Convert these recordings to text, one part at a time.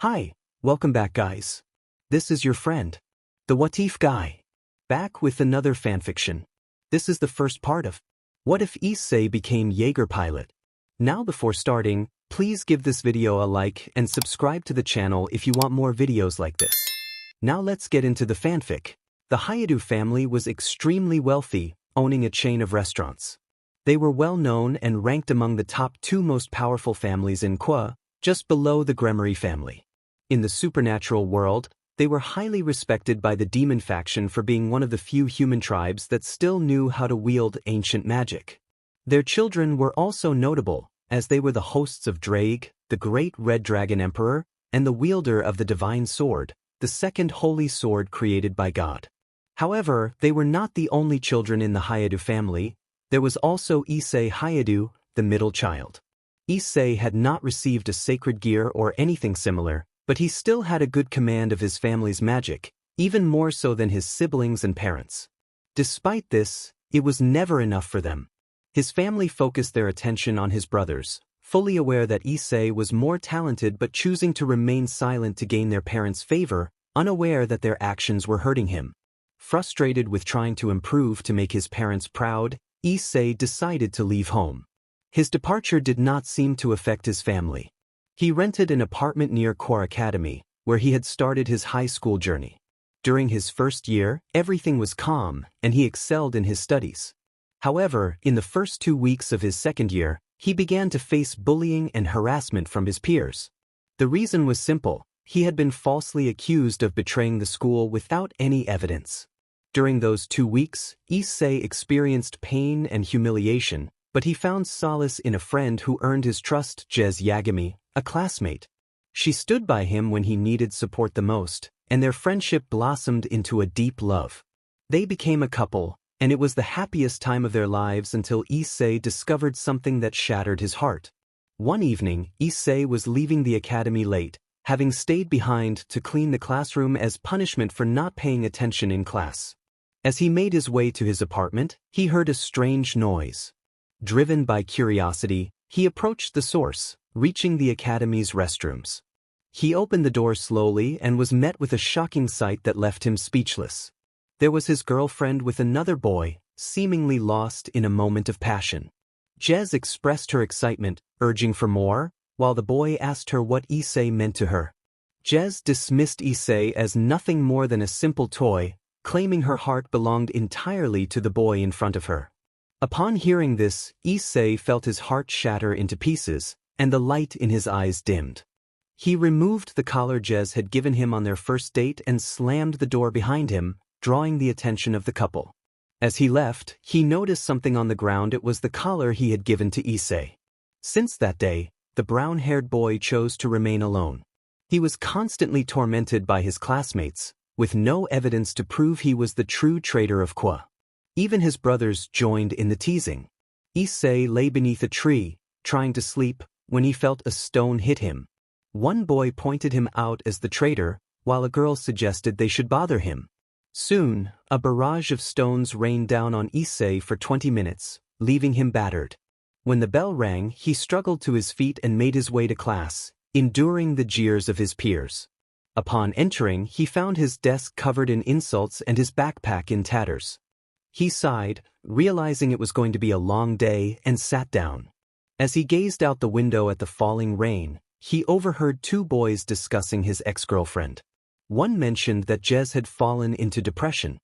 Hi, welcome back guys. This is your friend, the What If guy, back with another fanfiction. This is the first part of What If Issei became Jaeger pilot. Now before starting, please give this video a like and subscribe to the channel if you want more videos like this. Now let's get into the fanfic. The Hayadu family was extremely wealthy, owning a chain of restaurants. They were well known and ranked among the top 2 most powerful families in Kwa, just below the Gremory family. In the supernatural world, they were highly respected by the demon faction for being one of the few human tribes that still knew how to wield ancient magic. Their children were also notable, as they were the hosts of Draig, the great red dragon emperor, and the wielder of the divine sword, the second holy sword created by God. However, they were not the only children in the Hayadu family. There was also Issei Hayadu, the middle child. Issei had not received a sacred gear or anything similar, but he still had a good command of his family's magic, even more so than his siblings and parents. Despite this, it was never enough for them. His family focused their attention on his brothers, fully aware that Issei was more talented but choosing to remain silent to gain their parents' favor, unaware that their actions were hurting him. Frustrated with trying to improve to make his parents proud, Issei decided to leave home. His departure did not seem to affect his family. He rented an apartment near Core Academy, where he had started his high school journey. During his first year, everything was calm, and he excelled in his studies. However, in the first 2 weeks of his second year, he began to face bullying and harassment from his peers. The reason was simple: he had been falsely accused of betraying the school without any evidence. During those 2 weeks, Issei experienced pain and humiliation, but he found solace in a friend who earned his trust, Jaeger, a classmate. She stood by him when he needed support the most, and their friendship blossomed into a deep love. They became a couple, and it was the happiest time of their lives until Issei discovered something that shattered his heart. One evening, Issei was leaving the academy late, having stayed behind to clean the classroom as punishment for not paying attention in class. As he made his way to his apartment, he heard a strange noise. Driven by curiosity, he approached the source, reaching the academy's restrooms. He opened the door slowly and was met with a shocking sight that left him speechless. There was his girlfriend with another boy, seemingly lost in a moment of passion. Jez expressed her excitement, urging for more, while the boy asked her what Issei meant to her. Jez dismissed Issei as nothing more than a simple toy, claiming her heart belonged entirely to the boy in front of her. Upon hearing this, Issei felt his heart shatter into pieces, and the light in his eyes dimmed. He removed the collar Jez had given him on their first date and slammed the door behind him, drawing the attention of the couple. As he left, he noticed something on the ground. It was the collar he had given to Issei. Since that day, the brown-haired boy chose to remain alone. He was constantly tormented by his classmates, with no evidence to prove he was the true traitor of Kwa. Even his brothers joined in the teasing. Issei lay beneath a tree, trying to sleep, when he felt a stone hit him. One boy pointed him out as the traitor, while a girl suggested they should bother him. Soon, a barrage of stones rained down on Issei for 20 minutes, leaving him battered. When the bell rang, he struggled to his feet and made his way to class, enduring the jeers of his peers. Upon entering, he found his desk covered in insults and his backpack in tatters. He sighed, realizing it was going to be a long day, and sat down. As he gazed out the window at the falling rain, he overheard 2 boys discussing his ex-girlfriend. One mentioned that Jez had fallen into depression.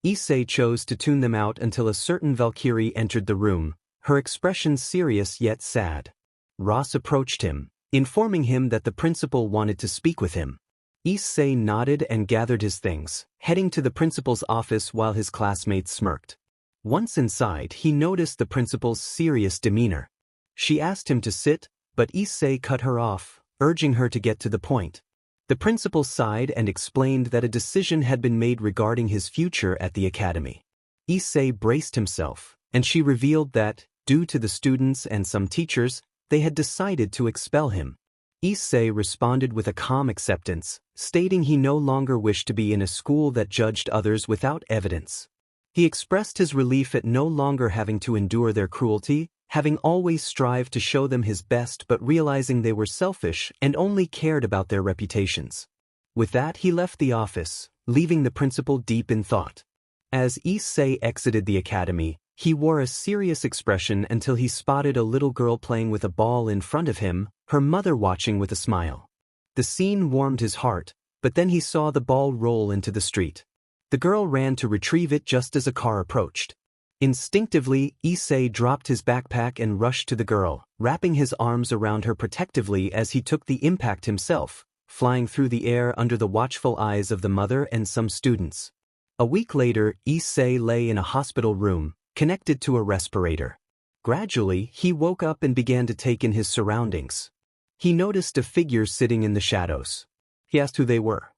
Issei chose to tune them out until a certain Valkyrie entered the room, her expression serious yet sad. Ross approached him, informing him that the principal wanted to speak with him. Issei nodded and gathered his things, heading to the principal's office while his classmates smirked. Once inside, he noticed the principal's serious demeanor. She asked him to sit, but Issei cut her off, urging her to get to the point. The principal sighed and explained that a decision had been made regarding his future at the academy. Issei braced himself, and she revealed that, due to the students and some teachers, they had decided to expel him. Issei responded with a calm acceptance, stating he no longer wished to be in a school that judged others without evidence. He expressed his relief at no longer having to endure their cruelty, having always strived to show them his best but realizing they were selfish and only cared about their reputations. With that, he left the office, leaving the principal deep in thought. As Issei exited the academy, he wore a serious expression until he spotted a little girl playing with a ball in front of him, her mother watching with a smile. The scene warmed his heart, but then he saw the ball roll into the street. The girl ran to retrieve it just as a car approached. Instinctively, Issei dropped his backpack and rushed to the girl, wrapping his arms around her protectively as he took the impact himself, flying through the air under the watchful eyes of the mother and some students. A week later, Issei lay in a hospital room, connected to a respirator. Gradually, he woke up and began to take in his surroundings. He noticed a figure sitting in the shadows. He asked who they were.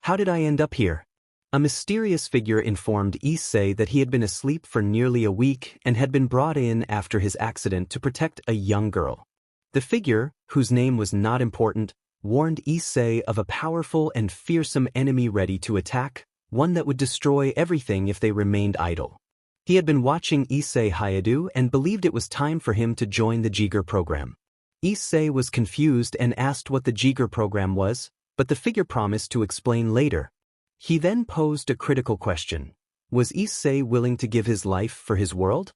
"How did I end up here?" A mysterious figure informed Issei that he had been asleep for nearly a week and had been brought in after his accident to protect a young girl. The figure, whose name was not important, warned Issei of a powerful and fearsome enemy ready to attack, one that would destroy everything if they remained idle. He had been watching Issei Hayadu and believed it was time for him to join the Jaeger program. Issei was confused and asked what the Jaeger program was, but the figure promised to explain later. He then posed a critical question. Was Issei willing to give his life for his world?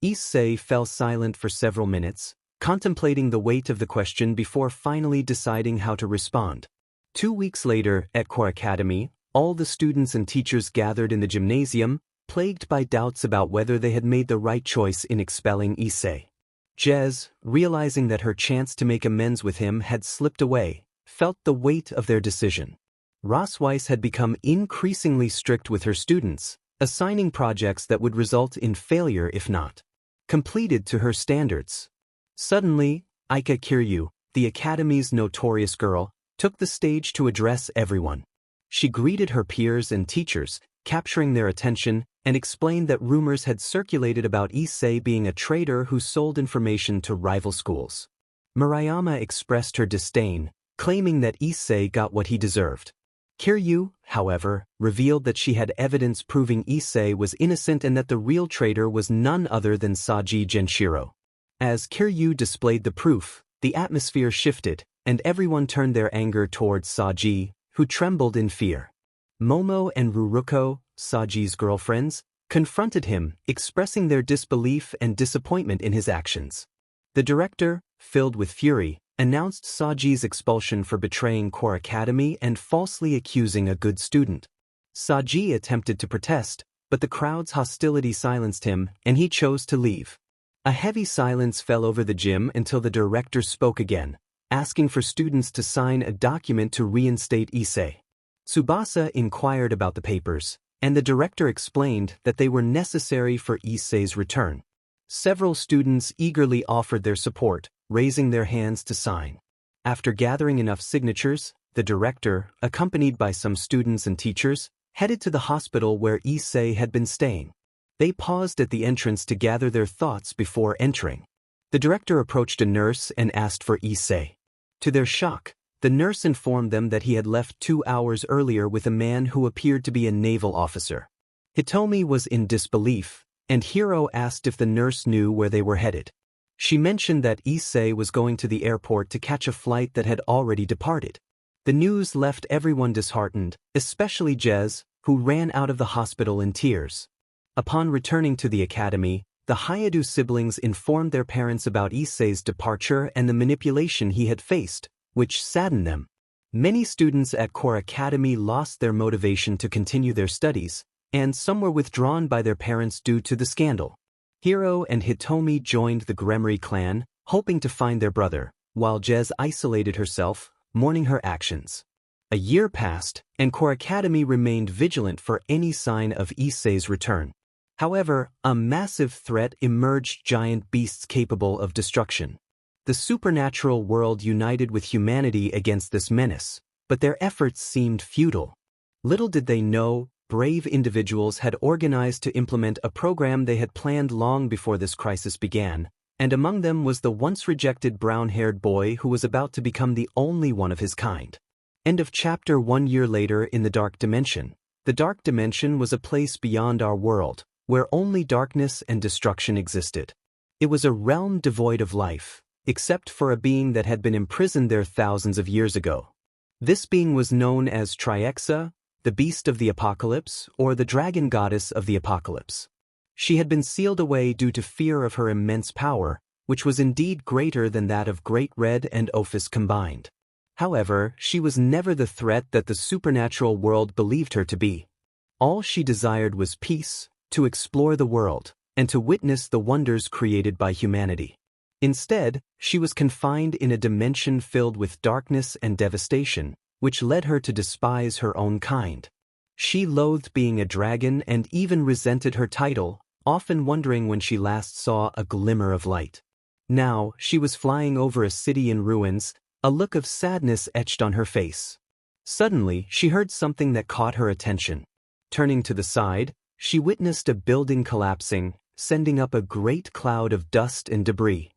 Issei fell silent for several minutes, contemplating the weight of the question before finally deciding how to respond. 2 weeks later, at Core Academy, all the students and teachers gathered in the gymnasium, plagued by doubts about whether they had made the right choice in expelling Issei. Jez, realizing that her chance to make amends with him had slipped away, felt the weight of their decision. Rossweiss had become increasingly strict with her students, assigning projects that would result in failure if not completed to her standards. Suddenly, Aika Kiryu, the academy's notorious girl, took the stage to address everyone. She greeted her peers and teachers, capturing their attention, and explained that rumors had circulated about Issei being a traitor who sold information to rival schools. Murayama expressed her disdain, claiming that Issei got what he deserved. Kiryu, however, revealed that she had evidence proving Issei was innocent and that the real traitor was none other than Saji Genshiro. As Kiryu displayed the proof, the atmosphere shifted, and everyone turned their anger towards Saji, who trembled in fear. Momo and Ruruko, Saji's girlfriends, confronted him, expressing their disbelief and disappointment in his actions. The director, filled with fury, announced Saji's expulsion for betraying Core Academy and falsely accusing a good student. Saji attempted to protest, but the crowd's hostility silenced him, and he chose to leave. A heavy silence fell over the gym until the director spoke again, asking for students to sign a document to reinstate Issei. Tsubasa inquired about the papers, and the director explained that they were necessary for Issei's return. Several students eagerly offered their support, raising their hands to sign. After gathering enough signatures, the director, accompanied by some students and teachers, headed to the hospital where Issei had been staying. They paused at the entrance to gather their thoughts before entering. The director approached a nurse and asked for Issei. To their shock, the nurse informed them that he had left 2 hours earlier with a man who appeared to be a naval officer. Hitomi was in disbelief, and Hiro asked if the nurse knew where they were headed. She mentioned that Issei was going to the airport to catch a flight that had already departed. The news left everyone disheartened, especially Jez, who ran out of the hospital in tears. Upon returning to the academy, the Hayadu siblings informed their parents about Issei's departure and the manipulation he had faced, which saddened them. Many students at Core Academy lost their motivation to continue their studies, and some were withdrawn by their parents due to the scandal. Hiro and Hitomi joined the Gremory clan, hoping to find their brother, while Jez isolated herself, mourning her actions. A year passed, and Core Academy remained vigilant for any sign of Issei's return. However, a massive threat emerged: giant beasts capable of destruction. The supernatural world united with humanity against this menace, but their efforts seemed futile. Little did they know, brave individuals had organized to implement a program they had planned long before this crisis began, and among them was the once rejected brown-haired boy who was about to become the only one of his kind. End of chapter. 1 year later, in the Dark Dimension. The Dark Dimension was a place beyond our world, where only darkness and destruction existed. It was a realm devoid of life, except for a being that had been imprisoned there thousands of years ago. This being was known as Triexa, the beast of the apocalypse, or the dragon goddess of the apocalypse. She had been sealed away due to fear of her immense power, which was indeed greater than that of Great Red and Ophis combined. However, she was never the threat that the supernatural world believed her to be. All she desired was peace, to explore the world, and to witness the wonders created by humanity. Instead, she was confined in a dimension filled with darkness and devastation, which led her to despise her own kind. She loathed being a dragon and even resented her title, often wondering when she last saw a glimmer of light. Now, she was flying over a city in ruins, a look of sadness etched on her face. Suddenly, she heard something that caught her attention. Turning to the side, she witnessed a building collapsing, sending up a great cloud of dust and debris.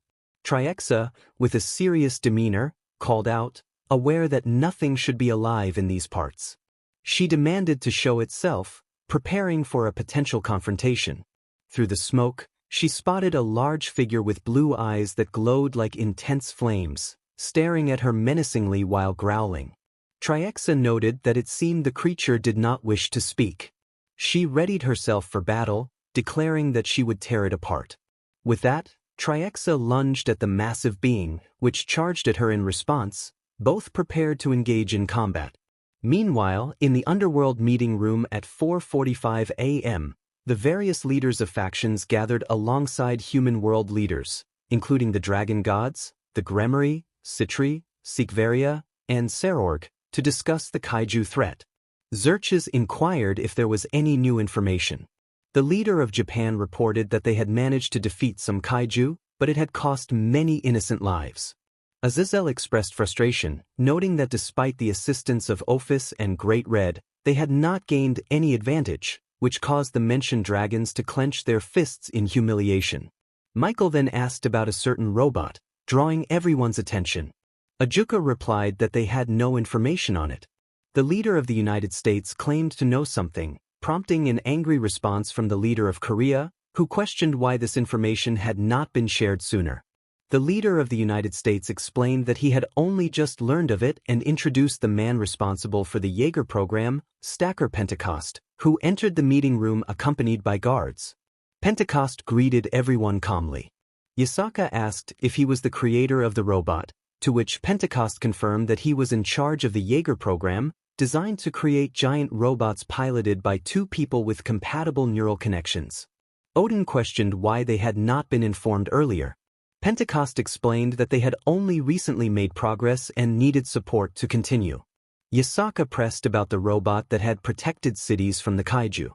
Triexa, with a serious demeanor, called out, aware that nothing should be alive in these parts. She demanded to show itself, preparing for a potential confrontation. Through the smoke, she spotted a large figure with blue eyes that glowed like intense flames, staring at her menacingly while growling. Triexa noted that it seemed the creature did not wish to speak. She readied herself for battle, declaring that she would tear it apart. With that, Triexa lunged at the massive being, which charged at her in response, both prepared to engage in combat. Meanwhile, in the underworld meeting room at 4:45 a.m., the various leaders of factions gathered alongside human world leaders, including the dragon gods, the Gremari, Citri, Sikveria, and Serorg, to discuss the kaiju threat. Xerxes inquired if there was any new information. The leader of Japan reported that they had managed to defeat some kaiju, but it had cost many innocent lives. Azazel expressed frustration, noting that despite the assistance of Ophis and Great Red, they had not gained any advantage, which caused the mentioned dragons to clench their fists in humiliation. Michael then asked about a certain robot, drawing everyone's attention. Ajuka replied that they had no information on it. The leader of the United States claimed to know something, prompting an angry response from the leader of Korea, who questioned why this information had not been shared sooner. The leader of the United States explained that he had only just learned of it and introduced the man responsible for the Jaeger program, Stacker Pentecost, who entered the meeting room accompanied by guards. Pentecost greeted everyone calmly. Yasaka asked if he was the creator of the robot, to which Pentecost confirmed that he was in charge of the Jaeger program, designed to create giant robots piloted by two people with compatible neural connections. Odin questioned why they had not been informed earlier. Pentecost explained that they had only recently made progress and needed support to continue. Yasaka pressed about the robot that had protected cities from the kaiju.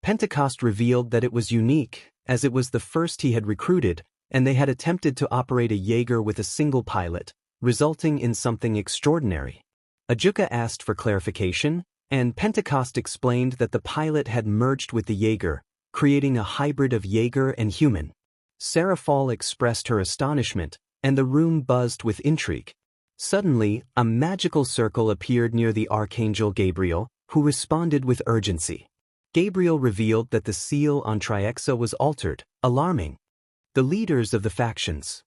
Pentecost revealed that it was unique, as it was the first he had recruited, and they had attempted to operate a Jaeger with a single pilot, resulting in something extraordinary. Ajuka asked for clarification, and Pentecost explained that the pilot had merged with the Jaeger, creating a hybrid of Jaeger and human. Sarah Fall expressed her astonishment, and the room buzzed with intrigue. Suddenly, a magical circle appeared near the Archangel Gabriel, who responded with urgency. Gabriel revealed that the seal on Triexa was altered, alarming the leaders of the factions.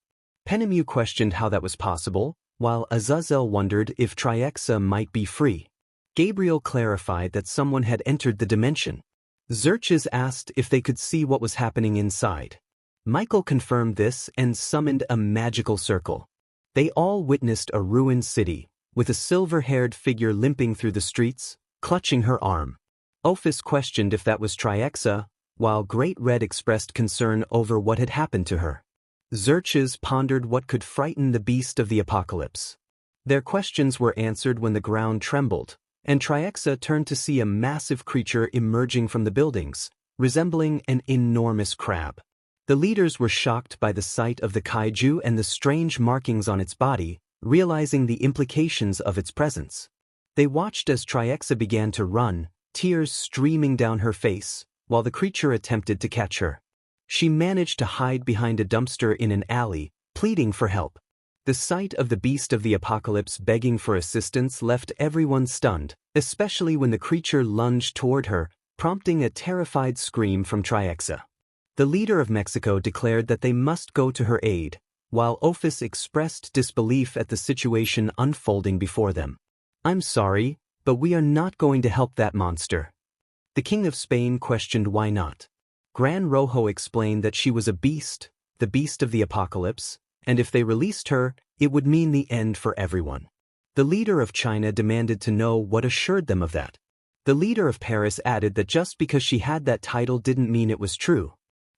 Penemu questioned how that was possible, while Azazel wondered if Triexa might be free. Gabriel clarified that someone had entered the dimension. Xerxes asked if they could see what was happening inside. Michael confirmed this and summoned a magical circle. They all witnessed a ruined city, with a silver-haired figure limping through the streets, clutching her arm. Ophis questioned if that was Triexa, while Great Red expressed concern over what had happened to her. Xerxes pondered what could frighten the beast of the apocalypse. Their questions were answered when the ground trembled, and Triexa turned to see a massive creature emerging from the buildings, resembling an enormous crab. The leaders were shocked by the sight of the kaiju and the strange markings on its body, realizing the implications of its presence. They watched as Triexa began to run, tears streaming down her face, while the creature attempted to catch her. She managed to hide behind a dumpster in an alley, pleading for help. The sight of the beast of the apocalypse begging for assistance left everyone stunned, especially when the creature lunged toward her, prompting a terrified scream from Triexa. The leader of Mexico declared that they must go to her aid, while Office expressed disbelief at the situation unfolding before them. "I'm sorry, but we are not going to help that monster." The King of Spain questioned why not. Gran Rojo explained that she was a beast, the beast of the apocalypse, and if they released her, it would mean the end for everyone. The leader of China demanded to know what assured them of that. The leader of Paris added that just because she had that title didn't mean it was true.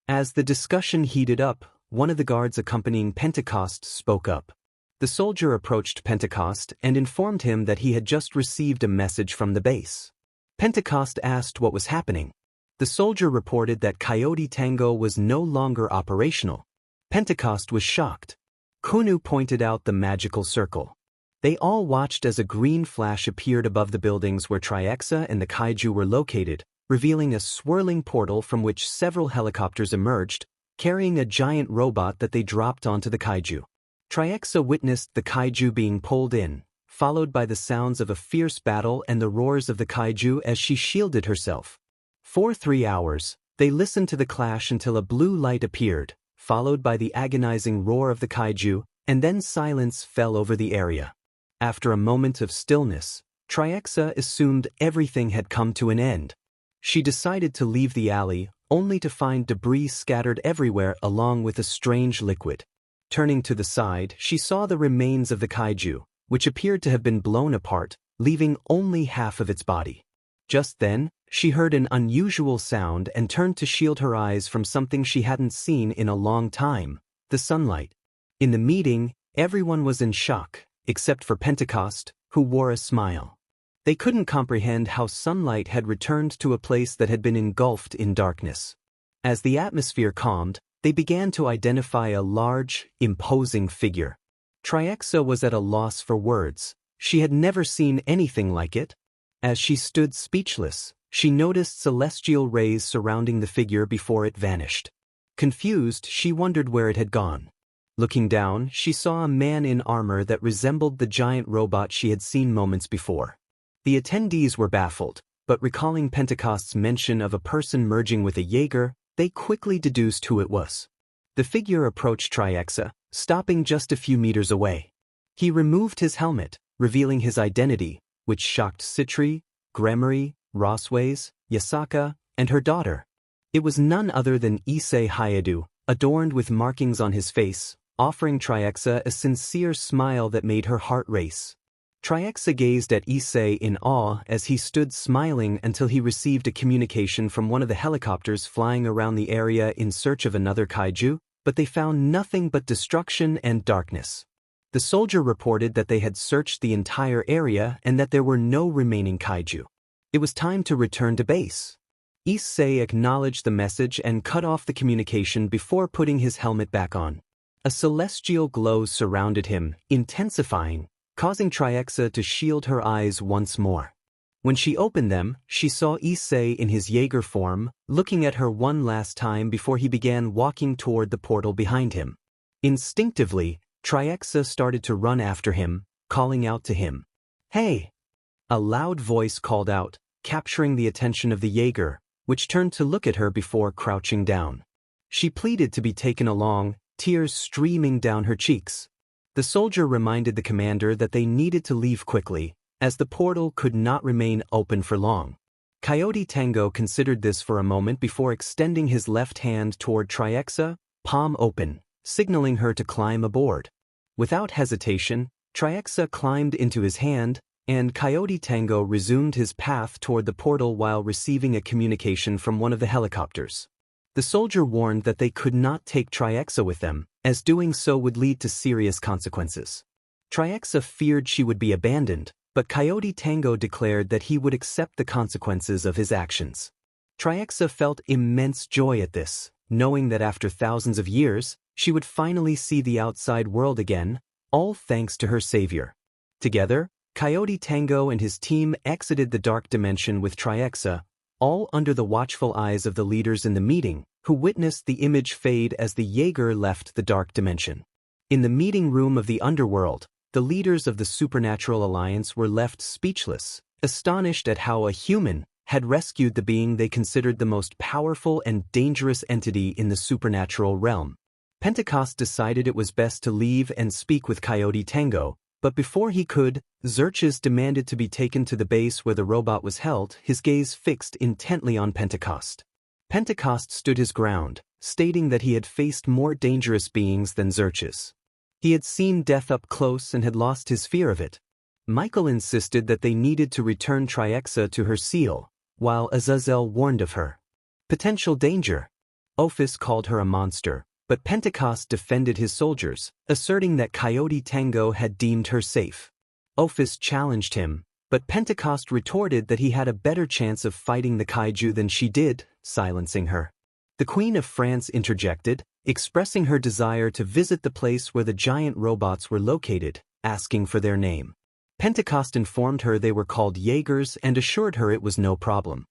As the discussion heated up, one of the guards accompanying Pentecost spoke up. The soldier approached Pentecost and informed him that he had just received a message from the base. Pentecost asked what was happening. The soldier reported that Coyote Tango was no longer operational. Pentecost was shocked. Kunu pointed out the magical circle. They all watched as a green flash appeared above the buildings where Triexa and the kaiju were located, revealing a swirling portal from which several helicopters emerged, carrying a giant robot that they dropped onto the kaiju. Triexa witnessed the kaiju being pulled in, followed by the sounds of a fierce battle and the roars of the kaiju as she shielded herself. For 3 hours, they listened to the clash until a blue light appeared, followed by the agonizing roar of the kaiju, and then silence fell over the area. After a moment of stillness, Triexa assumed everything had come to an end. She decided to leave the alley, only to find debris scattered everywhere along with a strange liquid. Turning to the side, she saw the remains of the kaiju, which appeared to have been blown apart, leaving only half of its body. Just then, she heard an unusual sound and turned to shield her eyes from something she hadn't seen in a long time, the sunlight. In the meeting, everyone was in shock, except for Pentecost, who wore a smile. They couldn't comprehend how sunlight had returned to a place that had been engulfed in darkness. As the atmosphere calmed, they began to identify a large, imposing figure. Triexa was at a loss for words. She had never seen anything like it. As she stood speechless, she noticed celestial rays surrounding the figure before it vanished. Confused, she wondered where it had gone. Looking down, she saw a man in armor that resembled the giant robot she had seen moments before. The attendees were baffled, but recalling Pentecost's mention of a person merging with a Jaeger, they quickly deduced who it was. The figure approached Triexa, stopping just a few meters away. He removed his helmet, revealing his identity, which shocked Citri, Gremory, Rossways, Yasaka, and her daughter. It was none other than Issei Hayadu, adorned with markings on his face, offering Triexa a sincere smile that made her heart race. Triexa gazed at Issei in awe as he stood smiling until he received a communication from one of the helicopters flying around the area in search of another kaiju, but they found nothing but destruction and darkness. The soldier reported that they had searched the entire area and that there were no remaining kaiju. It was time to return to base. Issei acknowledged the message and cut off the communication before putting his helmet back on. A celestial glow surrounded him, intensifying, causing Triexa to shield her eyes once more. When she opened them, she saw Issei in his Jaeger form, looking at her one last time before he began walking toward the portal behind him. Instinctively, Triexa started to run after him, calling out to him. "Hey!" A loud voice called out, capturing the attention of the Jaeger, which turned to look at her before crouching down. She pleaded to be taken along, tears streaming down her cheeks. The soldier reminded the commander that they needed to leave quickly, as the portal could not remain open for long. Coyote Tango considered this for a moment before extending his left hand toward Triexa, palm open, signaling her to climb aboard. Without hesitation, Triexa climbed into his hand, and Coyote Tango resumed his path toward the portal while receiving a communication from one of the helicopters. The soldier warned that they could not take Triexa with them, as doing so would lead to serious consequences. Triexa feared she would be abandoned, but Coyote Tango declared that he would accept the consequences of his actions. Triexa felt immense joy at this, knowing that after thousands of years, she would finally see the outside world again, all thanks to her savior. Together, Coyote Tango and his team exited the dark dimension with Triexa, all under the watchful eyes of the leaders in the meeting, who witnessed the image fade as the Jaeger left the dark dimension. In the meeting room of the underworld, the leaders of the Supernatural Alliance were left speechless, astonished at how a human, had rescued the being they considered the most powerful and dangerous entity in the supernatural realm. Pentecost decided it was best to leave and speak with Coyote Tango, but before he could, Xerxes demanded to be taken to the base where the robot was held, his gaze fixed intently on Pentecost. Pentecost stood his ground, stating that he had faced more dangerous beings than Xerxes. He had seen death up close and had lost his fear of it. Michael insisted that they needed to return Triexa to her seal, while Azazel warned of her potential danger. Ophis called her a monster, but Pentecost defended his soldiers, asserting that Coyote Tango had deemed her safe. Ophis challenged him, but Pentecost retorted that he had a better chance of fighting the kaiju than she did, silencing her. The Queen of France interjected, expressing her desire to visit the place where the giant robots were located, asking for their name. Pentecost informed her they were called Jaegers and assured her it was no problem.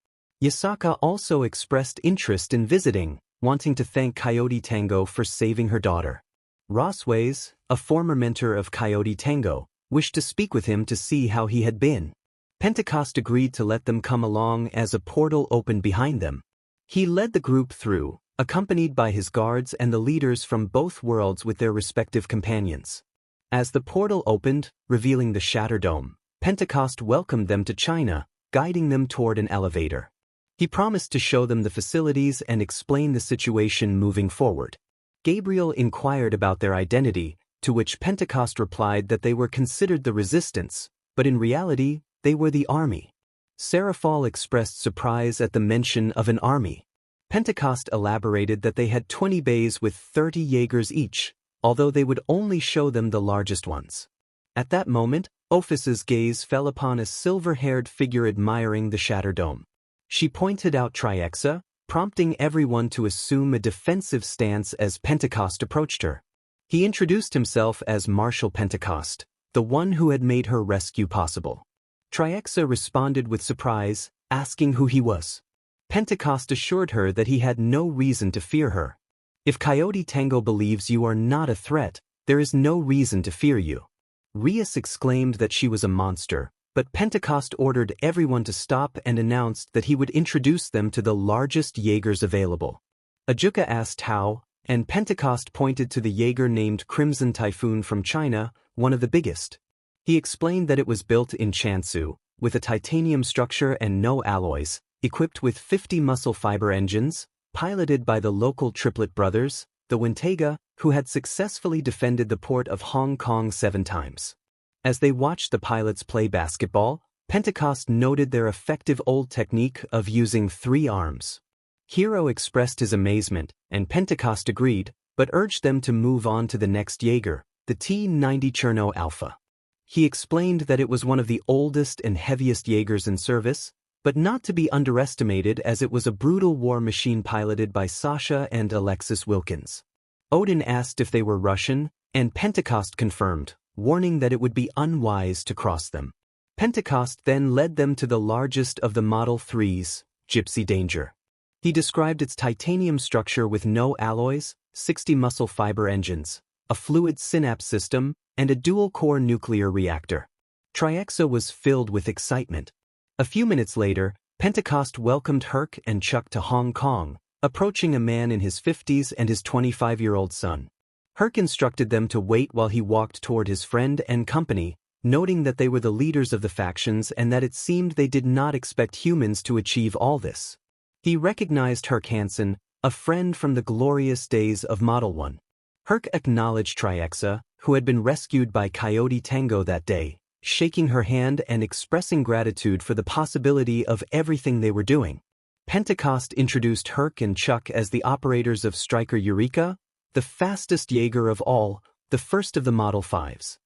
Yasaka also expressed interest in visiting, wanting to thank Coyote Tango for saving her daughter. Rossways, a former mentor of Coyote Tango, wished to speak with him to see how he had been. Pentecost agreed to let them come along as a portal opened behind them. He led the group through, accompanied by his guards and the leaders from both worlds with their respective companions. As the portal opened, revealing the Shatterdome, Pentecost welcomed them to China, guiding them toward an elevator. He promised to show them the facilities and explain the situation moving forward. Gabriel inquired about their identity, to which Pentecost replied that they were considered the resistance, but in reality, they were the army. Seraphal expressed surprise at the mention of an army. Pentecost elaborated that they had 20 bays with 30 Jaegers each, although they would only show them the largest ones. At that moment, Ophis's gaze fell upon a silver-haired figure admiring the Shatterdome. She pointed out Triexa, prompting everyone to assume a defensive stance as Pentecost approached her. He introduced himself as Marshal Pentecost, the one who had made her rescue possible. Triexa responded with surprise, asking who he was. Pentecost assured her that he had no reason to fear her. If Coyote Tango believes you are not a threat, there is no reason to fear you. Rias exclaimed that she was a monster, but Pentecost ordered everyone to stop and announced that he would introduce them to the largest Jaegers available. Ajuka asked how, and Pentecost pointed to the Jaeger named Crimson Typhoon from China, one of the biggest. He explained that it was built in Chansu, with a titanium structure and no alloys, equipped with 50 muscle fiber engines, piloted by the local triplet brothers, the Wintega, who had successfully defended the port of Hong Kong 7 times. As they watched the pilots play basketball, Pentecost noted their effective old technique of using 3 arms. Hero expressed his amazement, and Pentecost agreed, but urged them to move on to the next Jaeger, the T-90 Cherno Alpha. He explained that it was one of the oldest and heaviest Jaegers in service, but not to be underestimated as it was a brutal war machine piloted by Sasha and Alexis Wilkins. Odin asked if they were Russian, and Pentecost confirmed, warning that it would be unwise to cross them. Pentecost then led them to the largest of the Model 3s, Gypsy Danger. He described its titanium structure with no alloys, 60 muscle fiber engines, a fluid synapse system, and a dual-core nuclear reactor. Triexa was filled with excitement. A few minutes later, Pentecost welcomed Herc and Chuck to Hong Kong, approaching a man in his 50s and his 25-year-old son. Herc instructed them to wait while he walked toward his friend and company, noting that they were the leaders of the factions and that it seemed they did not expect humans to achieve all this. He recognized Herc Hansen, a friend from the glorious days of Model 1. Herc acknowledged Triexa, who had been rescued by Coyote Tango that day, shaking her hand and expressing gratitude for the possibility of everything they were doing. Pentecost introduced Herc and Chuck as the operators of Striker Eureka, the fastest Jaeger of all, the first of the Model 5s.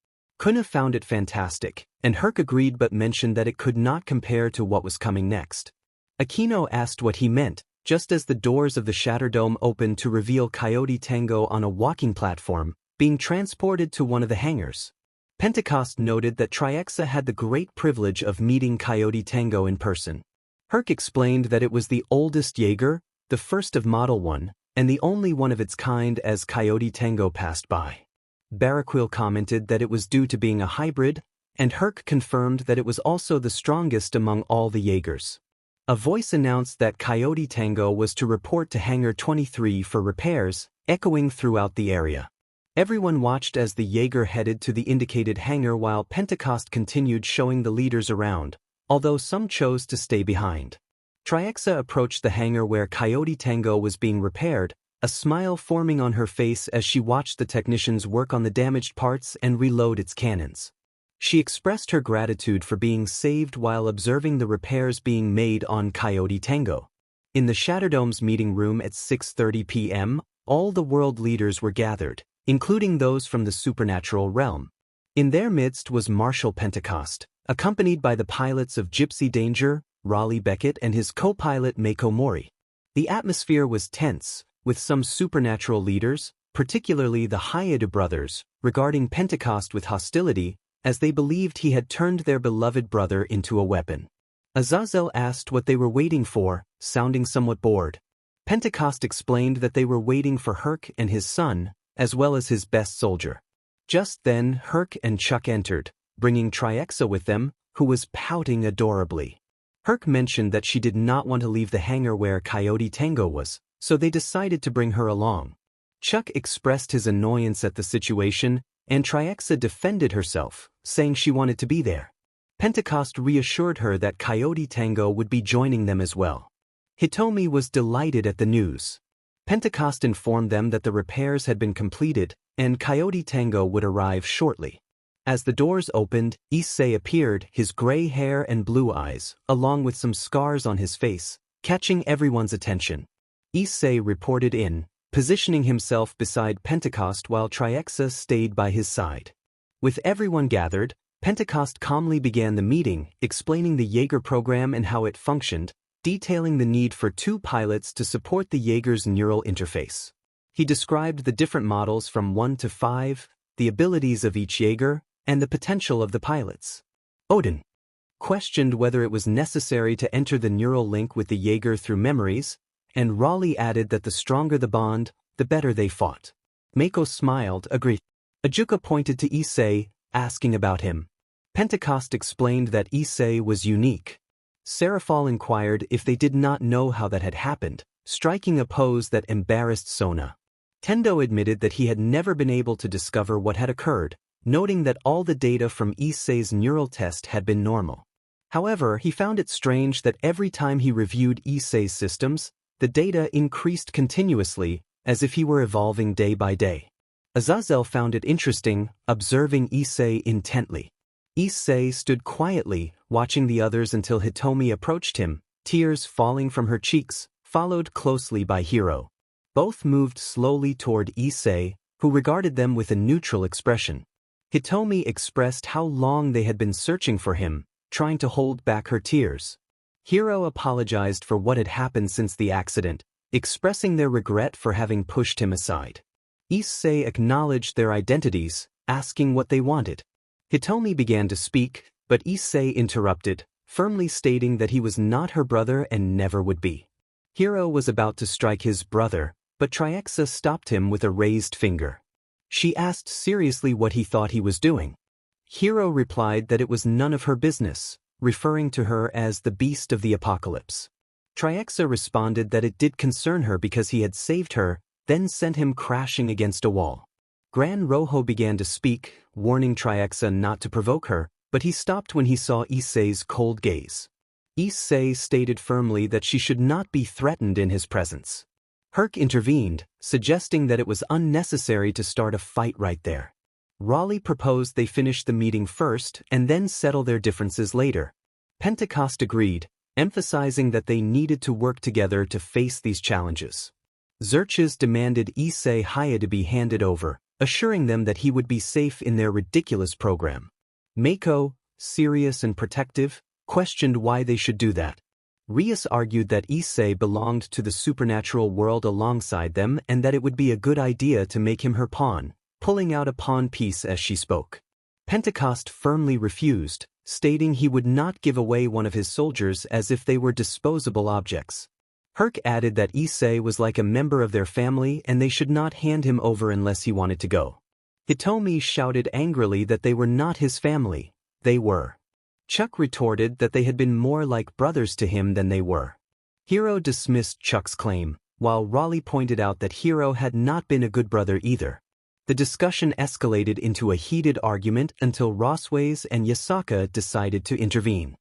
Kuna found it fantastic, and Herc agreed but mentioned that it could not compare to what was coming next. Aquino asked what he meant, just as the doors of the Shatterdome opened to reveal Coyote Tango on a walking platform, being transported to one of the hangars. Pentecost noted that Triexa had the great privilege of meeting Coyote Tango in person. Herc explained that it was the oldest Jaeger, the first of Model 1, and the only one of its kind as Coyote Tango passed by. Baraquil commented that it was due to being a hybrid, and Herc confirmed that it was also the strongest among all the Jaegers. A voice announced that Coyote Tango was to report to Hangar 23 for repairs, echoing throughout the area. Everyone watched as the Jaeger headed to the indicated hangar while Pentecost continued showing the leaders around, although some chose to stay behind. Triexa approached the hangar where Coyote Tango was being repaired, a smile forming on her face as she watched the technicians work on the damaged parts and reload its cannons. She expressed her gratitude for being saved while observing the repairs being made on Coyote Tango. In the Shatterdome's meeting room at 6:30 p.m., all the world leaders were gathered, including those from the supernatural realm. In their midst was Marshal Pentecost, accompanied by the pilots of Gypsy Danger, Raleigh Beckett and his co-pilot Mako Mori. The atmosphere was tense, with some supernatural leaders, particularly the Hayadu brothers, regarding Pentecost with hostility, as they believed he had turned their beloved brother into a weapon. Azazel asked what they were waiting for, sounding somewhat bored. Pentecost explained that they were waiting for Herc and his son, as well as his best soldier. Just then Herc and Chuck entered, bringing Triexa with them, who was pouting adorably. Herc mentioned that she did not want to leave the hangar where Coyote Tango was, so they decided to bring her along. Chuck expressed his annoyance at the situation, and Triexa defended herself, saying she wanted to be there. Pentecost reassured her that Coyote Tango would be joining them as well. Hitomi was delighted at the news. Pentecost informed them that the repairs had been completed, and Coyote Tango would arrive shortly. As the doors opened, Issei appeared, his gray hair and blue eyes, along with some scars on his face, catching everyone's attention. Issei reported in, positioning himself beside Pentecost while Triexa stayed by his side. With everyone gathered, Pentecost calmly began the meeting, explaining the Jaeger program and how it functioned, detailing the need for 2 pilots to support the Jaeger's neural interface. He described the different models from 1 to 5, the abilities of each Jaeger, and the potential of the pilots. Odin questioned whether it was necessary to enter the neural link with the Jaeger through memories, and Raleigh added that the stronger the bond, the better they fought. Mako smiled, agreed. Ajuka pointed to Issei, asking about him. Pentecost explained that Issei was unique. Seraphal inquired if they did not know how that had happened, striking a pose that embarrassed Sona. Tendo admitted that he had never been able to discover what had occurred, noting that all the data from Issei's neural test had been normal. However, he found it strange that every time he reviewed Issei's systems, the data increased continuously, as if he were evolving day by day. Azazel found it interesting, observing Issei intently. Issei stood quietly, watching the others until Hitomi approached him, tears falling from her cheeks, followed closely by Hiro. Both moved slowly toward Issei, who regarded them with a neutral expression. Hitomi expressed how long they had been searching for him, trying to hold back her tears. Hiro apologized for what had happened since the accident, expressing their regret for having pushed him aside. Issei acknowledged their identities, asking what they wanted. Hitomi began to speak, but Issei interrupted, firmly stating that he was not her brother and never would be. Hiro was about to strike his brother, but Triexa stopped him with a raised finger. She asked seriously what he thought he was doing. Hiro replied that it was none of her business, referring to her as the beast of the apocalypse. Triexa responded that it did concern her because he had saved her, then sent him crashing against a wall. Gran Rojo began to speak, warning Triexa not to provoke her, but he stopped when he saw Issei's cold gaze. Issei stated firmly that she should not be threatened in his presence. Herc intervened, suggesting that it was unnecessary to start a fight right there. Raleigh proposed they finish the meeting first and then settle their differences later. Pentecost agreed, emphasizing that they needed to work together to face these challenges. Xerxes demanded Issei Haya to be handed over, assuring them that he would be safe in their ridiculous program. Mako, serious and protective, questioned why they should do that. Rias argued that Issei belonged to the supernatural world alongside them and that it would be a good idea to make him her pawn, pulling out a pawn piece as she spoke. Pentecost firmly refused, stating he would not give away one of his soldiers as if they were disposable objects. Herc added that Issei was like a member of their family and they should not hand him over unless he wanted to go. Hitomi shouted angrily that they were not his family, they were. Chuck retorted that they had been more like brothers to him than they were. Hiro dismissed Chuck's claim, while Raleigh pointed out that Hiro had not been a good brother either. The discussion escalated into a heated argument until Rossways and Yasaka decided to intervene.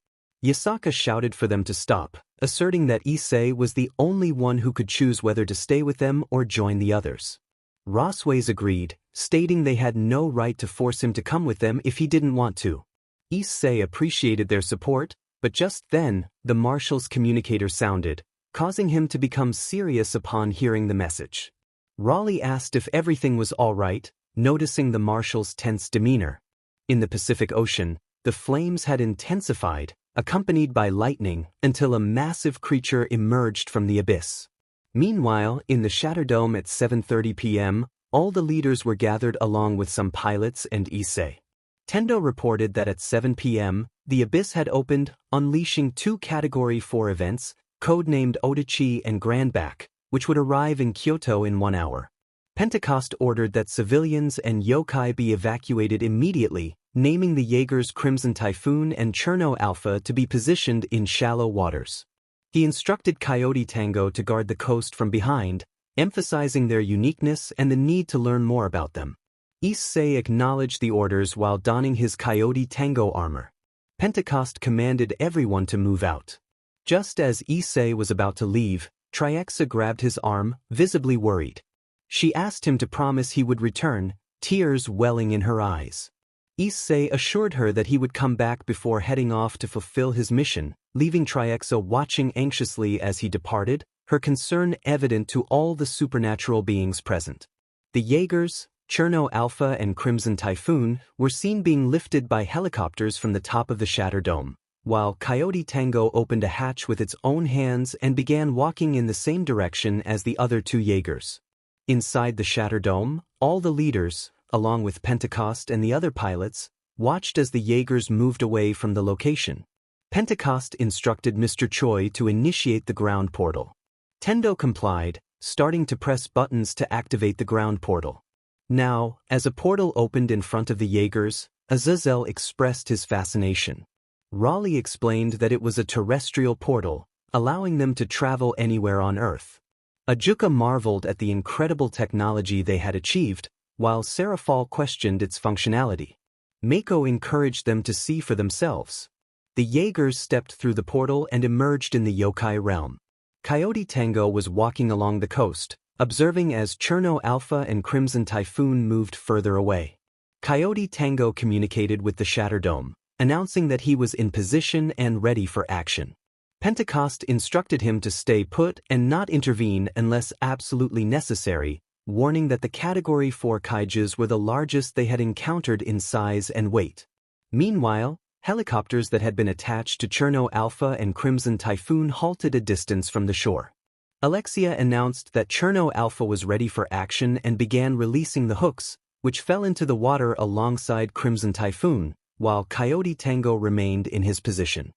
Yasaka shouted for them to stop, asserting that Issei was the only one who could choose whether to stay with them or join the others. Rossways agreed, stating they had no right to force him to come with them if he didn't want to. Issei appreciated their support, but just then, the marshal's communicator sounded, causing him to become serious upon hearing the message. Raleigh asked if everything was all right, noticing the marshal's tense demeanor. In the Pacific Ocean, the flames had intensified, accompanied by lightning, until a massive creature emerged from the abyss. Meanwhile, in the Shatterdome at 7:30 p.m., all the leaders were gathered along with some pilots and Issei. Tendo reported that at 7 p.m., the abyss had opened, unleashing 2 Category 4 events, codenamed Odachi and Grandback, which would arrive in Kyoto in 1 hour. Pentecost ordered that civilians and yokai be evacuated immediately, naming the Jaeger's Crimson Typhoon and Cherno Alpha to be positioned in shallow waters. He instructed Coyote Tango to guard the coast from behind, emphasizing their uniqueness and the need to learn more about them. Issei acknowledged the orders while donning his Coyote Tango armor. Pentecost commanded everyone to move out. Just as Issei was about to leave, Triexa grabbed his arm, visibly worried. She asked him to promise he would return, tears welling in her eyes. Issei assured her that he would come back before heading off to fulfill his mission, leaving Triexa watching anxiously as he departed, her concern evident to all the supernatural beings present. The Jaegers, Cherno Alpha and Crimson Typhoon were seen being lifted by helicopters from the top of the Shatterdome, while Coyote Tango opened a hatch with its own hands and began walking in the same direction as the other 2 Jaegers. Inside the Shatterdome, all the leaders, along with Pentecost and the other pilots, watched as the Jaegers moved away from the location. Pentecost instructed Mr. Choi to initiate the ground portal. Tendo complied, starting to press buttons to activate the ground portal. Now, as a portal opened in front of the Jaegers, Azazel expressed his fascination. Raleigh explained that it was a terrestrial portal, allowing them to travel anywhere on Earth. Ajuka marveled at the incredible technology they had achieved, while Serafal questioned its functionality. Mako encouraged them to see for themselves. The Jaegers stepped through the portal and emerged in the yokai realm. Coyote Tango was walking along the coast, observing as Cherno Alpha and Crimson Typhoon moved further away. Coyote Tango communicated with the Shatterdome, announcing that he was in position and ready for action. Pentecost instructed him to stay put and not intervene unless absolutely necessary, warning that the Category 4 kaijus were the largest they had encountered in size and weight. Meanwhile, helicopters that had been attached to Cherno Alpha and Crimson Typhoon halted a distance from the shore. Alexia announced that Cherno Alpha was ready for action and began releasing the hooks, which fell into the water alongside Crimson Typhoon, while Coyote Tango remained in his position.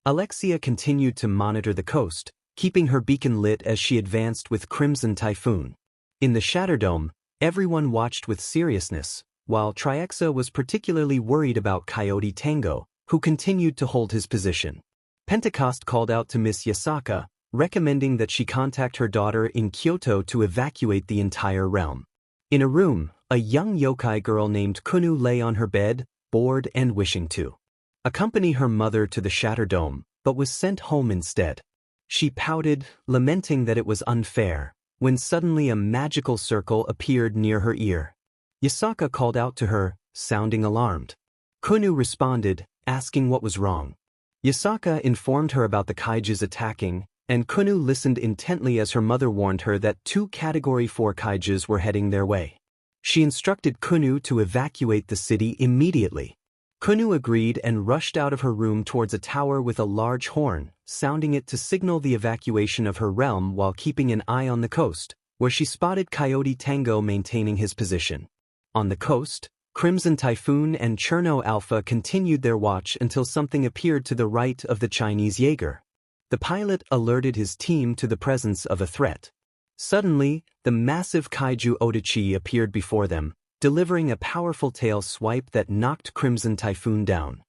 Alexia continued to monitor the coast, keeping her beacon lit as she advanced with Crimson Typhoon. In the Shatterdome, everyone watched with seriousness, while Triexa was particularly worried about Coyote Tango, who continued to hold his position. Pentecost called out to Miss Yasaka, recommending that she contact her daughter in Kyoto to evacuate the entire realm. In a room, a young yokai girl named Kunu lay on her bed, bored and wishing to accompany her mother to the Shatterdome, but was sent home instead. She pouted, lamenting that it was unfair, when suddenly a magical circle appeared near her ear. Yasaka called out to her, sounding alarmed. Kunu responded, asking what was wrong. Yasaka informed her about the kaijus attacking, and Kunu listened intently as her mother warned her that 2 Category 4 kaijus were heading their way. She instructed Kunu to evacuate the city immediately. Kunu agreed and rushed out of her room towards a tower with a large horn, sounding it to signal the evacuation of her realm while keeping an eye on the coast, where she spotted Coyote Tango maintaining his position. On the coast, Crimson Typhoon and Cherno Alpha continued their watch until something appeared to the right of the Chinese Jaeger. The pilot alerted his team to the presence of a threat. Suddenly, the massive kaiju Odachi appeared before them, delivering a powerful tail swipe that knocked Crimson Typhoon down.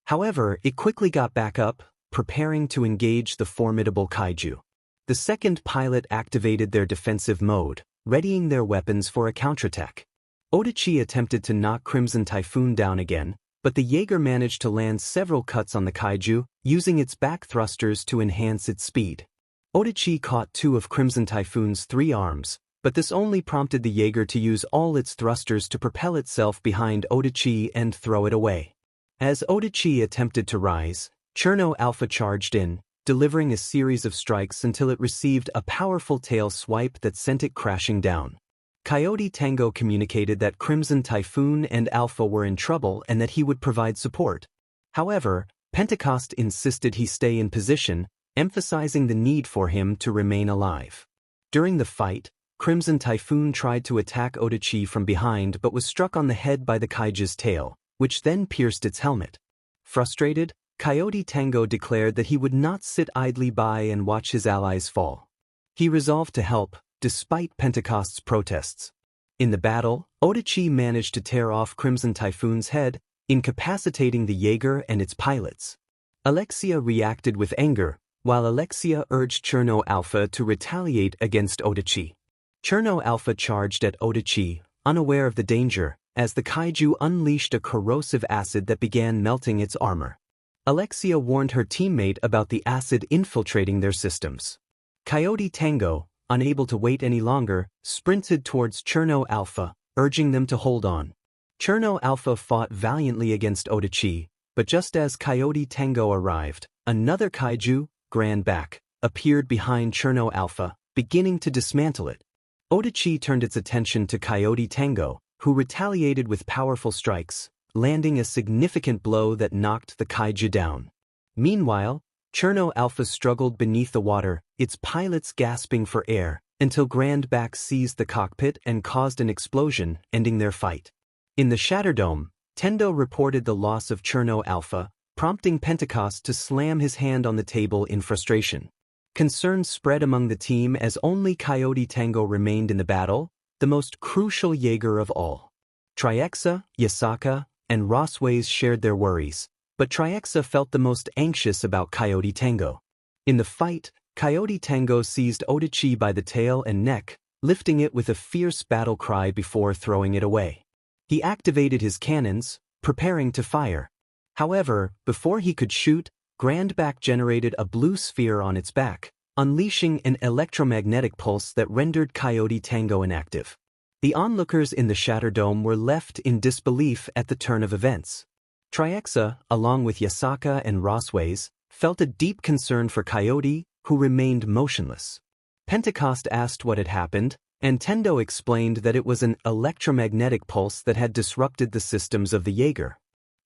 However, it quickly got back up, preparing to engage the formidable kaiju. The second pilot activated their defensive mode, readying their weapons for a counterattack. Odachi attempted to knock Crimson Typhoon down again, but the Jaeger managed to land several cuts on the kaiju, using its back thrusters to enhance its speed. Odachi caught 2 of Crimson Typhoon's 3 arms, but this only prompted the Jaeger to use all its thrusters to propel itself behind Odachi and throw it away. As Odachi attempted to rise, Cherno Alpha charged in, delivering a series of strikes until it received a powerful tail swipe that sent it crashing down. Coyote Tango communicated that Crimson Typhoon and Alpha were in trouble and that he would provide support. However, Pentecost insisted he stay in position, emphasizing the need for him to remain alive. During the fight, Crimson Typhoon tried to attack Odachi from behind but was struck on the head by the kaiju's tail, which then pierced its helmet. Frustrated, Coyote Tango declared that he would not sit idly by and watch his allies fall. He resolved to help, despite Pentecost's protests. In the battle, Odachi managed to tear off Crimson Typhoon's head, incapacitating the Jaeger and its pilots. Alexia reacted with anger, while Alexia urged Cherno Alpha to retaliate against Odachi. Cherno Alpha charged at Odachi, unaware of the danger, as the kaiju unleashed a corrosive acid that began melting its armor. Alexia warned her teammate about the acid infiltrating their systems. Coyote Tango, unable to wait any longer, sprinted towards Cherno Alpha, urging them to hold on. Cherno Alpha fought valiantly against Odachi, but just as Coyote Tango arrived, another kaiju, Grand Back, appeared behind Cherno Alpha, beginning to dismantle it. Odachi turned its attention to Coyote Tango, who retaliated with powerful strikes, landing a significant blow that knocked the kaiju down. Meanwhile, Cherno Alpha struggled beneath the water, its pilots gasping for air, until Grand Back seized the cockpit and caused an explosion, ending their fight. In the Shatterdome, Tendo reported the loss of Cherno Alpha, prompting Pentecost to slam his hand on the table in frustration. Concern spread among the team as only Coyote Tango remained in the battle, the most crucial Jaeger of all. Triexa, Yasaka, and Rossways shared their worries, but Triexa felt the most anxious about Coyote Tango. In the fight, Coyote Tango seized Odachi by the tail and neck, lifting it with a fierce battle cry before throwing it away. He activated his cannons, preparing to fire. However, before he could shoot, Grandback generated a blue sphere on its back, unleashing an electromagnetic pulse that rendered Coyote Tango inactive. The onlookers in the Shatterdome were left in disbelief at the turn of events. Triexa, along with Yasaka and Rossways, felt a deep concern for Coyote, who remained motionless. Pentecost asked what had happened, and Tendo explained that it was an electromagnetic pulse that had disrupted the systems of the Jaeger.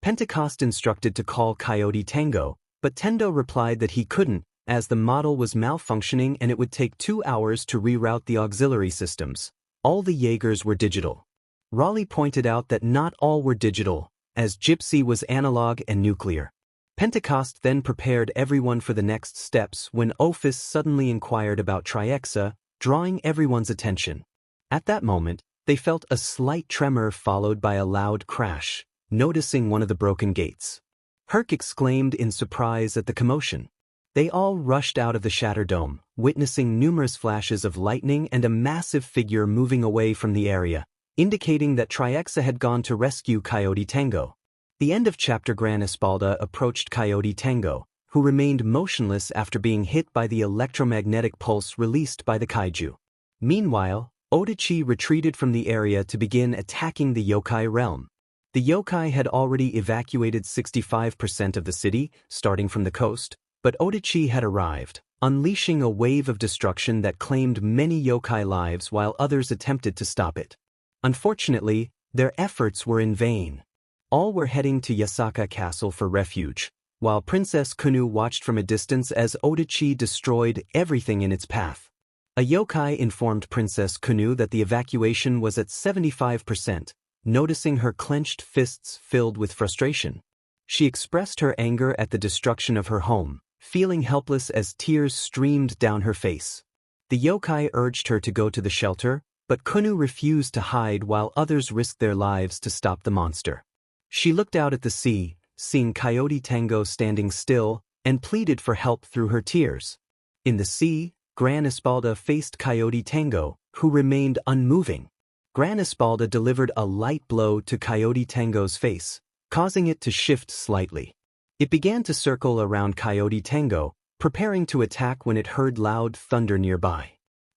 Pentecost instructed to call Coyote Tango, but Tendo replied that he couldn't, as the model was malfunctioning and it would take 2 hours to reroute the auxiliary systems. All the Jaegers were digital. Raleigh pointed out that not all were digital, as Gypsy was analog and nuclear. Pentecost then prepared everyone for the next steps when Ophis suddenly inquired about Triexa, drawing everyone's attention. At that moment, they felt a slight tremor followed by a loud crash, noticing one of the broken gates. Herc exclaimed in surprise at the commotion. They all rushed out of the Shatterdome, witnessing numerous flashes of lightning and a massive figure moving away from the area, indicating that Triexa had gone to rescue Coyote Tango. The end of chapter. Gran Espalda approached Coyote Tango, who remained motionless after being hit by the electromagnetic pulse released by the kaiju. Meanwhile, Odachi retreated from the area to begin attacking the yokai realm. The yokai had already evacuated 65% of the city, starting from the coast, but Odachi had arrived, unleashing a wave of destruction that claimed many yokai lives while others attempted to stop it. Unfortunately, their efforts were in vain. All were heading to Yasaka Castle for refuge, while Princess Kunu watched from a distance as Odachi destroyed everything in its path. A yokai informed Princess Kunu that the evacuation was at 75%, noticing her clenched fists filled with frustration. She expressed her anger at the destruction of her home, feeling helpless as tears streamed down her face. The yokai urged her to go to the shelter, but Kunu refused to hide while others risked their lives to stop the monster. She looked out at the sea, seeing Coyote Tango standing still, and pleaded for help through her tears. In the sea, Gran Espalda faced Coyote Tango, who remained unmoving. Gran Espalda delivered a light blow to Coyote Tango's face, causing it to shift slightly. It began to circle around Coyote Tango, preparing to attack when it heard loud thunder nearby.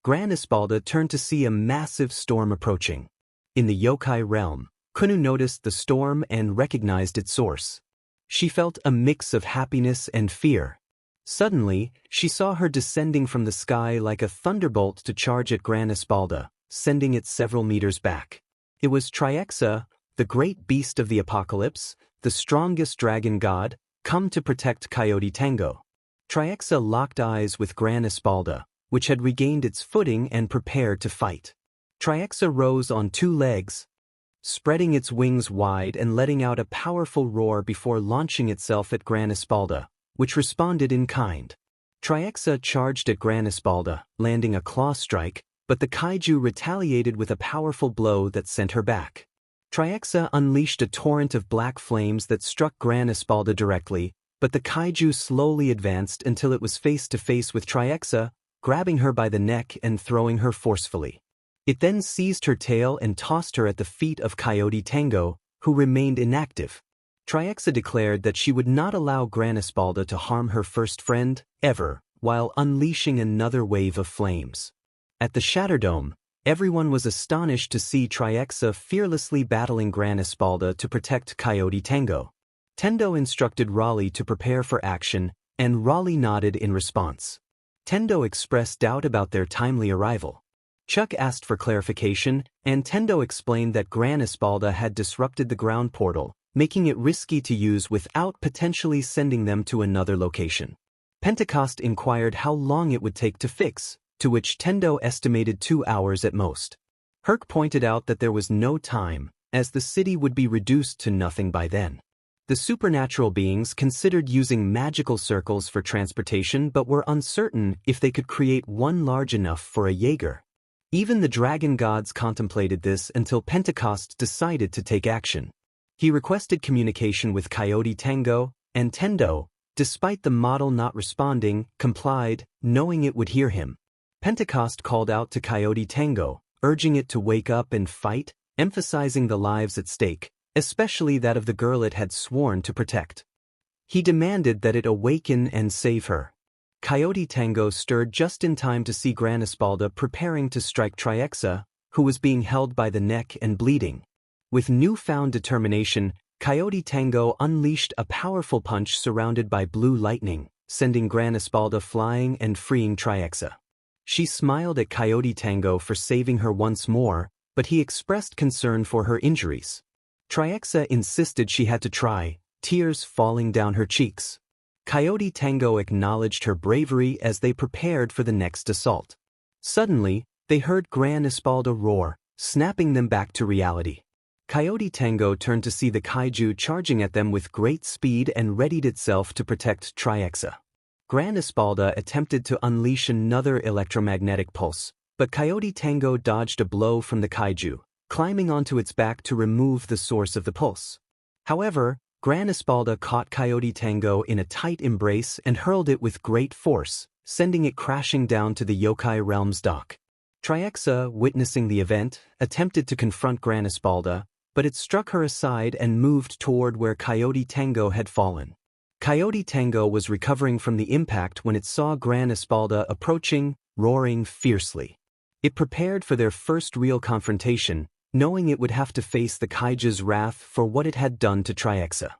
Gran Espalda turned to see a massive storm approaching. In the yokai realm, Kunu noticed the storm and recognized its source. She felt a mix of happiness and fear. Suddenly, she saw her descending from the sky like a thunderbolt to charge at Gran Espalda, sending it several meters back. It was Triexa, the great beast of the apocalypse, the strongest dragon god, come to protect Coyote Tango. Triexa locked eyes with Gran Espalda, which had regained its footing and prepared to fight. Triexa rose on two legs, spreading its wings wide and letting out a powerful roar before launching itself at Gran Espalda, which responded in kind. Triexa charged at Gran Espalda, landing a claw strike, but the kaiju retaliated with a powerful blow that sent her back. Triexa unleashed a torrent of black flames that struck Gran Espalda directly, but the kaiju slowly advanced until it was face to face with Triexa, grabbing her by the neck and throwing her forcefully. It then seized her tail and tossed her at the feet of Coyote Tango, who remained inactive. Triexa declared that she would not allow Gran Espalda to harm her first friend, ever, while unleashing another wave of flames. At the Shatterdome, everyone was astonished to see Triexa fearlessly battling Gran Espalda to protect Coyote Tango. Tendo instructed Raleigh to prepare for action, and Raleigh nodded in response. Tendo expressed doubt about their timely arrival. Chuck asked for clarification, and Tendo explained that Gran Espalda had disrupted the ground portal, making it risky to use without potentially sending them to another location. Pentecost inquired how long it would take to fix, to which Tendo estimated 2 hours at most. Herc pointed out that there was no time, as the city would be reduced to nothing by then. The supernatural beings considered using magical circles for transportation but were uncertain if they could create one large enough for a Jaeger. Even the dragon gods contemplated this until Pentecost decided to take action. He requested communication with Coyote Tango, and Tendo, despite the model not responding, complied, knowing it would hear him. Pentecost called out to Coyote Tango, urging it to wake up and fight, emphasizing the lives at stake, especially that of the girl it had sworn to protect. He demanded that it awaken and save her. Coyote Tango stirred just in time to see Gran Espalda preparing to strike Triexa, who was being held by the neck and bleeding. With newfound determination, Coyote Tango unleashed a powerful punch surrounded by blue lightning, sending Gran Espalda flying and freeing Triexa. She smiled at Coyote Tango for saving her once more, but he expressed concern for her injuries. Triexa insisted she had to try, tears falling down her cheeks. Coyote Tango acknowledged her bravery as they prepared for the next assault. Suddenly, they heard Gran Espalda roar, snapping them back to reality. Coyote Tango turned to see the kaiju charging at them with great speed and readied itself to protect Triexa. Gran Espalda attempted to unleash another electromagnetic pulse, but Coyote Tango dodged a blow from the kaiju, climbing onto its back to remove the source of the pulse. However, Gran Espalda caught Coyote Tango in a tight embrace and hurled it with great force, sending it crashing down to the yokai realm's dock. Triexa, witnessing the event, attempted to confront Gran Espalda, but it struck her aside and moved toward where Coyote Tango had fallen. Coyote Tango was recovering from the impact when it saw Gran Espalda approaching, roaring fiercely. It prepared for their first real confrontation, knowing it would have to face the kaiju's wrath for what it had done to Triexa.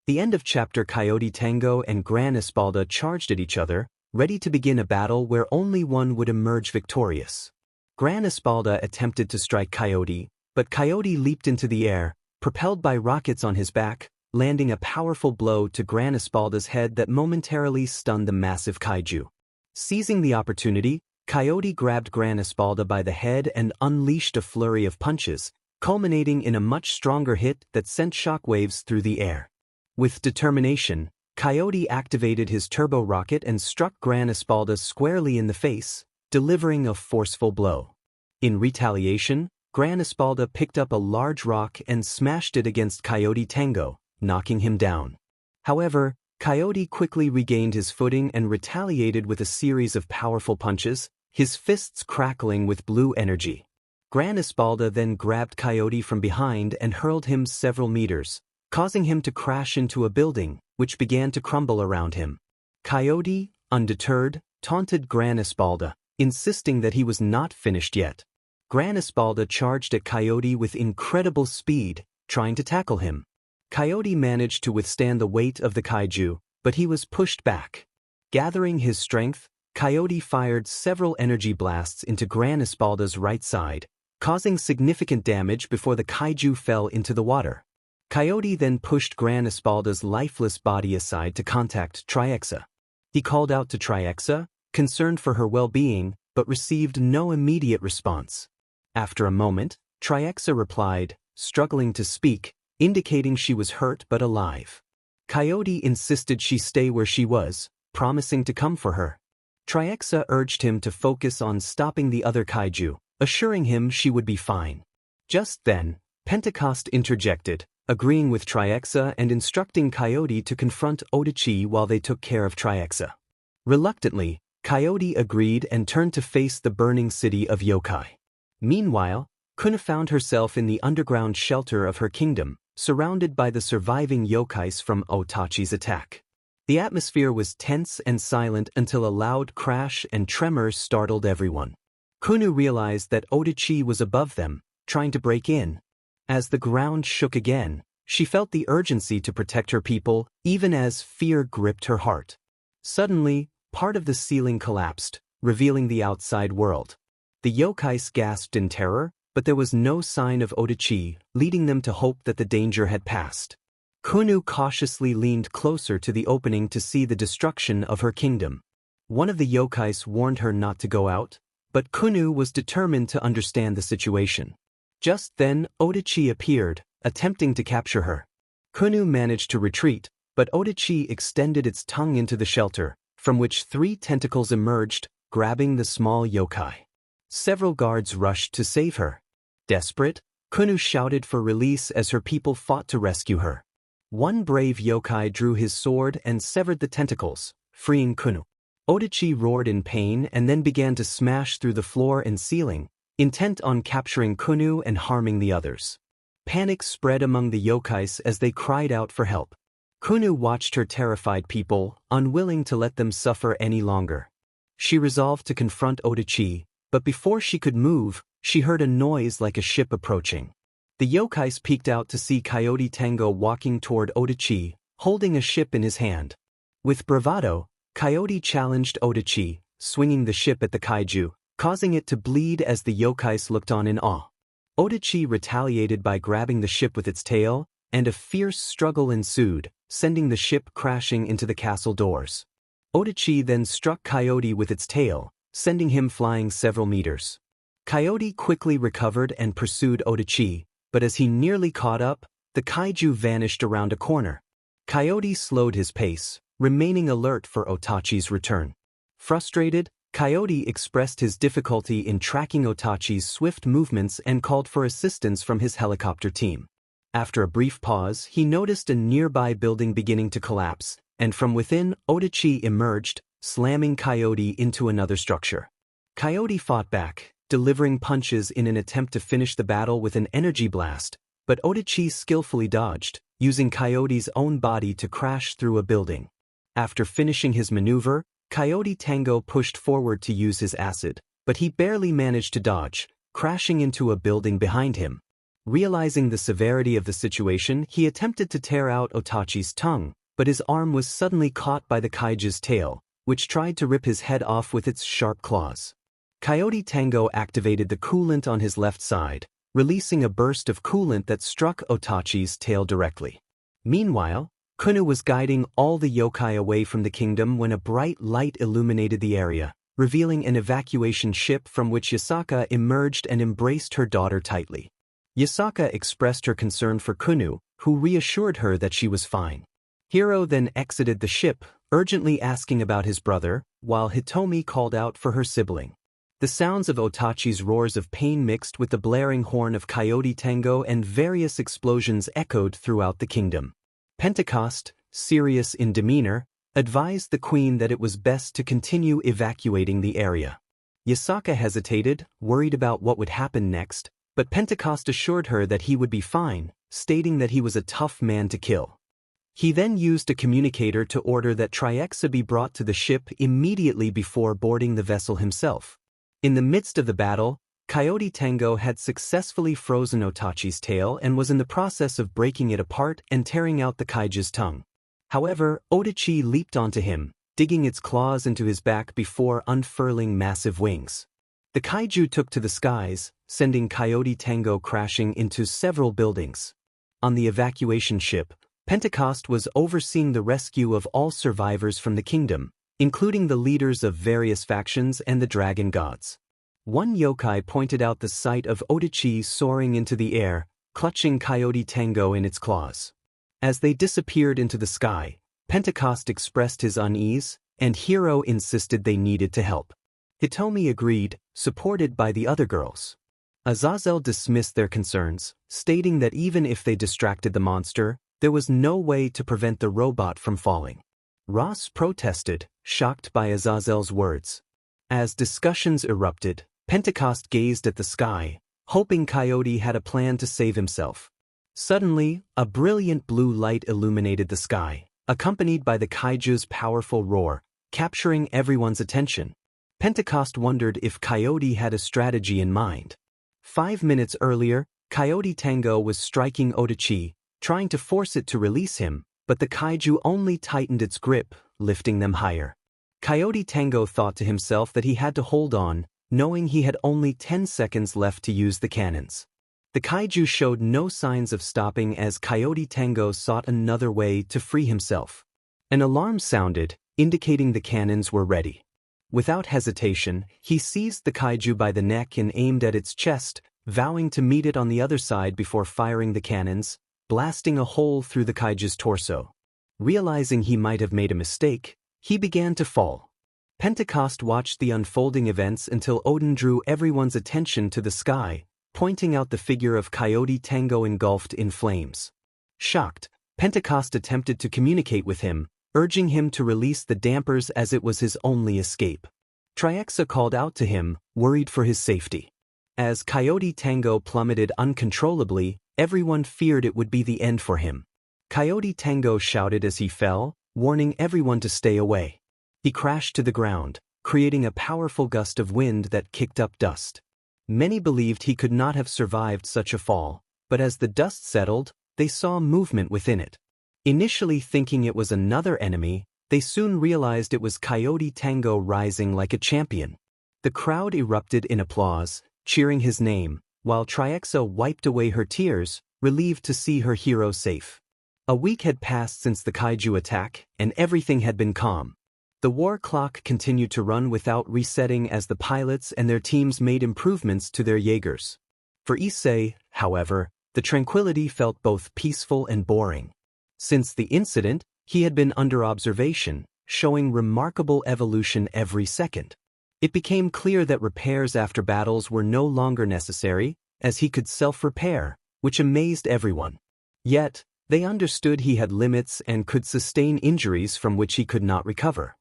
The end of chapter. Coyote Tango and Gran Espalda charged at each other, ready to begin a battle where only one would emerge victorious. Gran Espalda attempted to strike Coyote, but Coyote leaped into the air, propelled by rockets on his back, landing a powerful blow to Gran Espalda's head that momentarily stunned the massive kaiju. Seizing the opportunity, Coyote grabbed Gran Espalda by the head and unleashed a flurry of punches, culminating in a much stronger hit that sent shockwaves through the air. With determination, Coyote activated his turbo rocket and struck Gran Espalda squarely in the face, delivering a forceful blow. In retaliation, Gran Espalda picked up a large rock and smashed it against Coyote Tango, knocking him down. However, Coyote quickly regained his footing and retaliated with a series of powerful punches, his fists crackling with blue energy. Gran Espalda then grabbed Coyote from behind and hurled him several meters, causing him to crash into a building, which began to crumble around him. Coyote, undeterred, taunted Gran Espalda, insisting that he was not finished yet. Gran Espalda charged at Coyote with incredible speed, trying to tackle him. Coyote managed to withstand the weight of the kaiju, but he was pushed back. Gathering his strength, Coyote fired several energy blasts into Gran Espalda's right side, causing significant damage before the kaiju fell into the water. Coyote then pushed Gran Espalda's lifeless body aside to contact Triaxa. He called out to Triaxa, concerned for her well-being, but received no immediate response. After a moment, Triaxa replied, struggling to speak, indicating she was hurt but alive. Coyote insisted she stay where she was, promising to come for her. Triaxa urged him to focus on stopping the other kaiju, assuring him she would be fine. Just then, Pentecost interjected, agreeing with Triaxa and instructing Coyote to confront Odachi while they took care of Triaxa. Reluctantly, Coyote agreed and turned to face the burning city of yokai. Meanwhile, Kuna found herself in the underground shelter of her kingdom, surrounded by the surviving yokais from Otachi's attack. The atmosphere was tense and silent until a loud crash and tremor startled everyone. Kuna realized that Odachi was above them, trying to break in. As the ground shook again, she felt the urgency to protect her people, even as fear gripped her heart. Suddenly, part of the ceiling collapsed, revealing the outside world. The yokais gasped in terror, but there was no sign of Odachi, leading them to hope that the danger had passed. Kunu cautiously leaned closer to the opening to see the destruction of her kingdom. One of the yokais warned her not to go out, but Kunu was determined to understand the situation. Just then, Odachi appeared, attempting to capture her. Kunu managed to retreat, but Odachi extended its tongue into the shelter, from which 3 tentacles emerged, grabbing the small yokai. Several guards rushed to save her. Desperate, Kunu shouted for release as her people fought to rescue her. One brave yokai drew his sword and severed the tentacles, freeing Kunu. Odachi roared in pain and then began to smash through the floor and ceiling, intent on capturing Kunu and harming the others. Panic spread among the yokais as they cried out for help. Kunu watched her terrified people, unwilling to let them suffer any longer. She resolved to confront Odachi, but before she could move, she heard a noise like a ship approaching. The yokais peeked out to see Coyote Tango walking toward Odachi, holding a ship in his hand. With bravado, Coyote challenged Odachi, swinging the ship at the kaiju, causing it to bleed as the yokais looked on in awe. Odachi retaliated by grabbing the ship with its tail, and a fierce struggle ensued, sending the ship crashing into the castle doors. Odachi then struck Coyote with its tail, sending him flying several meters. Coyote quickly recovered and pursued Odachi, but as he nearly caught up, the kaiju vanished around a corner. Coyote slowed his pace, remaining alert for Otachi's return. Frustrated, Coyote expressed his difficulty in tracking Otachi's swift movements and called for assistance from his helicopter team. After a brief pause, he noticed a nearby building beginning to collapse, and from within, Odachi emerged, slamming Coyote into another structure. Coyote fought back, delivering punches in an attempt to finish the battle with an energy blast, but Odachi skillfully dodged, using Coyote's own body to crash through a building. After finishing his maneuver, Coyote Tango pushed forward to use his acid, but he barely managed to dodge, crashing into a building behind him. Realizing the severity of the situation, he attempted to tear out Otachi's tongue, but his arm was suddenly caught by the kaiju's tail, which tried to rip his head off with its sharp claws. Coyote Tango activated the coolant on his left side, releasing a burst of coolant that struck Otachi's tail directly. Meanwhile, Kunu was guiding all the yokai away from the kingdom when a bright light illuminated the area, revealing an evacuation ship from which Yasaka emerged and embraced her daughter tightly. Yasaka expressed her concern for Kunu, who reassured her that she was fine. Hiro then exited the ship, urgently asking about his brother, while Hitomi called out for her sibling. The sounds of Otachi's roars of pain mixed with the blaring horn of Coyote Tango and various explosions echoed throughout the kingdom. Pentecost, serious in demeanor, advised the queen that it was best to continue evacuating the area. Yasaka hesitated, worried about what would happen next, but Pentecost assured her that he would be fine, stating that he was a tough man to kill. He then used a communicator to order that Triexa be brought to the ship immediately before boarding the vessel himself. In the midst of the battle, Coyote Tango had successfully frozen Otachi's tail and was in the process of breaking it apart and tearing out the kaiju's tongue. However, Otachi leaped onto him, digging its claws into his back before unfurling massive wings. The kaiju took to the skies, sending Coyote Tango crashing into several buildings. On the evacuation ship, Pentecost was overseeing the rescue of all survivors from the kingdom, including the leaders of various factions and the dragon gods. One yokai pointed out the sight of Otachi soaring into the air, clutching Coyote Tango in its claws. As they disappeared into the sky, Pentecost expressed his unease, and Hiro insisted they needed to help. Hitomi agreed, supported by the other girls. Azazel dismissed their concerns, stating that even if they distracted the monster, there was no way to prevent the robot from falling. Ross protested, shocked by Azazel's words. As discussions erupted, Pentecost gazed at the sky, hoping Coyote had a plan to save himself. Suddenly, a brilliant blue light illuminated the sky, accompanied by the kaiju's powerful roar, capturing everyone's attention. Pentecost wondered if Coyote had a strategy in mind. 5 minutes earlier, Coyote Tango was striking Otachi, trying to force it to release him, but the kaiju only tightened its grip, lifting them higher. Coyote Tango thought to himself that he had to hold on, knowing he had only 10 seconds left to use the cannons. The kaiju showed no signs of stopping as Coyote Tango sought another way to free himself. An alarm sounded, indicating the cannons were ready. Without hesitation, he seized the kaiju by the neck and aimed at its chest, vowing to meet it on the other side before firing the cannons, blasting a hole through the kaiju's torso. Realizing he might have made a mistake, he began to fall. Pentecost watched the unfolding events until Odin drew everyone's attention to the sky, pointing out the figure of Coyote Tango engulfed in flames. Shocked, Pentecost attempted to communicate with him, urging him to release the dampers as it was his only escape. Triexa called out to him, worried for his safety. As Coyote Tango plummeted uncontrollably, everyone feared it would be the end for him. Coyote Tango shouted as he fell, warning everyone to stay away. He crashed to the ground, creating a powerful gust of wind that kicked up dust. Many believed he could not have survived such a fall, but as the dust settled, they saw movement within it. Initially thinking it was another enemy, they soon realized it was Coyote Tango rising like a champion. The crowd erupted in applause, cheering his name, while Triexa wiped away her tears, relieved to see her hero safe. A week had passed since the kaiju attack, and everything had been calm. The war clock continued to run without resetting as the pilots and their teams made improvements to their Jaegers. For Issei, however, the tranquility felt both peaceful and boring. Since the incident, he had been under observation, showing remarkable evolution every second. It became clear that repairs after battles were no longer necessary, as he could self-repair, which amazed everyone. Yet, they understood he had limits and could sustain injuries from which he could not recover.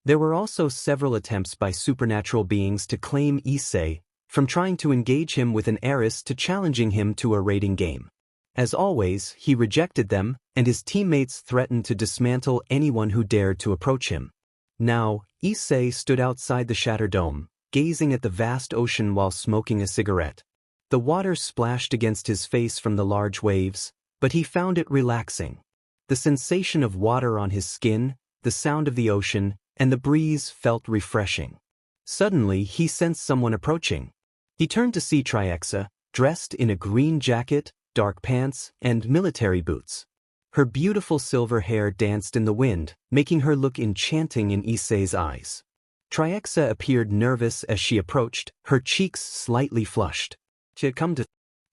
There were also several attempts by supernatural beings to claim Issei, from trying to engage him with an heiress to challenging him to a raiding game. As always, he rejected them, and his teammates threatened to dismantle anyone who dared to approach him. Now, Issei stood outside the Shatter Dome, gazing at the vast ocean while smoking a cigarette. The water splashed against his face from the large waves, but he found it relaxing. The sensation of water on his skin, the sound of the ocean, and the breeze felt refreshing. Suddenly, he sensed someone approaching. He turned to see Triexa, dressed in a green jacket, dark pants, and military boots. Her beautiful silver hair danced in the wind, making her look enchanting in Issei's eyes. Triexa appeared nervous as she approached, her cheeks slightly flushed. She had come to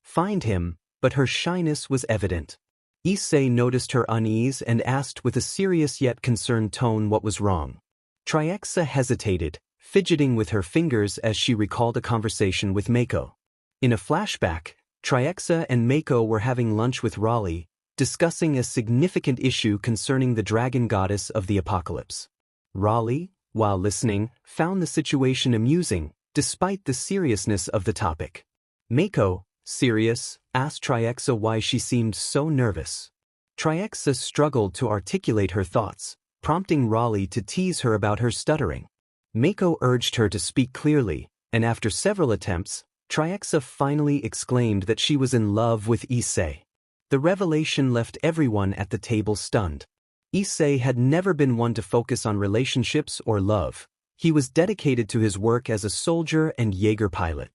find him, but her shyness was evident. Issei noticed her unease and asked with a serious yet concerned tone what was wrong. Triexa hesitated, fidgeting with her fingers as she recalled a conversation with Mako. In a flashback, Triexa and Mako were having lunch with Raleigh, discussing a significant issue concerning the dragon goddess of the apocalypse. Raleigh, while listening, found the situation amusing, despite the seriousness of the topic. Mako, serious, asked Triexa why she seemed so nervous. Triexa struggled to articulate her thoughts, prompting Raleigh to tease her about her stuttering. Mako urged her to speak clearly, and after several attempts, Triexa finally exclaimed that she was in love with Issei. The revelation left everyone at the table stunned. Issei had never been one to focus on relationships or love. He was dedicated to his work as a soldier and Jaeger pilot.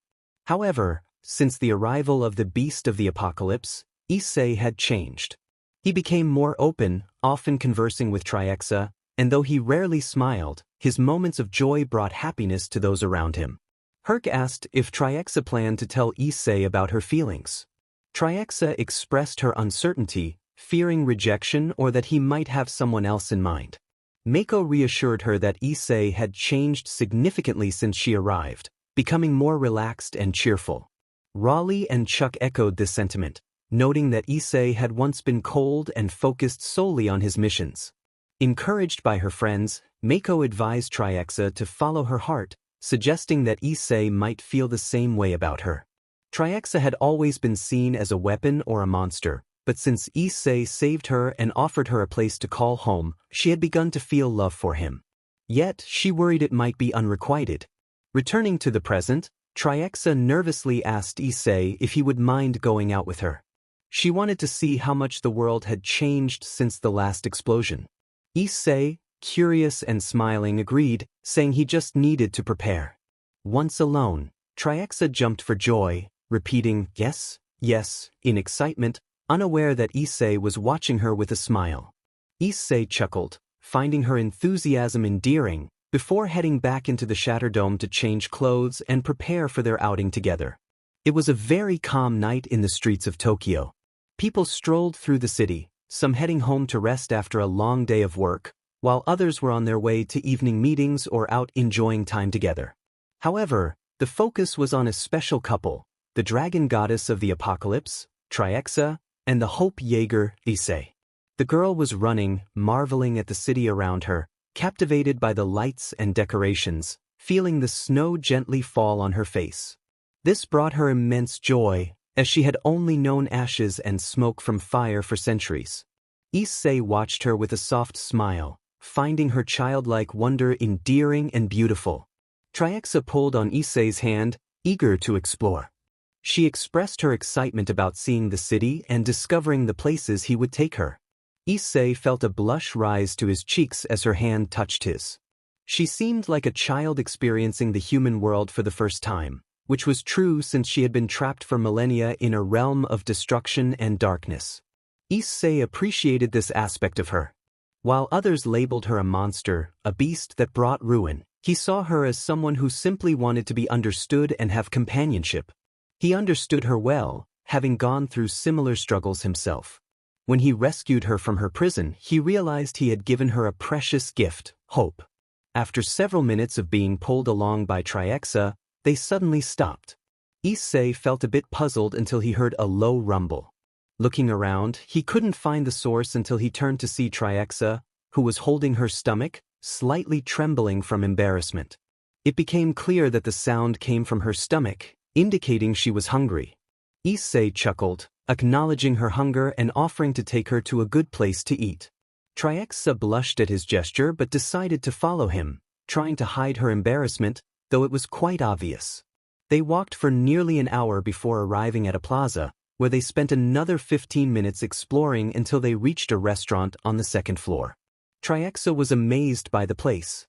However, since the arrival of the Beast of the Apocalypse, Issei had changed. He became more open, often conversing with Triexa, and though he rarely smiled, his moments of joy brought happiness to those around him. Herc asked if Triexa planned to tell Issei about her feelings. Triexa expressed her uncertainty, fearing rejection or that he might have someone else in mind. Mako reassured her that Issei had changed significantly since she arrived, becoming more relaxed and cheerful. Raleigh and Chuck echoed this sentiment, noting that Issei had once been cold and focused solely on his missions. Encouraged by her friends, Mako advised Triexa to follow her heart, suggesting that Issei might feel the same way about her. Triexa had always been seen as a weapon or a monster, but since Issei saved her and offered her a place to call home, she had begun to feel love for him. Yet, she worried it might be unrequited. Returning to the present, Triexa nervously asked Issei if he would mind going out with her. She wanted to see how much the world had changed since the last explosion. Issei, curious and smiling, agreed, saying he just needed to prepare. Once alone, Triexa jumped for joy, repeating, "Yes, yes," in excitement, unaware that Issei was watching her with a smile. Issei chuckled, finding her enthusiasm endearing, before heading back into the Shatterdome to change clothes and prepare for their outing together. It was a very calm night in the streets of Tokyo. People strolled through the city, some heading home to rest after a long day of work, while others were on their way to evening meetings or out enjoying time together. However, the focus was on a special couple, the dragon goddess of the apocalypse, Triexa, and the Hope Jaeger, Issei. The girl was running, marveling at the city around her, captivated by the lights and decorations, feeling the snow gently fall on her face. This brought her immense joy, as she had only known ashes and smoke from fire for centuries. Issei watched her with a soft smile, finding her childlike wonder endearing and beautiful. Triexa pulled on Issei's hand, eager to explore. She expressed her excitement about seeing the city and discovering the places he would take her. Issei felt a blush rise to his cheeks as her hand touched his. She seemed like a child experiencing the human world for the first time, which was true since she had been trapped for millennia in a realm of destruction and darkness. Issei appreciated this aspect of her. While others labeled her a monster, a beast that brought ruin, he saw her as someone who simply wanted to be understood and have companionship. He understood her well, having gone through similar struggles himself. When he rescued her from her prison, he realized he had given her a precious gift, hope. After several minutes of being pulled along by Triexa, they suddenly stopped. Issei felt a bit puzzled until he heard a low rumble. Looking around, he couldn't find the source until he turned to see Triexa, who was holding her stomach, slightly trembling from embarrassment. It became clear that the sound came from her stomach, indicating she was hungry. Issei chuckled, acknowledging her hunger and offering to take her to a good place to eat. Triexa blushed at his gesture but decided to follow him, trying to hide her embarrassment, though it was quite obvious. They walked for nearly an hour before arriving at a plaza, where they spent another 15 minutes exploring until they reached a restaurant on the second floor. Triexa was amazed by the place.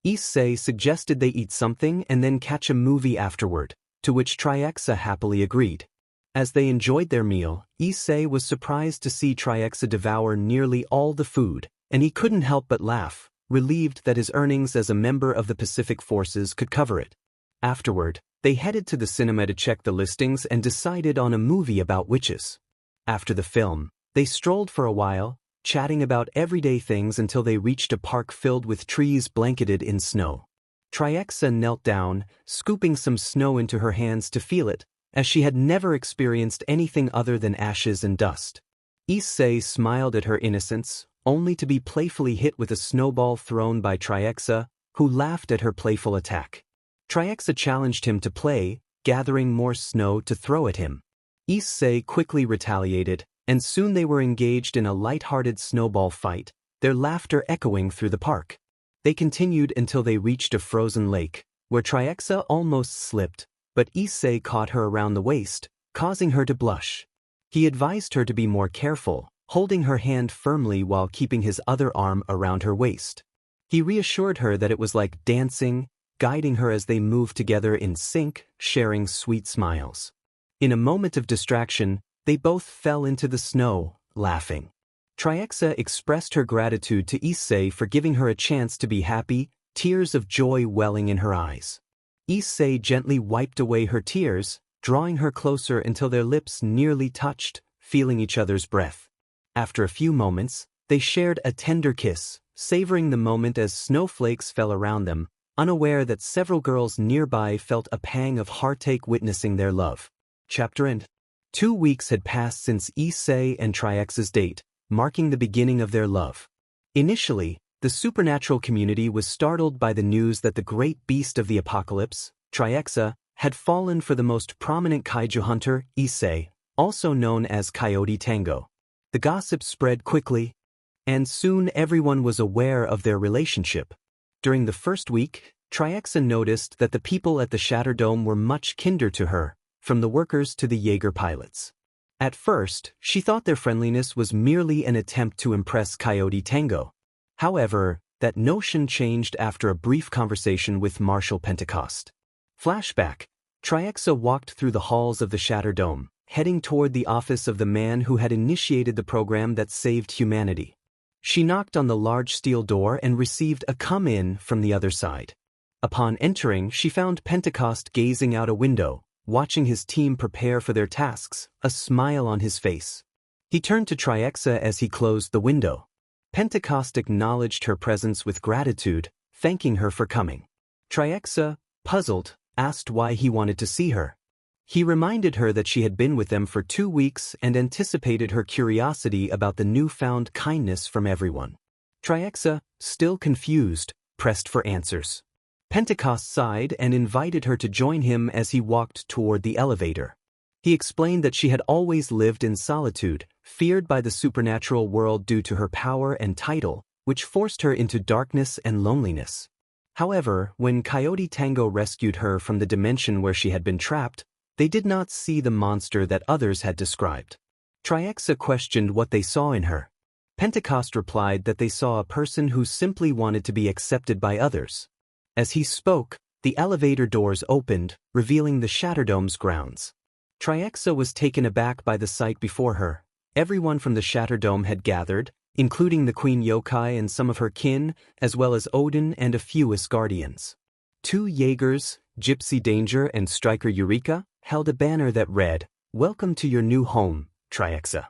Issei suggested they eat something and then catch a movie afterward, to which Triexa happily agreed. As they enjoyed their meal, Issei was surprised to see Triexa devour nearly all the food, and he couldn't help but laugh, relieved that his earnings as a member of the Pacific Forces could cover it. Afterward, they headed to the cinema to check the listings and decided on a movie about witches. After the film, they strolled for a while, chatting about everyday things until they reached a park filled with trees blanketed in snow. Triexa knelt down, scooping some snow into her hands to feel it, as she had never experienced anything other than ashes and dust. Issei smiled at her innocence, only to be playfully hit with a snowball thrown by Triexa, who laughed at her playful attack. Triexa challenged him to play, gathering more snow to throw at him. Issei quickly retaliated, and soon they were engaged in a light-hearted snowball fight, their laughter echoing through the park. They continued until they reached a frozen lake, where Triexa almost slipped, but Issei caught her around the waist, causing her to blush. He advised her to be more careful, holding her hand firmly while keeping his other arm around her waist. He reassured her that it was like dancing, guiding her as they moved together in sync, sharing sweet smiles. In a moment of distraction, they both fell into the snow, laughing. Triexa expressed her gratitude to Issei for giving her a chance to be happy, tears of joy welling in her eyes. Issei gently wiped away her tears, drawing her closer until their lips nearly touched, feeling each other's breath. After a few moments, they shared a tender kiss, savoring the moment as snowflakes fell around them, unaware that several girls nearby felt a pang of heartache witnessing their love. Chapter End. 2 weeks had passed since Issei and Triexa's date, marking the beginning of their love. Initially, the supernatural community was startled by the news that the great beast of the apocalypse, Triexa, had fallen for the most prominent kaiju hunter, Issei, also known as Coyote Tango. The gossip spread quickly, and soon everyone was aware of their relationship. During the first week, Triexa noticed that the people at the Shatterdome were much kinder to her, from the workers to the Jaeger pilots. At first, she thought their friendliness was merely an attempt to impress Coyote Tango. However, that notion changed after a brief conversation with Marshal Pentecost. Flashback. Triexa walked through the halls of the Shatterdome, heading toward the office of the man who had initiated the program that saved humanity. She knocked on the large steel door and received a come-in from the other side. Upon entering, she found Pentecost gazing out a window, watching his team prepare for their tasks, a smile on his face. He turned to Triexa as he closed the window. Pentecost acknowledged her presence with gratitude, thanking her for coming. Triexa, puzzled, asked why he wanted to see her. He reminded her that she had been with them for 2 weeks and anticipated her curiosity about the newfound kindness from everyone. Triexa, still confused, pressed for answers. Pentecost sighed and invited her to join him as he walked toward the elevator. He explained that she had always lived in solitude, feared by the supernatural world due to her power and title, which forced her into darkness and loneliness. However, when Coyote Tango rescued her from the dimension where she had been trapped, they did not see the monster that others had described. Triexa questioned what they saw in her. Pentecost replied that they saw a person who simply wanted to be accepted by others. As he spoke, the elevator doors opened, revealing the Shatterdome's grounds. Triexa was taken aback by the sight before her. Everyone from the Shatterdome had gathered, including the Queen Yokai and some of her kin, as well as Odin and a few Asgardians. 2 Jaegers, Gypsy Danger and Striker Eureka, held a banner that read, "Welcome to your new home, Triexa."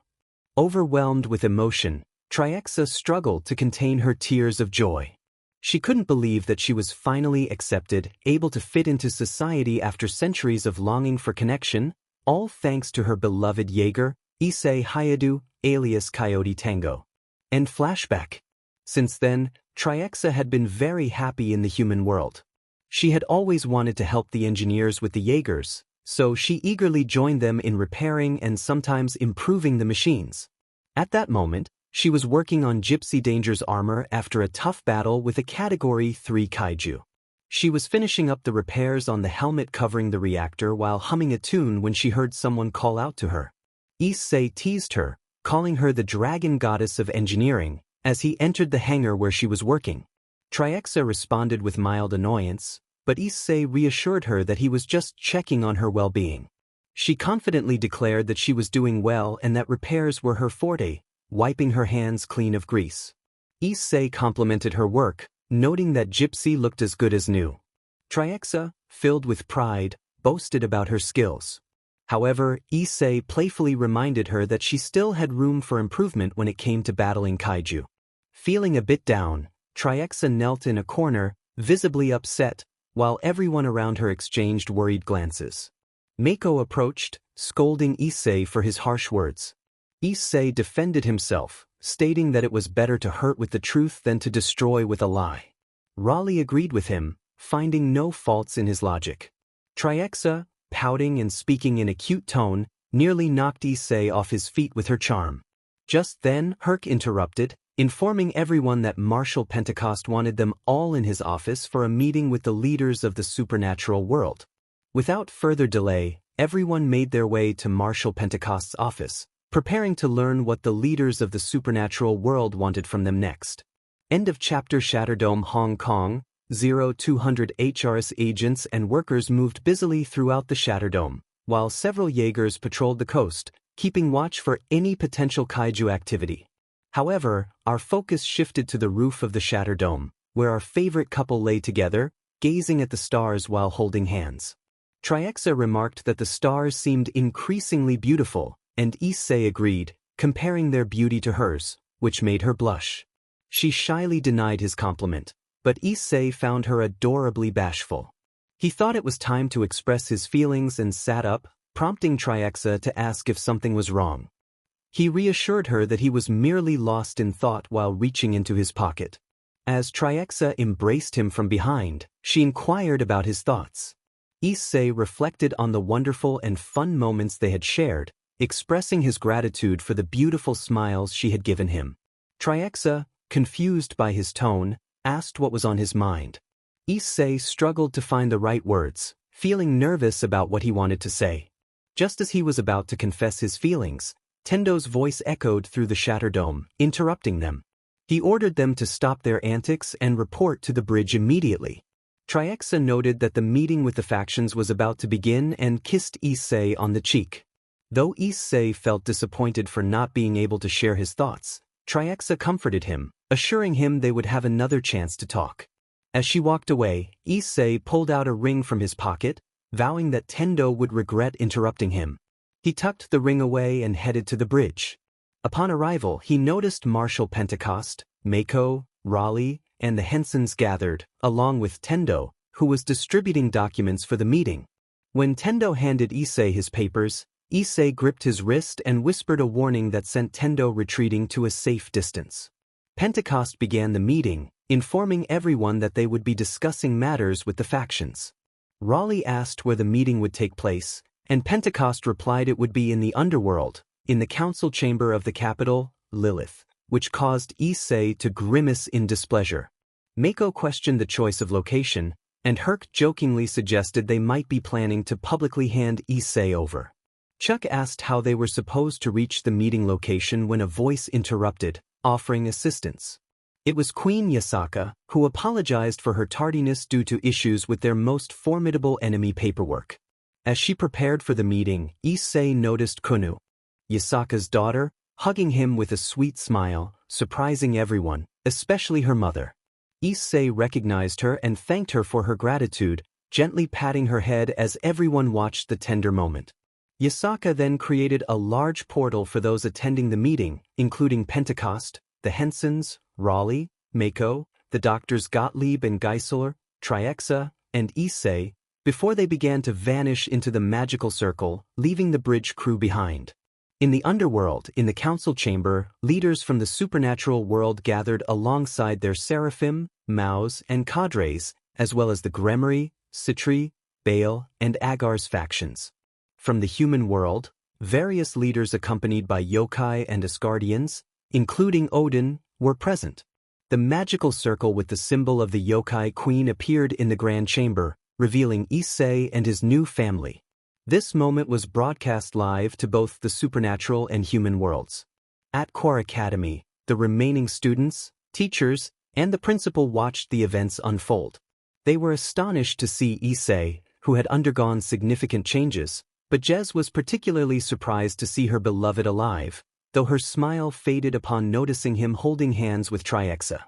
Overwhelmed with emotion, Triexa struggled to contain her tears of joy. She couldn't believe that she was finally accepted, able to fit into society after centuries of longing for connection, all thanks to her beloved Jaeger, Issei Hayadu, alias Coyote Tango. And flashback. Since then, Triexa had been very happy in the human world. She had always wanted to help the engineers with the Jaegers, so she eagerly joined them in repairing and sometimes improving the machines. At that moment, she was working on Gypsy Danger's armor after a tough battle with a Category 3 kaiju. She was finishing up the repairs on the helmet covering the reactor while humming a tune when she heard someone call out to her. Issei teased her, calling her the dragon goddess of engineering, as he entered the hangar where she was working. Triexa responded with mild annoyance, but Issei reassured her that he was just checking on her well-being. She confidently declared that she was doing well and that repairs were her forte, wiping her hands clean of grease. Issei complimented her work, noting that Gypsy looked as good as new. Triexa, filled with pride, boasted about her skills. However, Issei playfully reminded her that she still had room for improvement when it came to battling kaiju. Feeling a bit down, Triexa knelt in a corner, visibly upset, while everyone around her exchanged worried glances. Mako approached, scolding Issei for his harsh words. Issei defended himself, stating that it was better to hurt with the truth than to destroy with a lie. Raleigh agreed with him, finding no faults in his logic. Triexa, pouting and speaking in a cute tone, nearly knocked Issei off his feet with her charm. Just then, Herc interrupted, informing everyone that Marshal Pentecost wanted them all in his office for a meeting with the leaders of the supernatural world. Without further delay, everyone made their way to Marshal Pentecost's office, preparing to learn what the leaders of the supernatural world wanted from them next. End of chapter. Shatterdome, Hong Kong, 0200 HRS agents and workers moved busily throughout the Shatterdome, while several Jaegers patrolled the coast, keeping watch for any potential kaiju activity. However, our focus shifted to the roof of the Shatterdome, where our favorite couple lay together, gazing at the stars while holding hands. Triexa remarked that the stars seemed increasingly beautiful, and Issei agreed, comparing their beauty to hers, which made her blush. She shyly denied his compliment, but Issei found her adorably bashful. He thought it was time to express his feelings and sat up, prompting Triexa to ask if something was wrong. He reassured her that he was merely lost in thought while reaching into his pocket. As Triexa embraced him from behind, she inquired about his thoughts. Issei reflected on the wonderful and fun moments they had shared, expressing his gratitude for the beautiful smiles she had given him. Triexa, confused by his tone, asked what was on his mind. Issei struggled to find the right words, feeling nervous about what he wanted to say. Just as he was about to confess his feelings, Tendo's voice echoed through the Shatterdome, interrupting them. He ordered them to stop their antics and report to the bridge immediately. Triexa noted that the meeting with the factions was about to begin and kissed Issei on the cheek. Though Issei felt disappointed for not being able to share his thoughts, Triexa comforted him, assuring him they would have another chance to talk. As she walked away, Issei pulled out a ring from his pocket, vowing that Tendo would regret interrupting him. He tucked the ring away and headed to the bridge. Upon arrival, he noticed Marshal Pentecost, Mako, Raleigh, and the Hensons gathered, along with Tendo, who was distributing documents for the meeting. When Tendo handed Issei his papers, Issei gripped his wrist and whispered a warning that sent Tendo retreating to a safe distance. Pentecost began the meeting, informing everyone that they would be discussing matters with the factions. Raleigh asked where the meeting would take place, and Pentecost replied it would be in the underworld, in the council chamber of the capital, Lilith, which caused Issei to grimace in displeasure. Mako questioned the choice of location, and Herc jokingly suggested they might be planning to publicly hand Issei over. Chuck asked how they were supposed to reach the meeting location when a voice interrupted, offering assistance. It was Queen Yasaka, who apologized for her tardiness due to issues with their most formidable enemy paperwork. As she prepared for the meeting, Issei noticed Kunu, Yasaka's daughter, hugging him with a sweet smile, surprising everyone, especially her mother. Issei recognized her and thanked her for her gratitude, gently patting her head as everyone watched the tender moment. Yasaka then created a large portal for those attending the meeting, including Pentecost, the Hensons, Raleigh, Mako, the doctors Gottlieb and Geisler, Triexa, and Issei, before they began to vanish into the magical circle, leaving the bridge crew behind. In the underworld, in the council chamber, leaders from the supernatural world gathered alongside their seraphim, Maus, and cadres, as well as the Gremory, Citri, Baal, and Agar's factions. From the human world, various leaders accompanied by yokai and Asgardians, including Odin, were present. The magical circle with the symbol of the yokai queen appeared in the grand chamber, revealing Issei and his new family. This moment was broadcast live to both the supernatural and human worlds. At Core Academy, the remaining students, teachers, and the principal watched the events unfold. They were astonished to see Issei, who had undergone significant changes, but Jez was particularly surprised to see her beloved alive, though her smile faded upon noticing him holding hands with Triexa.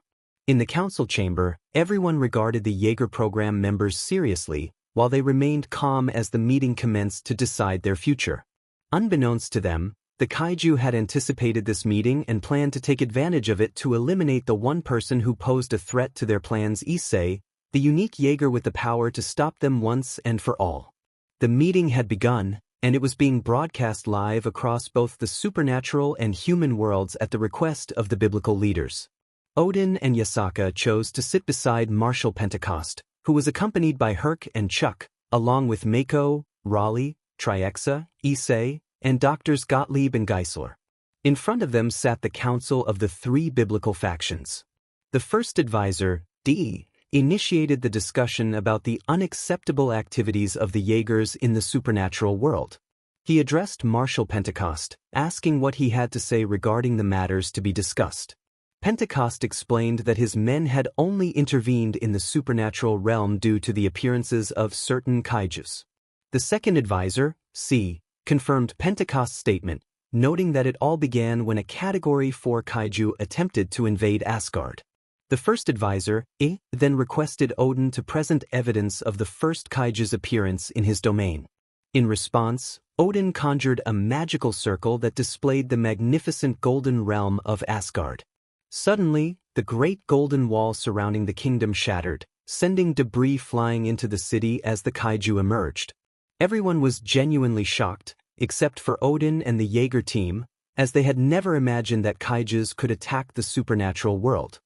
In the council chamber, everyone regarded the Jaeger program members seriously, while they remained calm as the meeting commenced to decide their future. Unbeknownst to them, the kaiju had anticipated this meeting and planned to take advantage of it to eliminate the one person who posed a threat to their plans, Issei, the unique Jaeger with the power to stop them once and for all. The meeting had begun, and it was being broadcast live across both the supernatural and human worlds at the request of the biblical leaders. Odin and Yasaka chose to sit beside Marshal Pentecost, who was accompanied by Herc and Chuck, along with Mako, Raleigh, Triexa, Issei, and Doctors Gottlieb and Geisler. In front of them sat the council of the three biblical factions. The first advisor, D, initiated the discussion about the unacceptable activities of the Jaegers in the supernatural world. He addressed Marshal Pentecost, asking what he had to say regarding the matters to be discussed. Pentecost explained that his men had only intervened in the supernatural realm due to the appearances of certain kaijus. The second advisor, C, confirmed Pentecost's statement, noting that it all began when a Category 4 kaiju attempted to invade Asgard. The first advisor, I, then requested Odin to present evidence of the first kaiju's appearance in his domain. In response, Odin conjured a magical circle that displayed the magnificent golden realm of Asgard. Suddenly, the great golden wall surrounding the kingdom shattered, sending debris flying into the city as the kaiju emerged. Everyone was genuinely shocked, except for Odin and the Jaeger team, as they had never imagined that kaijus could attack the supernatural world.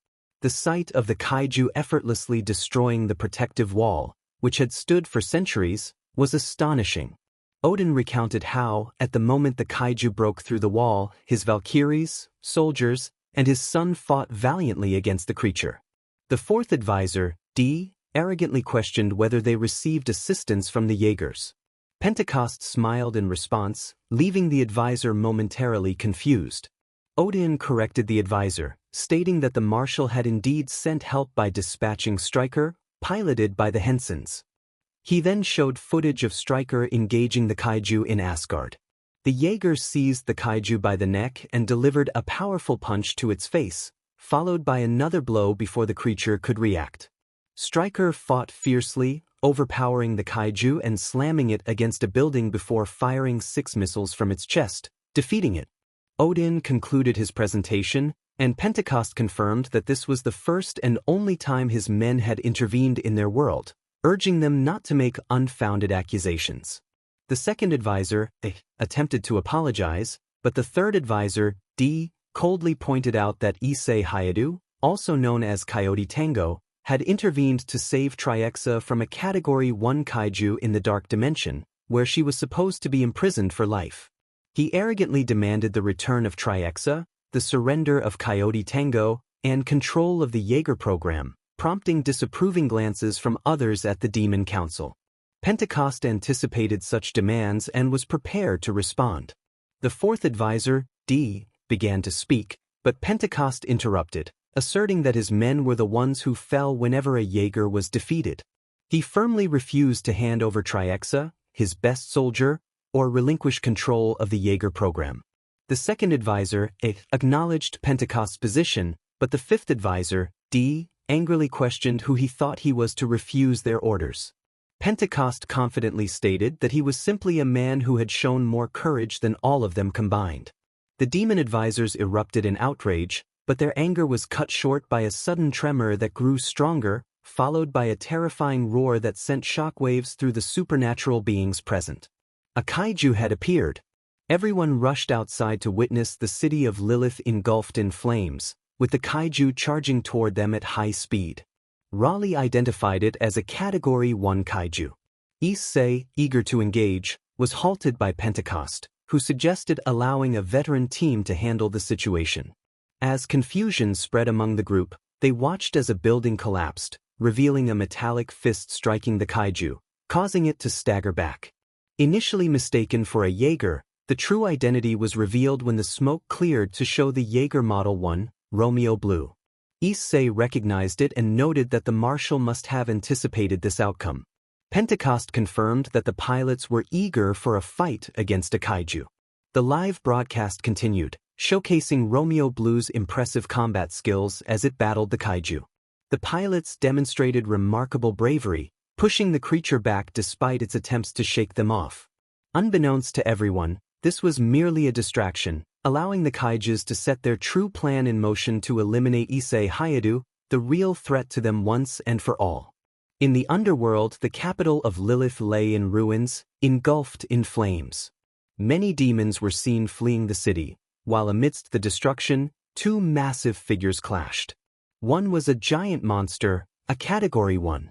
The sight of the kaiju effortlessly destroying the protective wall, which had stood for centuries, was astonishing. Odin recounted how, at the moment the kaiju broke through the wall, his Valkyries, soldiers, and his son fought valiantly against the creature. The fourth advisor, D, arrogantly questioned whether they received assistance from the Jaegers. Pentecost smiled in response, leaving the advisor momentarily confused. Odin corrected the advisor, stating that the marshal had indeed sent help by dispatching Stryker, piloted by the Hensons. He then showed footage of Stryker engaging the kaiju in Asgard. The Jaeger seized the kaiju by the neck and delivered a powerful punch to its face, followed by another blow before the creature could react. Stryker fought fiercely, overpowering the kaiju and slamming it against a building before firing 6 missiles from its chest, defeating it. Odin concluded his presentation, and Pentecost confirmed that this was the first and only time his men had intervened in their world, urging them not to make unfounded accusations. The second advisor, attempted to apologize, but the third advisor, D, coldly pointed out that Issei Hayadu, also known as Coyote Tango, had intervened to save Triexa from a Category 1 kaiju in the Dark Dimension, where she was supposed to be imprisoned for life. He arrogantly demanded the return of Triexa, the surrender of Coyote Tango, and control of the Jaeger program, prompting disapproving glances from others at the Demon Council. Pentecost anticipated such demands and was prepared to respond. The fourth advisor, D, began to speak, but Pentecost interrupted, asserting that his men were the ones who fell whenever a Jaeger was defeated. He firmly refused to hand over Triexa, his best soldier, or relinquish control of the Jaeger program. The second advisor, A, acknowledged Pentecost's position, but the fifth advisor, D, angrily questioned who he thought he was to refuse their orders. Pentecost confidently stated that he was simply a man who had shown more courage than all of them combined. The demon advisors erupted in outrage, but their anger was cut short by a sudden tremor that grew stronger, followed by a terrifying roar that sent shockwaves through the supernatural beings present. A kaiju had appeared. Everyone rushed outside to witness the city of Lilith engulfed in flames, with the kaiju charging toward them at high speed. Raleigh identified it as a Category 1 kaiju. Issei, eager to engage, was halted by Pentecost, who suggested allowing a veteran team to handle the situation. As confusion spread among the group, they watched as a building collapsed, revealing a metallic fist striking the kaiju, causing it to stagger back. Initially mistaken for a Jaeger, the true identity was revealed when the smoke cleared to show the Jaeger Model 1, Romeo Blue. Issei recognized it and noted that the marshal must have anticipated this outcome. Pentecost confirmed that the pilots were eager for a fight against a kaiju. The live broadcast continued, showcasing Romeo Blue's impressive combat skills as it battled the kaiju. The pilots demonstrated remarkable bravery, pushing the creature back despite its attempts to shake them off. Unbeknownst to everyone, this was merely a distraction, allowing the kaijus to set their true plan in motion to eliminate Issei Hayadu, the real threat to them once and for all. In the underworld, the capital of Lilith lay in ruins, engulfed in flames. Many demons were seen fleeing the city, while amidst the destruction, two massive figures clashed. One was a giant monster, a Category 1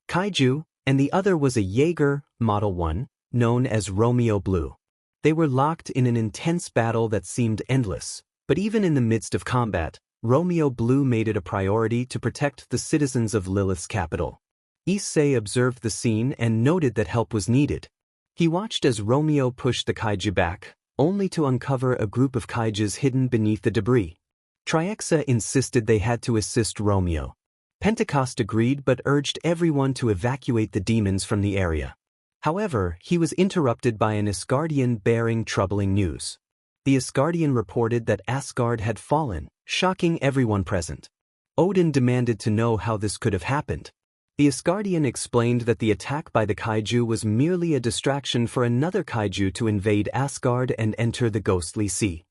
kaiju, and the other was a Jaeger, Model 1, known as Romeo Blue. They were locked in an intense battle that seemed endless, but even in the midst of combat, Romeo Blue made it a priority to protect the citizens of Lilith's capital. Issei observed the scene and noted that help was needed. He watched as Romeo pushed the kaiju back, only to uncover a group of kaijus hidden beneath the debris. Jaeger insisted they had to assist Romeo. Pentecost agreed but urged everyone to evacuate the demons from the area. However, he was interrupted by an Asgardian bearing troubling news. The Asgardian reported that Asgard had fallen, shocking everyone present. Odin demanded to know how this could have happened. The Asgardian explained that the attack by the kaiju was merely a distraction for another kaiju to invade Asgard and enter the ghostly sea.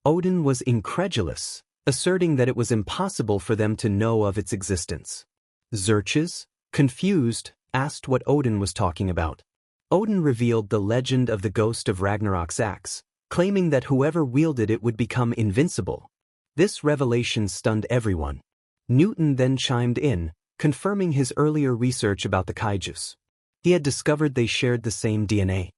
Odin was incredulous, asserting that it was impossible for them to know of its existence. Xerxes, confused, asked what Odin was talking about. Odin revealed the legend of the ghost of Ragnarok's axe, claiming that whoever wielded it would become invincible. This revelation stunned everyone. Newton then chimed in, confirming his earlier research about the kaijus. He had discovered they shared the same DNA.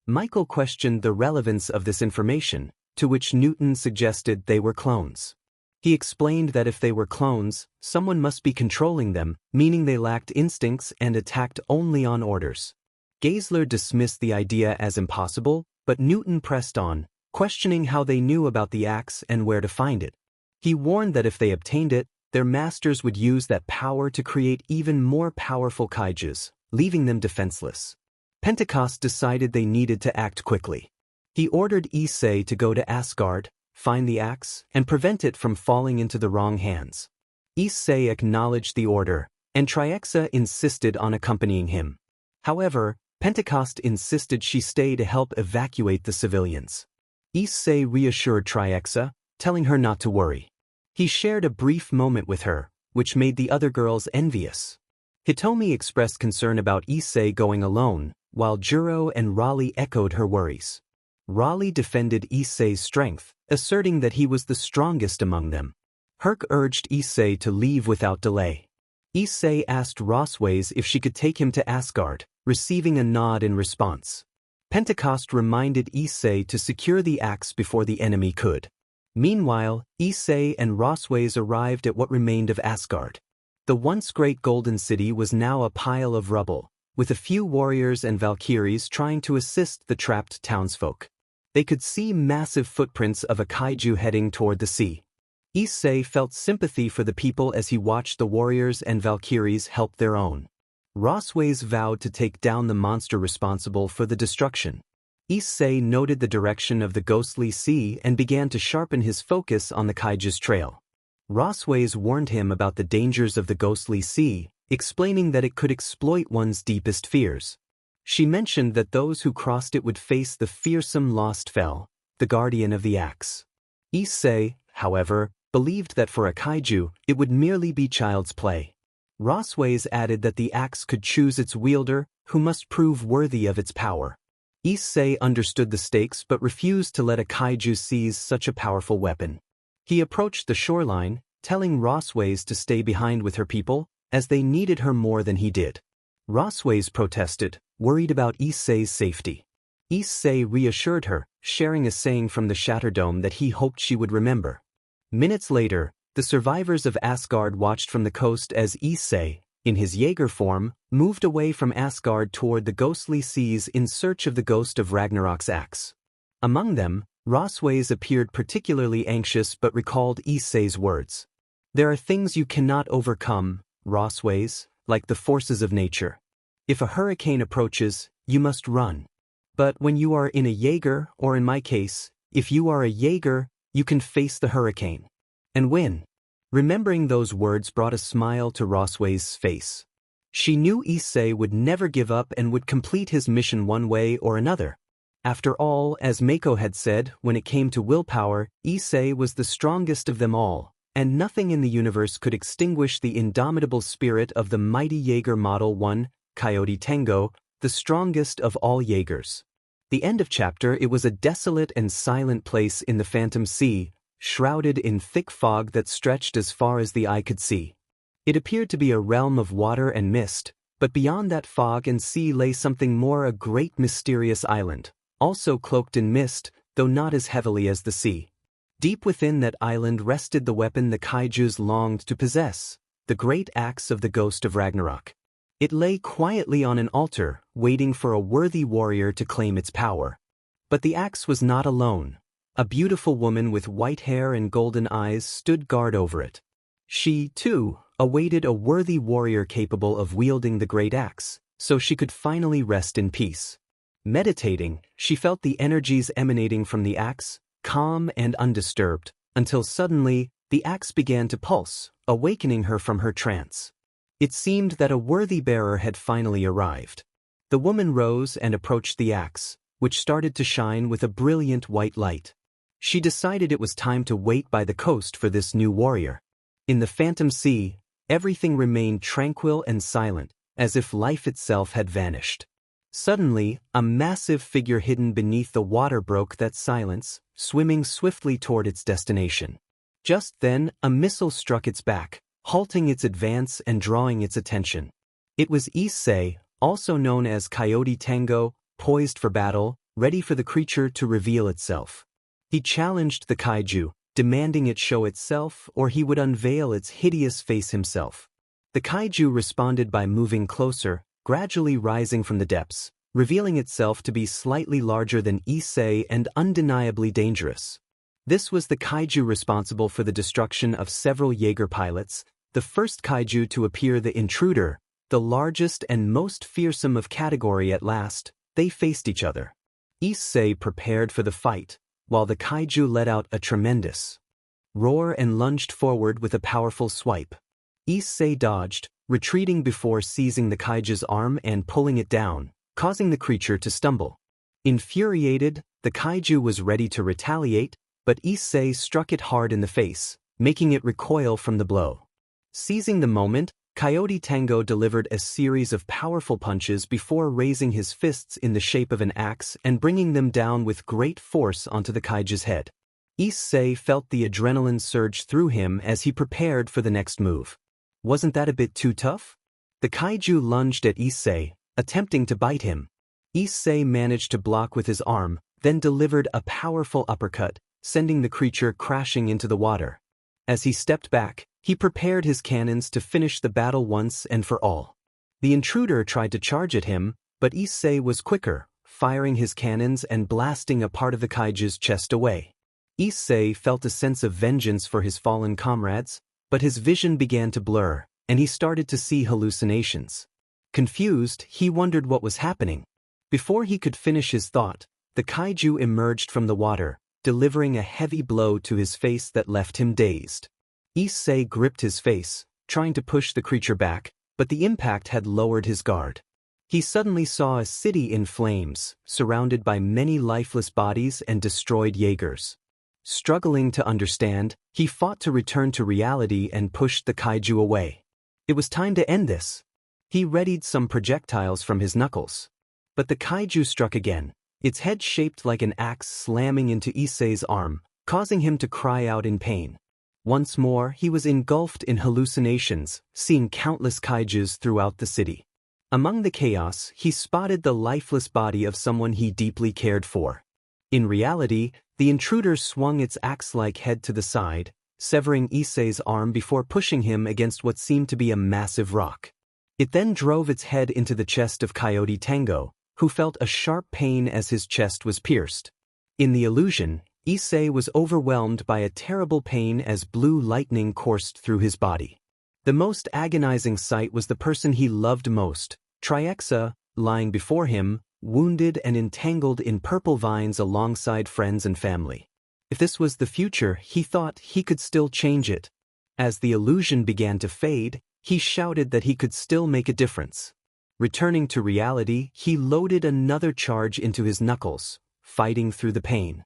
Michael questioned the relevance of this information, to which Newton suggested they were clones. He explained that if they were clones, someone must be controlling them, meaning they lacked instincts and attacked only on orders. Geisler dismissed the idea as impossible, but Newton pressed on, questioning how they knew about the axe and where to find it. He warned that if they obtained it, their masters would use that power to create even more powerful kaijus, leaving them defenseless. Pentecost decided they needed to act quickly. He ordered Issei to go to Asgard, find the axe, and prevent it from falling into the wrong hands. Issei acknowledged the order, and Jaeger insisted on accompanying him. However, Pentecost insisted she stay to help evacuate the civilians. Issei reassured Jaeger, telling her not to worry. He shared a brief moment with her, which made the other girls envious. Hitomi expressed concern about Issei going alone, while Juro and Raleigh echoed her worries. Raleigh defended Issei's strength, asserting that he was the strongest among them. Herc urged Issei to leave without delay. Issei asked Rosways if she could take him to Asgard, receiving a nod in response. Pentecost reminded Issei to secure the axe before the enemy could. Meanwhile, Issei and Rosways arrived at what remained of Asgard. The once great Golden City was now a pile of rubble, with a few warriors and valkyries trying to assist the trapped townsfolk. They could see massive footprints of a kaiju heading toward the sea. Issei felt sympathy for the people as he watched the warriors and valkyries help their own. Rosways vowed to take down the monster responsible for the destruction. Issei noted the direction of the ghostly sea and began to sharpen his focus on the kaiju's trail. Rosways warned him about the dangers of the ghostly sea, explaining that it could exploit one's deepest fears. She mentioned that those who crossed it would face the fearsome Lost Fell, the guardian of the axe. Issei, however, believed that for a kaiju, it would merely be child's play. Rosways added that the axe could choose its wielder, who must prove worthy of its power. Issei understood the stakes but refused to let a kaiju seize such a powerful weapon. He approached the shoreline, telling Rosways to stay behind with her people, as they needed her more than he did. Rosways protested, worried about Issei's safety. Issei reassured her, sharing a saying from the Shatterdome that he hoped she would remember. Minutes later, the survivors of Asgard watched from the coast as Issei, in his Jaeger form, moved away from Asgard toward the ghostly seas in search of the ghost of Ragnarok's axe. Among them, Rosways appeared particularly anxious but recalled Issei's words. There are things you cannot overcome, Rosways, like the forces of nature. If a hurricane approaches, you must run. But when you are in a Jaeger, or in my case, if you are a Jaeger, you can face the hurricane and win. Remembering those words brought a smile to Rosways' face. She knew Issei would never give up and would complete his mission one way or another. After all, as Mako had said, when it came to willpower, Issei was the strongest of them all, and nothing in the universe could extinguish the indomitable spirit of the mighty Jaeger Model 1, Coyote Tango, the strongest of all Jaegers. The end of chapter. It was a desolate and silent place in the Phantom Sea, shrouded in thick fog that stretched as far as the eye could see. It appeared to be a realm of water and mist, but beyond that fog and sea lay something more, a great mysterious island, also cloaked in mist, though not as heavily as the sea. Deep within that island rested the weapon the kaijus longed to possess, the great axe of the ghost of Ragnarok. It lay quietly on an altar, waiting for a worthy warrior to claim its power. But the axe was not alone. A beautiful woman with white hair and golden eyes stood guard over it. She, too, awaited a worthy warrior capable of wielding the great axe, so she could finally rest in peace. Meditating, she felt the energies emanating from the axe, calm and undisturbed, until suddenly, the axe began to pulse, awakening her from her trance. It seemed that a worthy bearer had finally arrived. The woman rose and approached the axe, which started to shine with a brilliant white light. She decided it was time to wait by the coast for this new warrior. In the Phantom Sea, everything remained tranquil and silent, as if life itself had vanished. Suddenly, a massive figure hidden beneath the water broke that silence, swimming swiftly toward its destination. Just then, a missile struck its back, halting its advance and drawing its attention. It was Issei, also known as Coyote Tango, poised for battle, ready for the creature to reveal itself. He challenged the kaiju, demanding it show itself or he would unveil its hideous face himself. The kaiju responded by moving closer, gradually rising from the depths, revealing itself to be slightly larger than Issei and undeniably dangerous. This was the kaiju responsible for the destruction of several Jaeger pilots, the first kaiju to appear, the intruder, the largest and most fearsome of category. At last, they faced each other. Issei prepared for the fight, while the kaiju let out a tremendous roar and lunged forward with a powerful swipe. Issei dodged, retreating before seizing the kaiju's arm and pulling it down, causing the creature to stumble. Infuriated, the kaiju was ready to retaliate, but Issei struck it hard in the face, making it recoil from the blow. Seizing the moment, Coyote Tango delivered a series of powerful punches before raising his fists in the shape of an axe and bringing them down with great force onto the kaiju's head. Issei felt the adrenaline surge through him as he prepared for the next move. Wasn't that a bit too tough? The kaiju lunged at Issei, attempting to bite him. Issei managed to block with his arm, then delivered a powerful uppercut, sending the creature crashing into the water. As he stepped back, he prepared his cannons to finish the battle once and for all. The intruder tried to charge at him, but Issei was quicker, firing his cannons and blasting a part of the kaiju's chest away. Issei felt a sense of vengeance for his fallen comrades, but his vision began to blur, and he started to see hallucinations. Confused, he wondered what was happening. Before he could finish his thought, the kaiju emerged from the water, delivering a heavy blow to his face that left him dazed. Issei gripped his face, trying to push the creature back, but the impact had lowered his guard. He suddenly saw a city in flames, surrounded by many lifeless bodies and destroyed Jaegers. Struggling to understand, he fought to return to reality and pushed the kaiju away. It was time to end this. He readied some projectiles from his knuckles. But the kaiju struck again, its head shaped like an axe slamming into Issei's arm, causing him to cry out in pain. Once more, he was engulfed in hallucinations, seeing countless kaijus throughout the city. Among the chaos, he spotted the lifeless body of someone he deeply cared for. In reality, the intruder swung its axe-like head to the side, severing Issei's arm before pushing him against what seemed to be a massive rock. It then drove its head into the chest of Coyote Tango, who felt a sharp pain as his chest was pierced. In the illusion, Issei was overwhelmed by a terrible pain as blue lightning coursed through his body. The most agonizing sight was the person he loved most, Triaxa, lying before him, wounded and entangled in purple vines alongside friends and family. If this was the future, he thought he could still change it. As the illusion began to fade, he shouted that he could still make a difference. Returning to reality, he loaded another charge into his knuckles, fighting through the pain.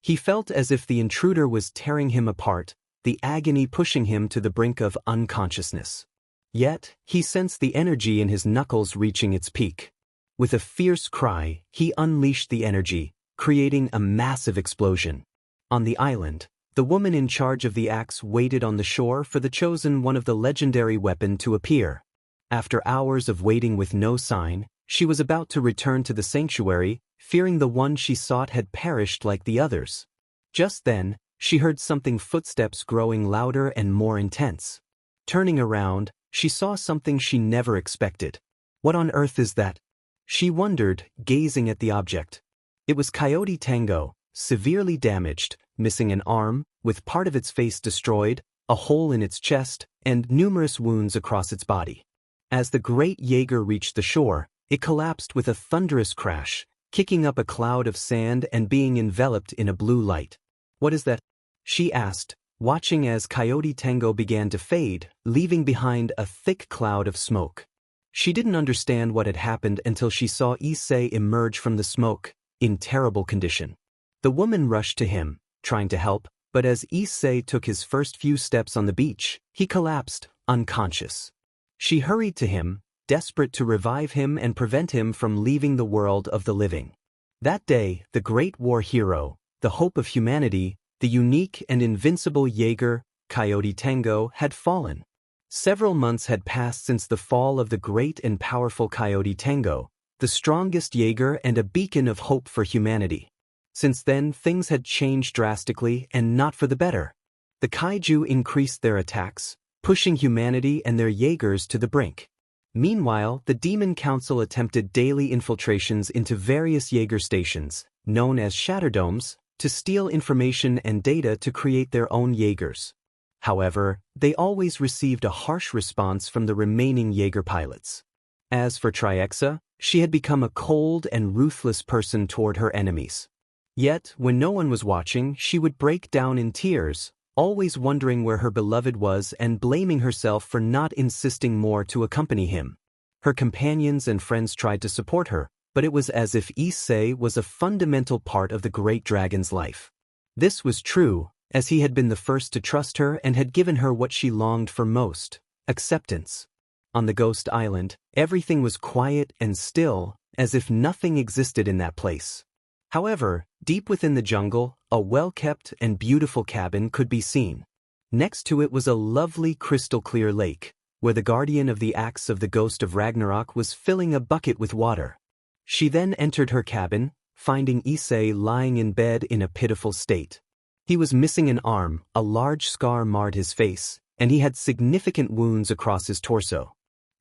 He felt as if the intruder was tearing him apart, the agony pushing him to the brink of unconsciousness. Yet, he sensed the energy in his knuckles reaching its peak. With a fierce cry, he unleashed the energy, creating a massive explosion. On the island, the woman in charge of the axe waited on the shore for the chosen one of the legendary weapon to appear. After hours of waiting with no sign, she was about to return to the sanctuary, fearing the one she sought had perished like the others. Just then, she heard something footsteps growing louder and more intense. Turning around, she saw something she never expected. What on earth is that? She wondered, gazing at the object. It was Coyote Tango, severely damaged, missing an arm, with part of its face destroyed, a hole in its chest, and numerous wounds across its body. As the great Jaeger reached the shore, it collapsed with a thunderous crash, kicking up a cloud of sand and being enveloped in a blue light. "What is that?" she asked, watching as Coyote Tango began to fade, leaving behind a thick cloud of smoke. She didn't understand what had happened until she saw Issei emerge from the smoke, in terrible condition. The woman rushed to him, trying to help, but as Issei took his first few steps on the beach, he collapsed, unconscious. She hurried to him, desperate to revive him and prevent him from leaving the world of the living. That day, the great war hero, the hope of humanity, the unique and invincible Jaeger, Coyote Tango, had fallen. Several months had passed since the fall of the great and powerful Coyote Tango, the strongest Jaeger and a beacon of hope for humanity. Since then, things had changed drastically and not for the better. The kaiju increased their attacks, pushing humanity and their Jaegers to the brink. Meanwhile, the Demon Council attempted daily infiltrations into various Jaeger stations, known as Shatterdomes, to steal information and data to create their own Jaegers. However, they always received a harsh response from the remaining Jaeger pilots. As for Triexa, she had become a cold and ruthless person toward her enemies. Yet, when no one was watching, she would break down in tears, always wondering where her beloved was and blaming herself for not insisting more to accompany him. Her companions and friends tried to support her, but it was as if Issei was a fundamental part of the great dragon's life. This was true, as he had been the first to trust her and had given her what she longed for most: acceptance. On the ghost island, everything was quiet and still, as if nothing existed in that place. However, deep within the jungle, a well-kept and beautiful cabin could be seen. Next to it was a lovely crystal-clear lake, where the guardian of the axe of the ghost of Ragnarok was filling a bucket with water. She then entered her cabin, finding Issei lying in bed in a pitiful state. He was missing an arm, a large scar marred his face, and he had significant wounds across his torso.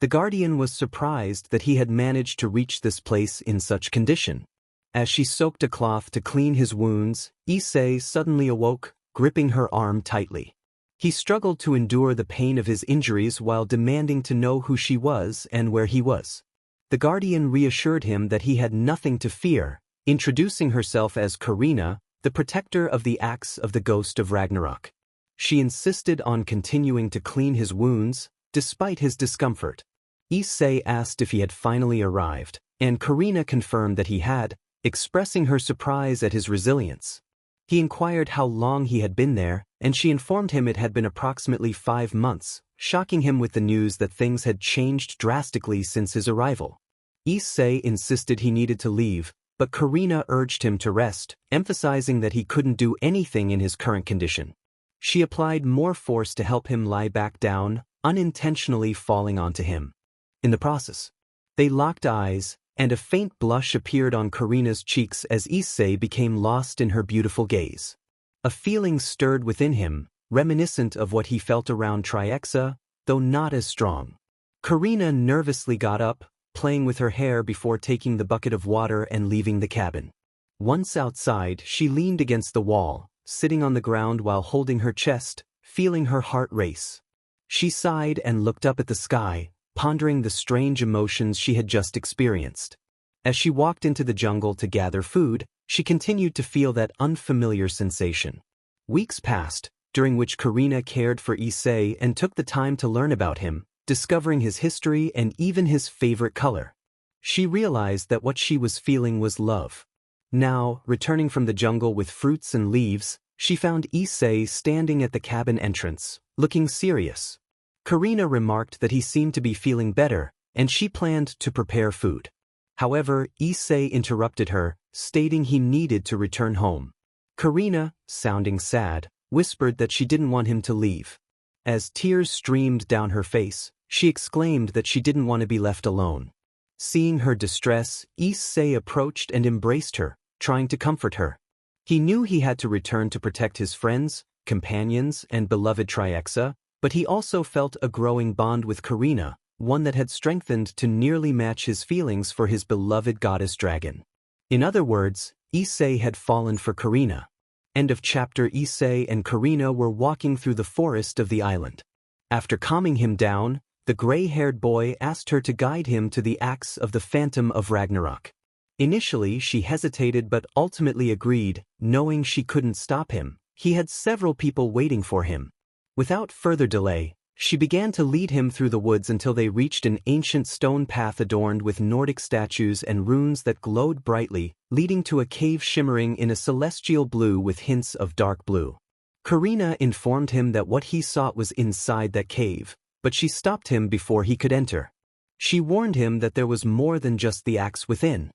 The guardian was surprised that he had managed to reach this place in such condition. As she soaked a cloth to clean his wounds, Issei suddenly awoke, gripping her arm tightly. He struggled to endure the pain of his injuries while demanding to know who she was and where he was. The guardian reassured him that he had nothing to fear, introducing herself as Karina, the protector of the axe of the ghost of Ragnarok. She insisted on continuing to clean his wounds, despite his discomfort. Issei asked if he had finally arrived, and Karina confirmed that he had, expressing her surprise at his resilience. He inquired how long he had been there, and she informed him it had been approximately 5 months, shocking him with the news that things had changed drastically since his arrival. Issei insisted he needed to leave, but Karina urged him to rest, emphasizing that he couldn't do anything in his current condition. She applied more force to help him lie back down, unintentionally falling onto him. In the process, they locked eyes, and a faint blush appeared on Karina's cheeks as Issei became lost in her beautiful gaze. A feeling stirred within him, reminiscent of what he felt around Triexa, though not as strong. Karina nervously got up, playing with her hair before taking the bucket of water and leaving the cabin. Once outside, she leaned against the wall, sitting on the ground while holding her chest, feeling her heart race. She sighed and looked up at the sky, pondering the strange emotions she had just experienced. As she walked into the jungle to gather food, she continued to feel that unfamiliar sensation. Weeks passed, during which Karina cared for Issei and took the time to learn about him, discovering his history and even his favorite color. She realized that what she was feeling was love. Now, returning from the jungle with fruits and leaves, she found Issei standing at the cabin entrance, looking serious. Karina remarked that he seemed to be feeling better, and she planned to prepare food. However, Issei interrupted her, stating he needed to return home. Karina, sounding sad, whispered that she didn't want him to leave. As tears streamed down her face, she exclaimed that she didn't want to be left alone. Seeing her distress, Issei approached and embraced her, trying to comfort her. He knew he had to return to protect his friends, companions, and beloved Triexa, but he also felt a growing bond with Karina, one that had strengthened to nearly match his feelings for his beloved goddess dragon. In other words, Issei had fallen for Karina. End of chapter. Issei and Karina were walking through the forest of the island. After calming him down, the gray-haired boy asked her to guide him to the axe of the Phantom of Ragnarok. Initially, she hesitated but ultimately agreed, knowing she couldn't stop him. He had several people waiting for him. Without further delay, she began to lead him through the woods until they reached an ancient stone path adorned with Nordic statues and runes that glowed brightly, leading to a cave shimmering in a celestial blue with hints of dark blue. Karina informed him that what he sought was inside that cave, but she stopped him before he could enter. She warned him that there was more than just the axe within.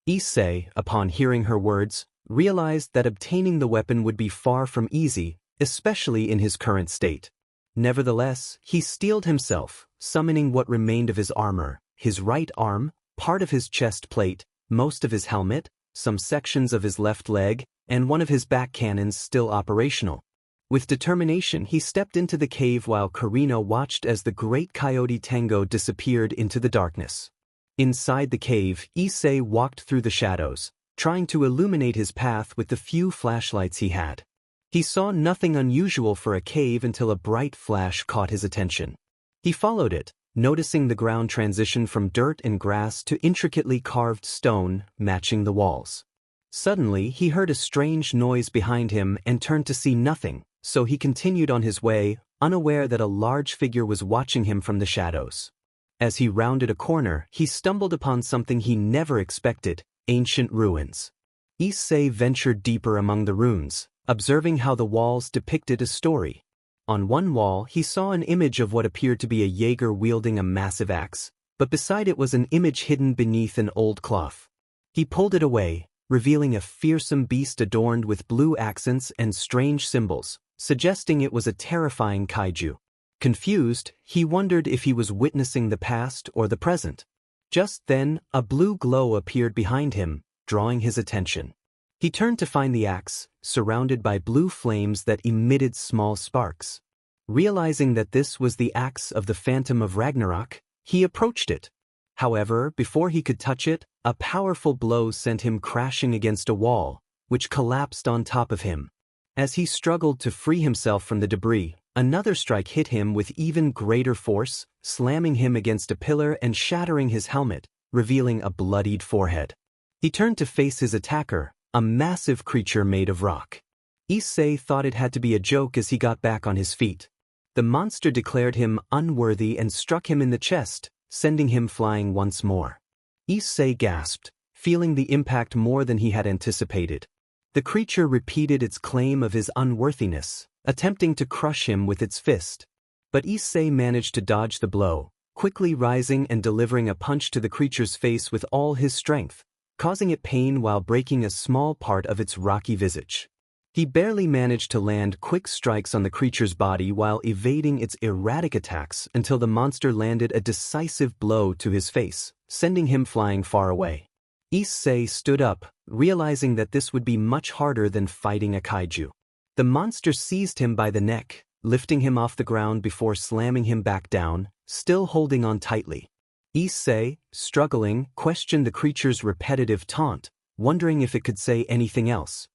Issei, upon hearing her words, realized that obtaining the weapon would be far from easy, especially in his current state. Nevertheless, he steeled himself, summoning what remained of his armor, his right arm, part of his chest plate, most of his helmet, some sections of his left leg, and one of his back cannons still operational. With determination, he stepped into the cave while Karina watched as the great coyote Tango disappeared into the darkness. Inside the cave, Issei walked through the shadows, trying to illuminate his path with the few flashlights he had. He saw nothing unusual for a cave until a bright flash caught his attention. He followed it, noticing the ground transition from dirt and grass to intricately carved stone, matching the walls. Suddenly, he heard a strange noise behind him and turned to see nothing, so he continued on his way, unaware that a large figure was watching him from the shadows. As he rounded a corner, he stumbled upon something he never expected: ancient ruins. Issei ventured deeper among the ruins, observing how the walls depicted a story. On one wall, he saw an image of what appeared to be a Jaeger wielding a massive axe, but beside it was an image hidden beneath an old cloth. He pulled it away, revealing a fearsome beast adorned with blue accents and strange symbols, suggesting it was a terrifying kaiju. Confused, he wondered if he was witnessing the past or the present. Just then, a blue glow appeared behind him, drawing his attention. He turned to find the axe, surrounded by blue flames that emitted small sparks. Realizing that this was the axe of the Phantom of Ragnarok, he approached it. However, before he could touch it, a powerful blow sent him crashing against a wall, which collapsed on top of him. As he struggled to free himself from the debris, another strike hit him with even greater force, slamming him against a pillar and shattering his helmet, revealing a bloodied forehead. He turned to face his attacker, a massive creature made of rock. Issei thought it had to be a joke as he got back on his feet. The monster declared him unworthy and struck him in the chest, sending him flying once more. Issei gasped, feeling the impact more than he had anticipated. The creature repeated its claim of his unworthiness, attempting to crush him with its fist. But Issei managed to dodge the blow, quickly rising and delivering a punch to the creature's face with all his strength, causing it pain while breaking a small part of its rocky visage. He barely managed to land quick strikes on the creature's body while evading its erratic attacks until the monster landed a decisive blow to his face, sending him flying far away. Issei stood up, realizing that this would be much harder than fighting a kaiju. The monster seized him by the neck, lifting him off the ground before slamming him back down, still holding on tightly. Issei, struggling, questioned the creature's repetitive taunt, wondering if it could say anything else.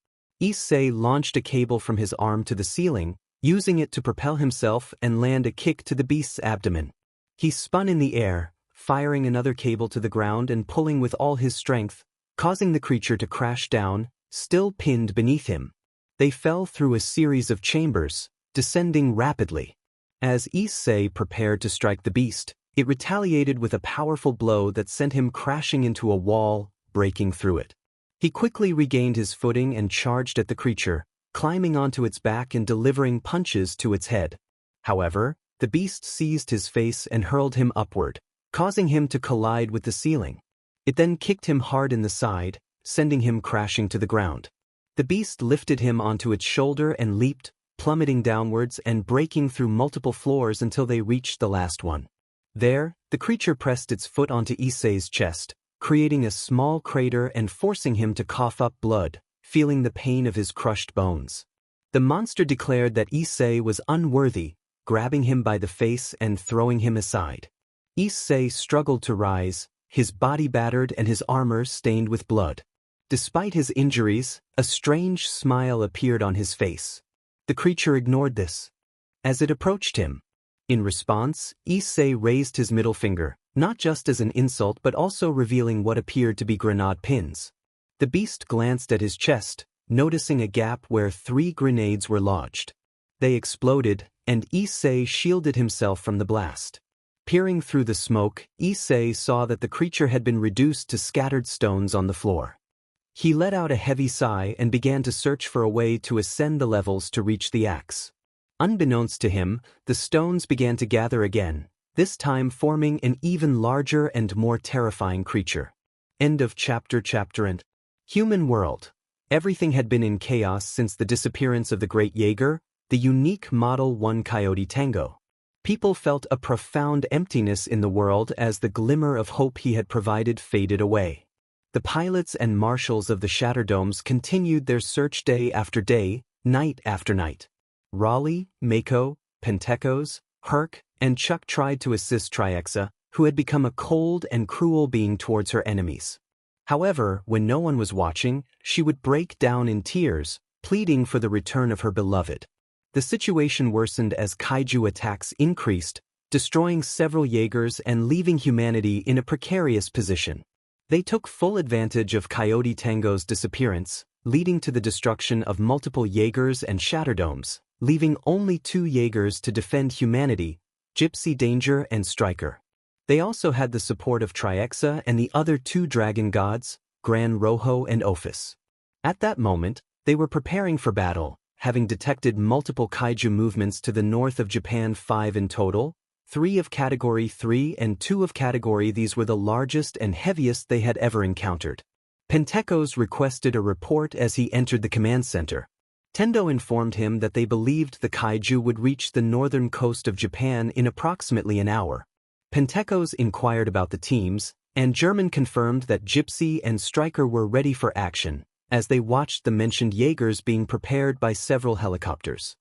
Issei launched a cable from his arm to the ceiling, using it to propel himself and land a kick to the beast's abdomen. He spun in the air, firing another cable to the ground and pulling with all his strength, causing the creature to crash down, still pinned beneath him. They fell through a series of chambers, descending rapidly. As Issei prepared to strike the beast, it retaliated with a powerful blow that sent him crashing into a wall, breaking through it. He quickly regained his footing and charged at the creature, climbing onto its back and delivering punches to its head. However, the beast seized his face and hurled him upward, causing him to collide with the ceiling. It then kicked him hard in the side, sending him crashing to the ground. The beast lifted him onto its shoulder and leaped, plummeting downwards and breaking through multiple floors until they reached the last one. There, the creature pressed its foot onto Issei's chest, creating a small crater and forcing him to cough up blood, feeling the pain of his crushed bones. The monster declared that Issei was unworthy, grabbing him by the face and throwing him aside. Issei struggled to rise, his body battered and his armor stained with blood. Despite his injuries, a strange smile appeared on his face. The creature ignored this. As it approached him, in response, Issei raised his middle finger, not just as an insult but also revealing what appeared to be grenade pins. The beast glanced at his chest, noticing a gap where 3 grenades were lodged. They exploded, and Issei shielded himself from the blast. Peering through the smoke, Issei saw that the creature had been reduced to scattered stones on the floor. He let out a heavy sigh and began to search for a way to ascend the levels to reach the axe. Unbeknownst to him, the stones began to gather again, this time forming an even larger and more terrifying creature. End of chapter. And human world. Everything had been in chaos since the disappearance of the great Jaeger, the unique Model 1 Coyote Tango. People felt a profound emptiness in the world as the glimmer of hope he had provided faded away. The pilots and marshals of the Shatterdomes continued their search day after day, night after night. Raleigh, Mako, Pentekos, Herc, and Chuck tried to assist Triexa, who had become a cold and cruel being towards her enemies. However, when no one was watching, she would break down in tears, pleading for the return of her beloved. The situation worsened as kaiju attacks increased, destroying several Jaegers and leaving humanity in a precarious position. They took full advantage of Coyote Tango's disappearance, leading to the destruction of multiple Jaegers and Shatterdomes, leaving only 2 Jaegers to defend humanity, Gypsy Danger and Striker. They also had the support of Triexa and the other 2 dragon gods, Gran Rojo and Ophis. At that moment, they were preparing for battle, having detected multiple kaiju movements to the north of Japan, 5 in total, 3 of Category 3 and 2 of Category. These were the largest and heaviest they had ever encountered. Pentekos requested a report as he entered the command center. Tendo informed him that they believed the kaiju would reach the northern coast of Japan in approximately an hour. Pentekos inquired about the teams, and German confirmed that Gypsy and Striker were ready for action, as they watched the mentioned Jaegers being prepared by several helicopters.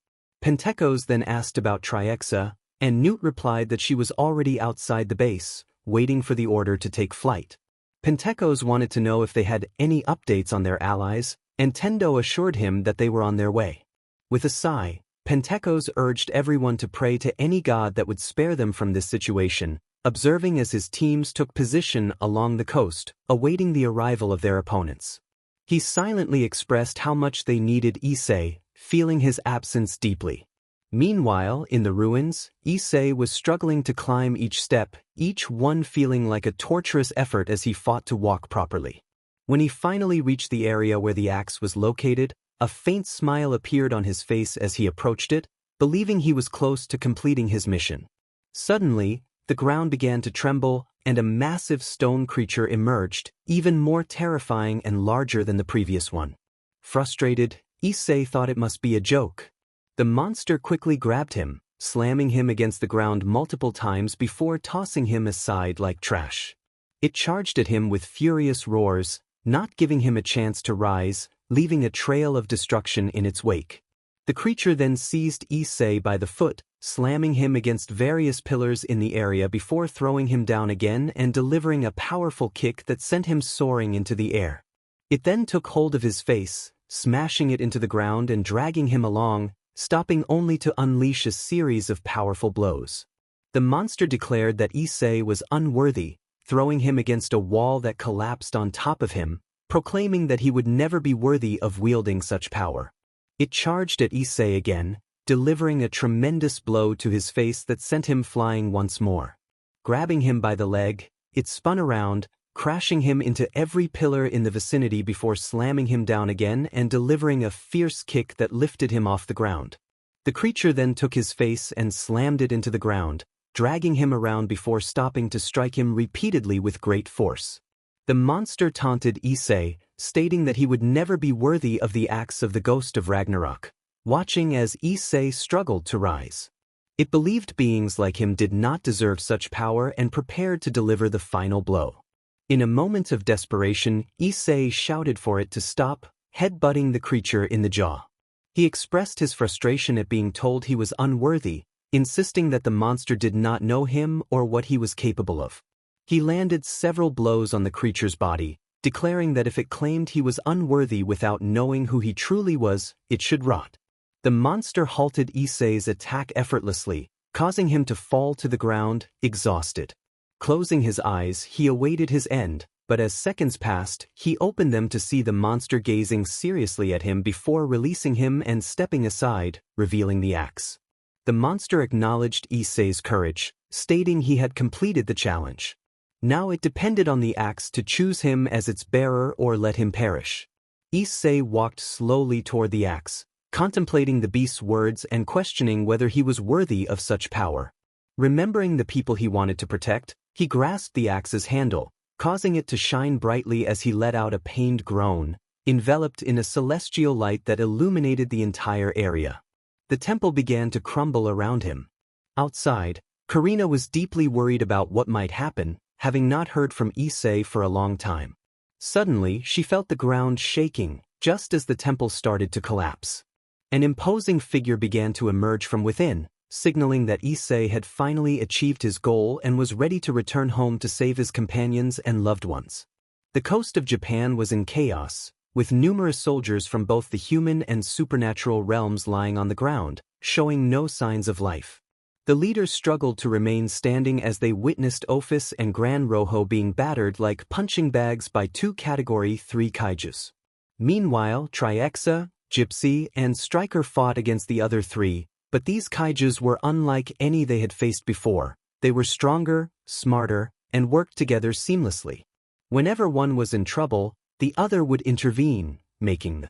Pentekos then asked about Triexa, and Newt replied that she was already outside the base, waiting for the order to take flight. Pentekos wanted to know if they had any updates on their allies, and Tendo assured him that they were on their way. With a sigh, Pentekos urged everyone to pray to any god that would spare them from this situation, observing as his teams took position along the coast, awaiting the arrival of their opponents. He silently expressed how much they needed Issei, feeling his absence deeply. Meanwhile, in the ruins, Issei was struggling to climb each step, each one feeling like a torturous effort as he fought to walk properly. When he finally reached the area where the axe was located, a faint smile appeared on his face as he approached it, believing he was close to completing his mission. Suddenly, the ground began to tremble, and a massive stone creature emerged, even more terrifying and larger than the previous one. Frustrated, Issei thought it must be a joke. The monster quickly grabbed him, slamming him against the ground multiple times before tossing him aside like trash. It charged at him with furious roars, not giving him a chance to rise, leaving a trail of destruction in its wake. The creature then seized Issei by the foot, slamming him against various pillars in the area before throwing him down again and delivering a powerful kick that sent him soaring into the air. It then took hold of his face, smashing it into the ground and dragging him along, stopping only to unleash a series of powerful blows. The monster declared that Issei was unworthy, throwing him against a wall that collapsed on top of him, proclaiming that he would never be worthy of wielding such power. It charged at Issei again, delivering a tremendous blow to his face that sent him flying once more. Grabbing him by the leg, it spun around, crashing him into every pillar in the vicinity before slamming him down again and delivering a fierce kick that lifted him off the ground. The creature then took his face and slammed it into the ground, dragging him around before stopping to strike him repeatedly with great force. The monster taunted Issei, stating that he would never be worthy of the axe of the ghost of Ragnarok, watching as Issei struggled to rise. It believed beings like him did not deserve such power and prepared to deliver the final blow. In a moment of desperation, Issei shouted for it to stop, headbutting the creature in the jaw. He expressed his frustration at being told he was unworthy, insisting that the monster did not know him or what he was capable of. He landed several blows on the creature's body, declaring that if it claimed he was unworthy without knowing who he truly was, it should rot. The monster halted Issei's attack effortlessly, causing him to fall to the ground, exhausted. Closing his eyes, he awaited his end, but as seconds passed, he opened them to see the monster gazing seriously at him before releasing him and stepping aside, revealing the axe. The monster acknowledged Issei's courage, stating he had completed the challenge. Now it depended on the axe to choose him as its bearer or let him perish. Issei walked slowly toward the axe, contemplating the beast's words and questioning whether he was worthy of such power. Remembering the people he wanted to protect, he grasped the axe's handle, causing it to shine brightly as he let out a pained groan, enveloped in a celestial light that illuminated the entire area. The temple began to crumble around him. Outside, Karina was deeply worried about what might happen, having not heard from Issei for a long time. Suddenly, she felt the ground shaking, just as the temple started to collapse. An imposing figure began to emerge from within, signaling that Issei had finally achieved his goal and was ready to return home to save his companions and loved ones. The coast of Japan was in chaos, with numerous soldiers from both the human and supernatural realms lying on the ground, showing no signs of life. The leaders struggled to remain standing as they witnessed Ophis and Gran Rojo being battered like punching bags by two Category 3 kaijus. Meanwhile, Triexa, Gypsy, and Striker fought against the other three, but these kaijus were unlike any they had faced before. They were stronger, smarter, and worked together seamlessly. Whenever one was in trouble, the other would intervene, making the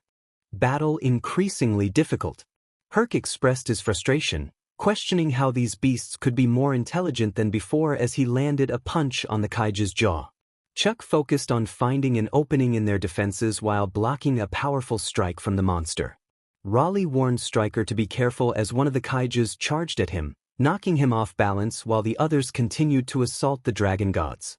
battle increasingly difficult. Herc expressed his frustration, questioning how these beasts could be more intelligent than before as he landed a punch on the kaiju's jaw. Chuck focused on finding an opening in their defenses while blocking a powerful strike from the monster. Raleigh warned Striker to be careful as one of the kaijus charged at him, knocking him off balance while the others continued to assault the dragon gods.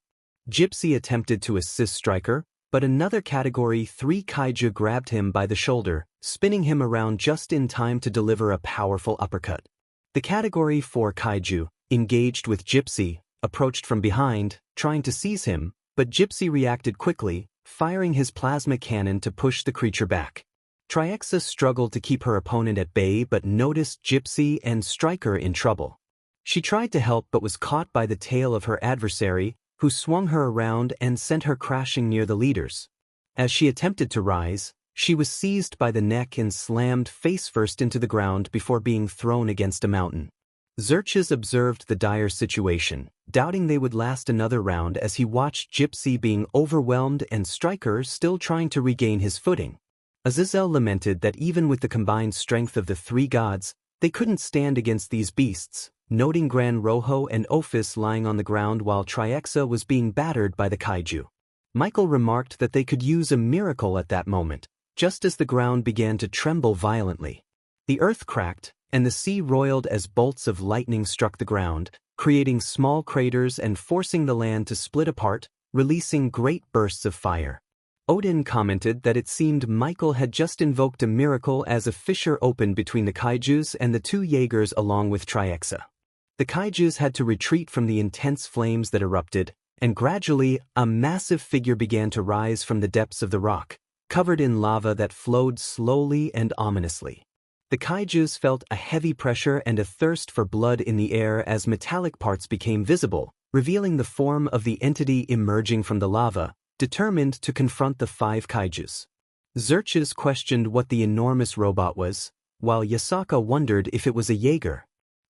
Gypsy attempted to assist Striker, but another Category 3 kaiju grabbed him by the shoulder, spinning him around just in time to deliver a powerful uppercut. The Category 4 kaiju, engaged with Gypsy, approached from behind, trying to seize him, but Gypsy reacted quickly, firing his plasma cannon to push the creature back. Triexa struggled to keep her opponent at bay but noticed Gypsy and Striker in trouble. She tried to help but was caught by the tail of her adversary, who swung her around and sent her crashing near the leaders. As she attempted to rise, she was seized by the neck and slammed face-first into the ground before being thrown against a mountain. Xerxes observed the dire situation, doubting they would last another round as he watched Gypsy being overwhelmed and Striker still trying to regain his footing. Azazel lamented that even with the combined strength of the three gods, they couldn't stand against these beasts, noting Gran Rojo and Ophis lying on the ground while Triexa was being battered by the kaiju. Michael remarked that they could use a miracle at that moment, just as the ground began to tremble violently. The earth cracked, and the sea roiled as bolts of lightning struck the ground, creating small craters and forcing the land to split apart, releasing great bursts of fire. Odin commented that it seemed Michael had just invoked a miracle as a fissure opened between the kaijus and the two Jaegers along with Triexa. The kaijus had to retreat from the intense flames that erupted, and gradually, a massive figure began to rise from the depths of the rock, covered in lava that flowed slowly and ominously. The kaijus felt a heavy pressure and a thirst for blood in the air as metallic parts became visible, revealing the form of the entity emerging from the lava, determined to confront the five kaijus. Xerxes questioned what the enormous robot was, while Yasaka wondered if it was a Jaeger.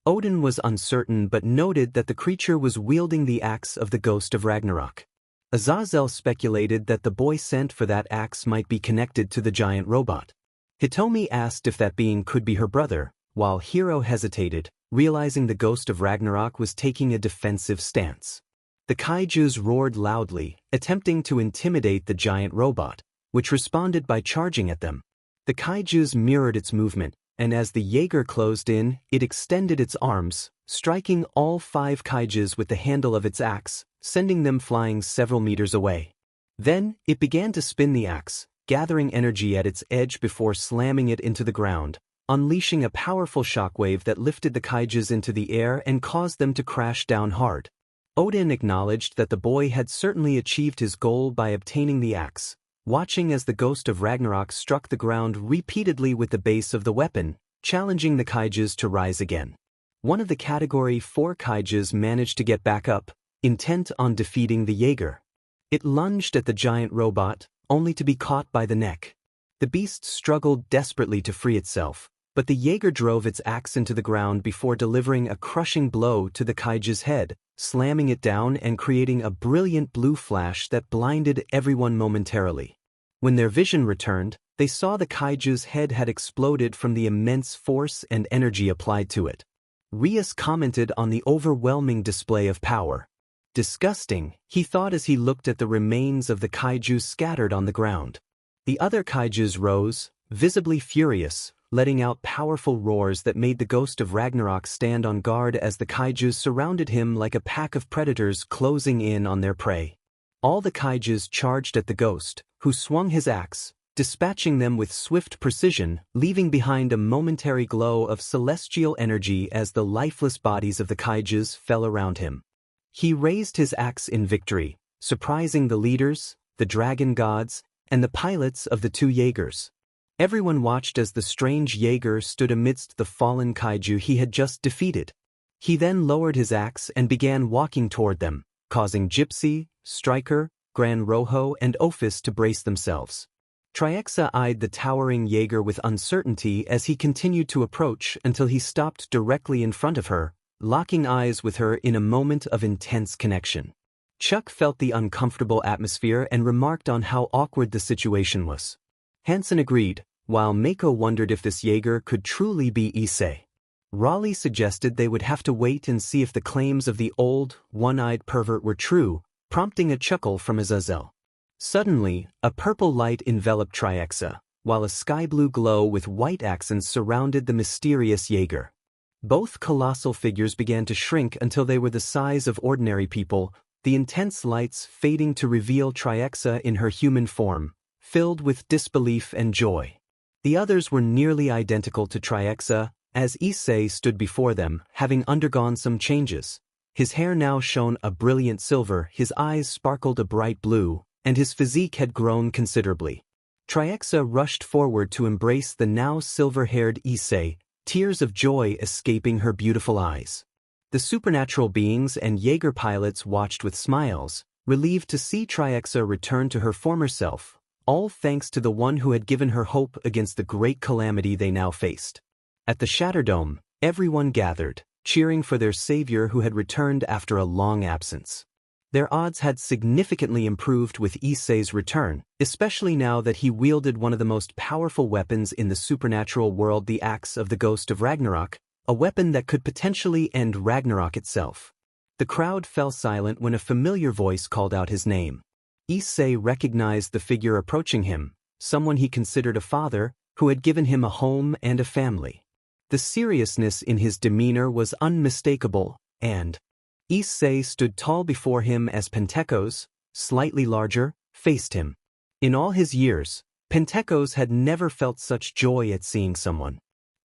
Odin was uncertain but noted that the creature was wielding the axe of the ghost of Ragnarok. Azazel speculated that the boy sent for that axe might be connected to the giant robot. Hitomi asked if that being could be her brother, while Hiro hesitated, realizing the ghost of Ragnarok was taking a defensive stance. The kaijus roared loudly, attempting to intimidate the giant robot, which responded by charging at them. The kaijus mirrored its movement, and as the Jaeger closed in, it extended its arms, striking all 5 kaijus with the handle of its axe, sending them flying several meters away. Then, it began to spin the axe, gathering energy at its edge before slamming it into the ground, unleashing a powerful shockwave that lifted the kaijus into the air and caused them to crash down hard. Odin acknowledged that the boy had certainly achieved his goal by obtaining the axe, watching as the ghost of Ragnarok struck the ground repeatedly with the base of the weapon, challenging the kaijus to rise again. One of the Category 4 kaijus managed to get back up, intent on defeating the Jaeger. It lunged at the giant robot, only to be caught by the neck. The beast struggled desperately to free itself, but the Jaeger drove its axe into the ground before delivering a crushing blow to the kaiju's head, slamming it down and creating a brilliant blue flash that blinded everyone momentarily. When their vision returned, they saw the kaiju's head had exploded from the immense force and energy applied to it. Rias commented on the overwhelming display of power. Disgusting, he thought as he looked at the remains of the kaiju scattered on the ground. The other kaijus rose, visibly furious, letting out powerful roars that made the ghost of Ragnarok stand on guard as the kaijus surrounded him like a pack of predators closing in on their prey. All the kaijus charged at the ghost, who swung his axe, dispatching them with swift precision, leaving behind a momentary glow of celestial energy as the lifeless bodies of the kaijus fell around him. He raised his axe in victory, surprising the leaders, the dragon gods, and the pilots of the 2 Jaegers. Everyone watched as the strange Jaeger stood amidst the fallen kaiju he had just defeated. He then lowered his axe and began walking toward them, causing Gypsy, Striker, Gran Rojo and Ophis to brace themselves. Triexa eyed the towering Jaeger with uncertainty as he continued to approach until he stopped directly in front of her, locking eyes with her in a moment of intense connection. Chuck felt the uncomfortable atmosphere and remarked on how awkward the situation was. Hansen agreed, while Mako wondered if this Jaeger could truly be Issei. Raleigh suggested they would have to wait and see if the claims of the old, one-eyed pervert were true, prompting a chuckle from Azazel. Suddenly, a purple light enveloped Triexa, while a sky-blue glow with white accents surrounded the mysterious Jaeger. Both colossal figures began to shrink until they were the size of ordinary people, the intense lights fading to reveal Triexa in her human form, filled with disbelief and joy. The others were nearly identical to Triexa, as Issei stood before them, having undergone some changes. His hair now shone a brilliant silver, his eyes sparkled a bright blue, and his physique had grown considerably. Triexa rushed forward to embrace the now silver-haired Issei, tears of joy escaping her beautiful eyes. The supernatural beings and Jaeger pilots watched with smiles, relieved to see Triexa return to her former self, all thanks to the one who had given her hope against the great calamity they now faced. At the Shatterdome, everyone gathered, cheering for their savior who had returned after a long absence. Their odds had significantly improved with Issei's return, especially now that he wielded one of the most powerful weapons in the supernatural world, the axe of the ghost of Ragnarok, a weapon that could potentially end Ragnarok itself. The crowd fell silent when a familiar voice called out his name. Issei recognized the figure approaching him, someone he considered a father, who had given him a home and a family. The seriousness in his demeanor was unmistakable, and Issei stood tall before him as Pentekos, slightly larger, faced him. In all his years, Pentekos had never felt such joy at seeing someone.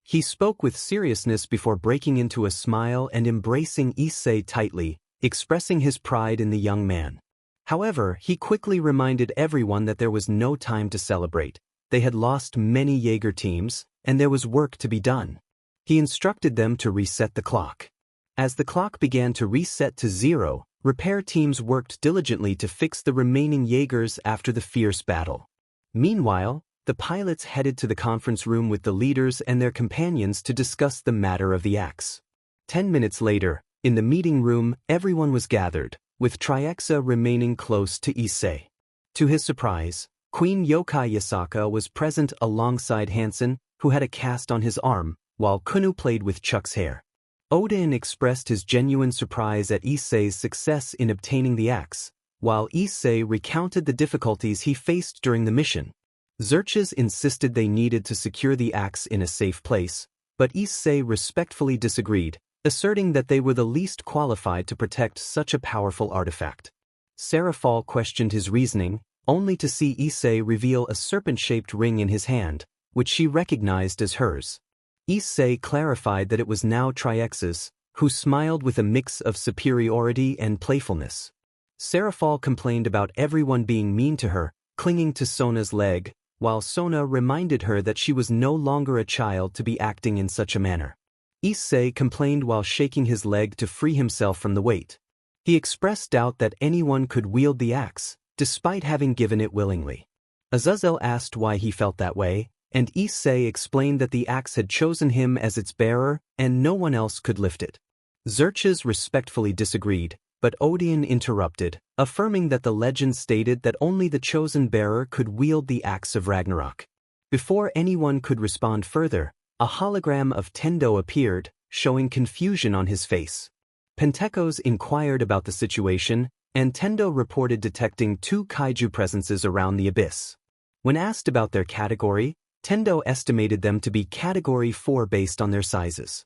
He spoke with seriousness before breaking into a smile and embracing Issei tightly, expressing his pride in the young man. However, he quickly reminded everyone that there was no time to celebrate. They had lost many Jaeger teams, and there was work to be done. He instructed them to reset the clock. As the clock began to reset to 0, repair teams worked diligently to fix the remaining Jaegers after the fierce battle. Meanwhile, the pilots headed to the conference room with the leaders and their companions to discuss the matter of the axe. 10 minutes later, in the meeting room, everyone was gathered, with Triexa remaining close to Issei. To his surprise, Queen Yokai Yasaka was present alongside Hansen, who had a cast on his arm, while Kunu played with Chuck's hair. Odin expressed his genuine surprise at Issei's success in obtaining the axe, while Issei recounted the difficulties he faced during the mission. Xerxes insisted they needed to secure the axe in a safe place, but Issei respectfully disagreed, asserting that they were the least qualified to protect such a powerful artifact. Serafal questioned his reasoning, only to see Issei reveal a serpent-shaped ring in his hand, which she recognized as hers. Issei clarified that it was now Triex's, who smiled with a mix of superiority and playfulness. Serafal complained about everyone being mean to her, clinging to Sona's leg, while Sona reminded her that she was no longer a child to be acting in such a manner. Issei complained while shaking his leg to free himself from the weight. He expressed doubt that anyone could wield the axe, despite having given it willingly. Azazel asked why he felt that way, and Issei explained that the axe had chosen him as its bearer and no one else could lift it. Xerxes respectfully disagreed, but Odeon interrupted, affirming that the legend stated that only the chosen bearer could wield the axe of Ragnarok. Before anyone could respond further, a hologram of Tendo appeared, showing confusion on his face. Pentekos inquired about the situation, and Tendo reported detecting 2 kaiju presences around the abyss. When asked about their category, Tendo estimated them to be Category 4 based on their sizes.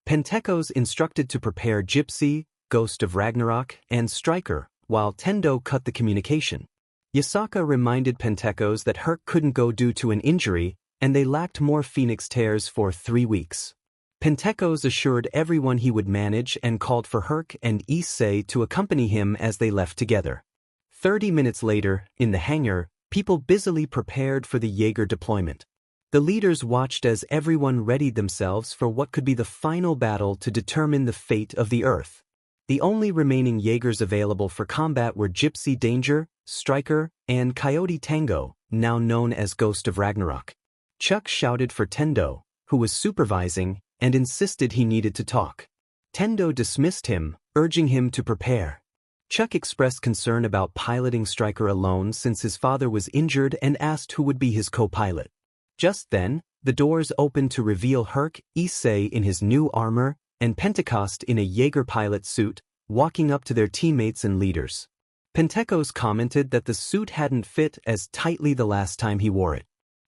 Pentekos instructed to prepare Gypsy, Ghost of Ragnarok, and Striker, while Tendo cut the communication. Yasaka reminded Pentekos that Herc couldn't go due to an injury, and they lacked more Phoenix tears for 3 weeks. Pentekos assured everyone he would manage and called for Herc and Issei to accompany him as they left together. 30 minutes later, in the hangar, people busily prepared for the Jaeger deployment. The leaders watched as everyone readied themselves for what could be the final battle to determine the fate of the Earth. The only remaining Jaegers available for combat were Gypsy Danger, Striker, and Coyote Tango, now known as Ghost of Ragnarok. Chuck shouted for Tendo, who was supervising, and insisted he needed to talk. Tendo dismissed him, urging him to prepare. Chuck expressed concern about piloting Striker alone since his father was injured and asked who would be his co-pilot. Just then, the doors opened to reveal Herc, Issei in his new armor, and Pentecost in a Jaeger pilot suit, walking up to their teammates and leaders. Pentekos commented that the suit hadn't fit as tightly the last time he wore it.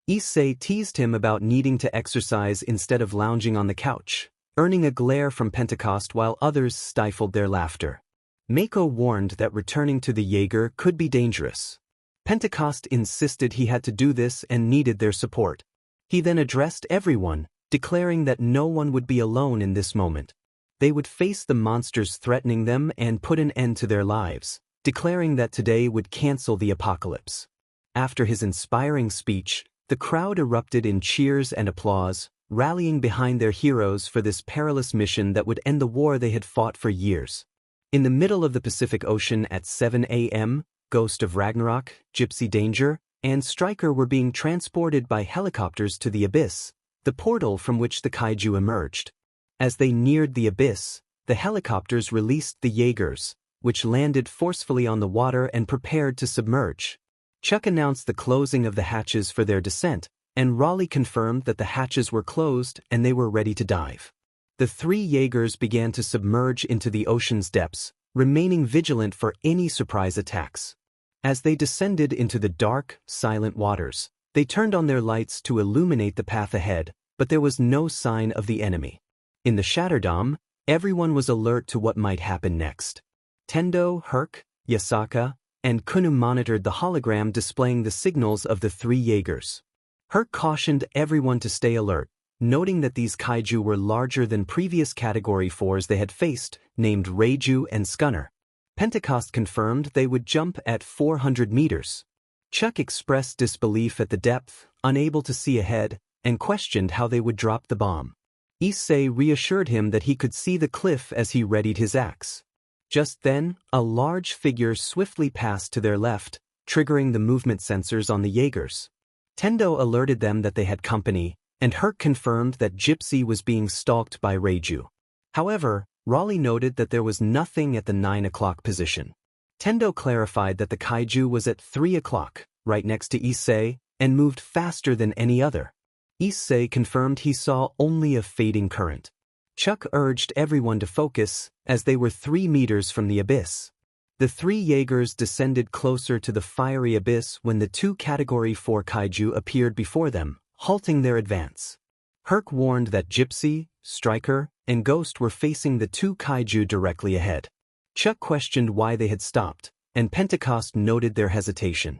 Issei teased him about needing to exercise instead of lounging on the couch, earning a glare from Pentecost while others stifled their laughter. Mako warned that returning to the Jaeger could be dangerous. Pentecost insisted he had to do this and needed their support. He then addressed everyone, declaring that no one would be alone in this moment. They would face the monsters threatening them and put an end to their lives, declaring that today would cancel the apocalypse. After his inspiring speech, the crowd erupted in cheers and applause, rallying behind their heroes for this perilous mission that would end the war they had fought for years. In the middle of the Pacific Ocean at 7 a.m., Ghost of Ragnarok, Gypsy Danger, and Striker were being transported by helicopters to the abyss, the portal from which the kaiju emerged. As they neared the abyss, the helicopters released the Jaegers, which landed forcefully on the water and prepared to submerge. Chuck announced the closing of the hatches for their descent, and Raleigh confirmed that the hatches were closed and they were ready to dive. The 3 Jaegers began to submerge into the ocean's depths, remaining vigilant for any surprise attacks. As they descended into the dark, silent waters, they turned on their lights to illuminate the path ahead, but there was no sign of the enemy. In the Shatterdome, everyone was alert to what might happen next. Tendo, Herc, Yasaka, and Kunu monitored the hologram displaying the signals of the 3 Jaegers. Herc cautioned everyone to stay alert, noting that these kaiju were larger than previous Category 4s they had faced, named Reiju and Scunner. Pentecost confirmed they would jump at 400 meters. Chuck expressed disbelief at the depth, unable to see ahead, and questioned how they would drop the bomb. Issei reassured him that he could see the cliff as he readied his axe. Just then, a large figure swiftly passed to their left, triggering the movement sensors on the Jaegers. Tendo alerted them that they had company, and Herc confirmed that Gypsy was being stalked by Reiju. However, Raleigh noted that there was nothing at the 9 o'clock position. Tendo clarified that the kaiju was at 3 o'clock, right next to Issei, and moved faster than any other. Issei confirmed he saw only a fading current. Chuck urged everyone to focus, as they were 3 meters from the abyss. The 3 Jaegers descended closer to the fiery abyss when the 2 Category 4 kaiju appeared before them, halting their advance. Herc warned that Gypsy, Striker, and Ghost were facing the 2 kaiju directly ahead. Chuck questioned why they had stopped, and Pentecost noted their hesitation.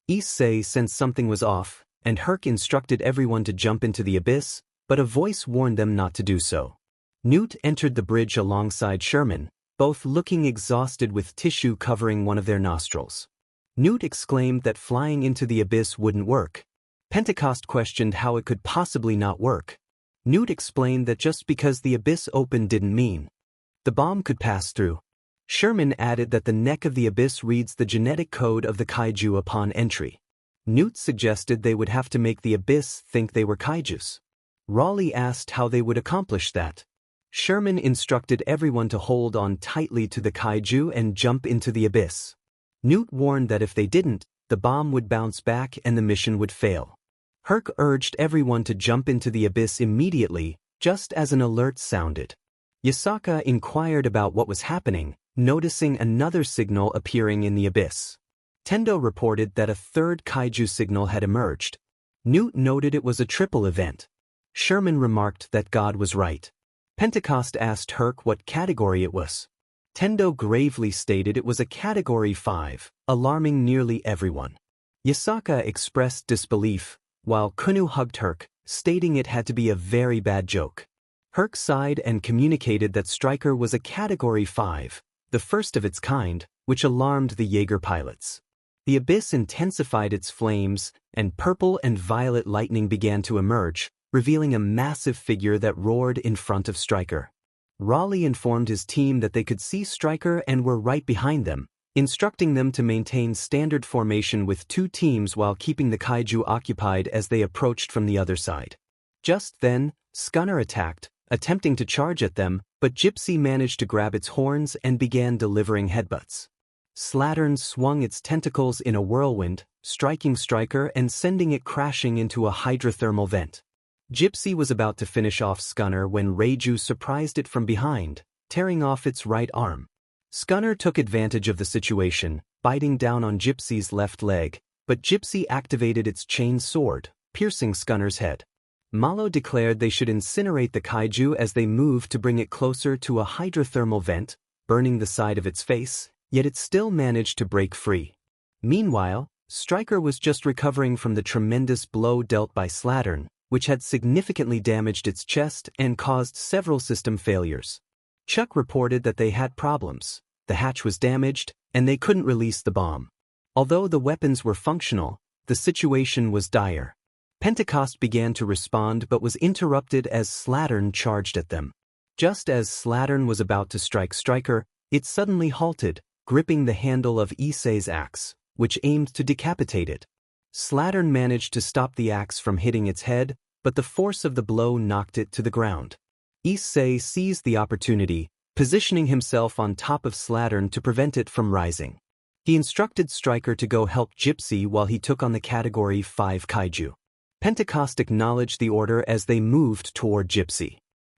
Issei sensed something was off, and Herc instructed everyone to jump into the abyss, but a voice warned them not to do so. Newt entered the bridge alongside Sherman, both looking exhausted with tissue covering one of their nostrils. Newt exclaimed that flying into the abyss wouldn't work. Pentecost questioned how it could possibly not work. Newt explained that just because the abyss opened didn't mean the bomb could pass through. Sherman added that the neck of the abyss reads the genetic code of the kaiju upon entry. Newt suggested they would have to make the abyss think they were kaijus. Raleigh asked how they would accomplish that. Sherman instructed everyone to hold on tightly to the kaiju and jump into the abyss. Newt warned that if they didn't, the bomb would bounce back and the mission would fail. Herc urged everyone to jump into the abyss immediately, just as an alert sounded. Yasaka inquired about what was happening, noticing another signal appearing in the abyss. Tendo reported that a 3rd kaiju signal had emerged. Newt noted it was a triple event. Sherman remarked that God was right. Pentecost asked Herc what category it was. Tendo gravely stated it was a Category 5, alarming nearly everyone. Yasaka expressed disbelief, while Kunu hugged Herc, stating it had to be a very bad joke. Herc sighed and communicated that Striker was a Category 5, the first of its kind, which alarmed the Jaeger pilots. The abyss intensified its flames, and purple and violet lightning began to emerge, revealing a massive figure that roared in front of Striker. Raleigh informed his team that they could see Striker and were right behind them, instructing them to maintain standard formation with 2 teams while keeping the kaiju occupied as they approached from the other side. Just then, Scunner attacked, attempting to charge at them, but Gypsy managed to grab its horns and began delivering headbutts. Slattern swung its tentacles in a whirlwind, striking Striker and sending it crashing into a hydrothermal vent. Gypsy was about to finish off Scunner when Reiju surprised it from behind, tearing off its right arm. Scunner took advantage of the situation, biting down on Gypsy's left leg, but Gypsy activated its chain sword, piercing Scunner's head. Malo declared they should incinerate the kaiju as they moved to bring it closer to a hydrothermal vent, burning the side of its face, yet it still managed to break free. Meanwhile, Striker was just recovering from the tremendous blow dealt by Slattern, which had significantly damaged its chest and caused several system failures. Chuck reported that they had problems. The hatch was damaged, and they couldn't release the bomb. Although the weapons were functional, the situation was dire. Pentecost began to respond but was interrupted as Slattern charged at them. Just as Slattern was about to strike Striker, it suddenly halted, gripping the handle of Issei's axe, which aimed to decapitate it. Slattern managed to stop the axe from hitting its head, but the force of the blow knocked it to the ground. Issei seized the opportunity, positioning himself on top of Slattern to prevent it from rising. He instructed Striker to go help Gypsy while he took on the Category 5 kaiju. Pentecost acknowledged the order as they moved toward Gypsy.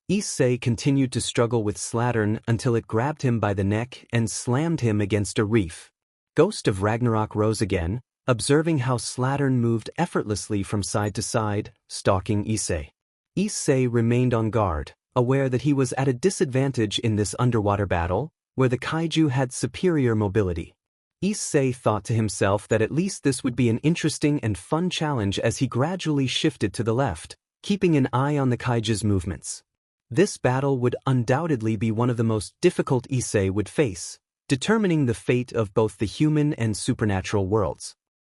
Issei continued to struggle with Slattern until it grabbed him by the neck and slammed him against a reef. Ghost of Ragnarok rose again, observing how Slattern moved effortlessly from side to side, stalking Issei. Issei remained on guard, aware that he was at a disadvantage in this underwater battle, where the kaiju had superior mobility. Issei thought to himself that at least this would be an interesting and fun challenge as he gradually shifted to the left, keeping an eye on the kaiju's movements. This battle would undoubtedly be one of the most difficult Issei would face, determining the fate of both the human and supernatural worlds.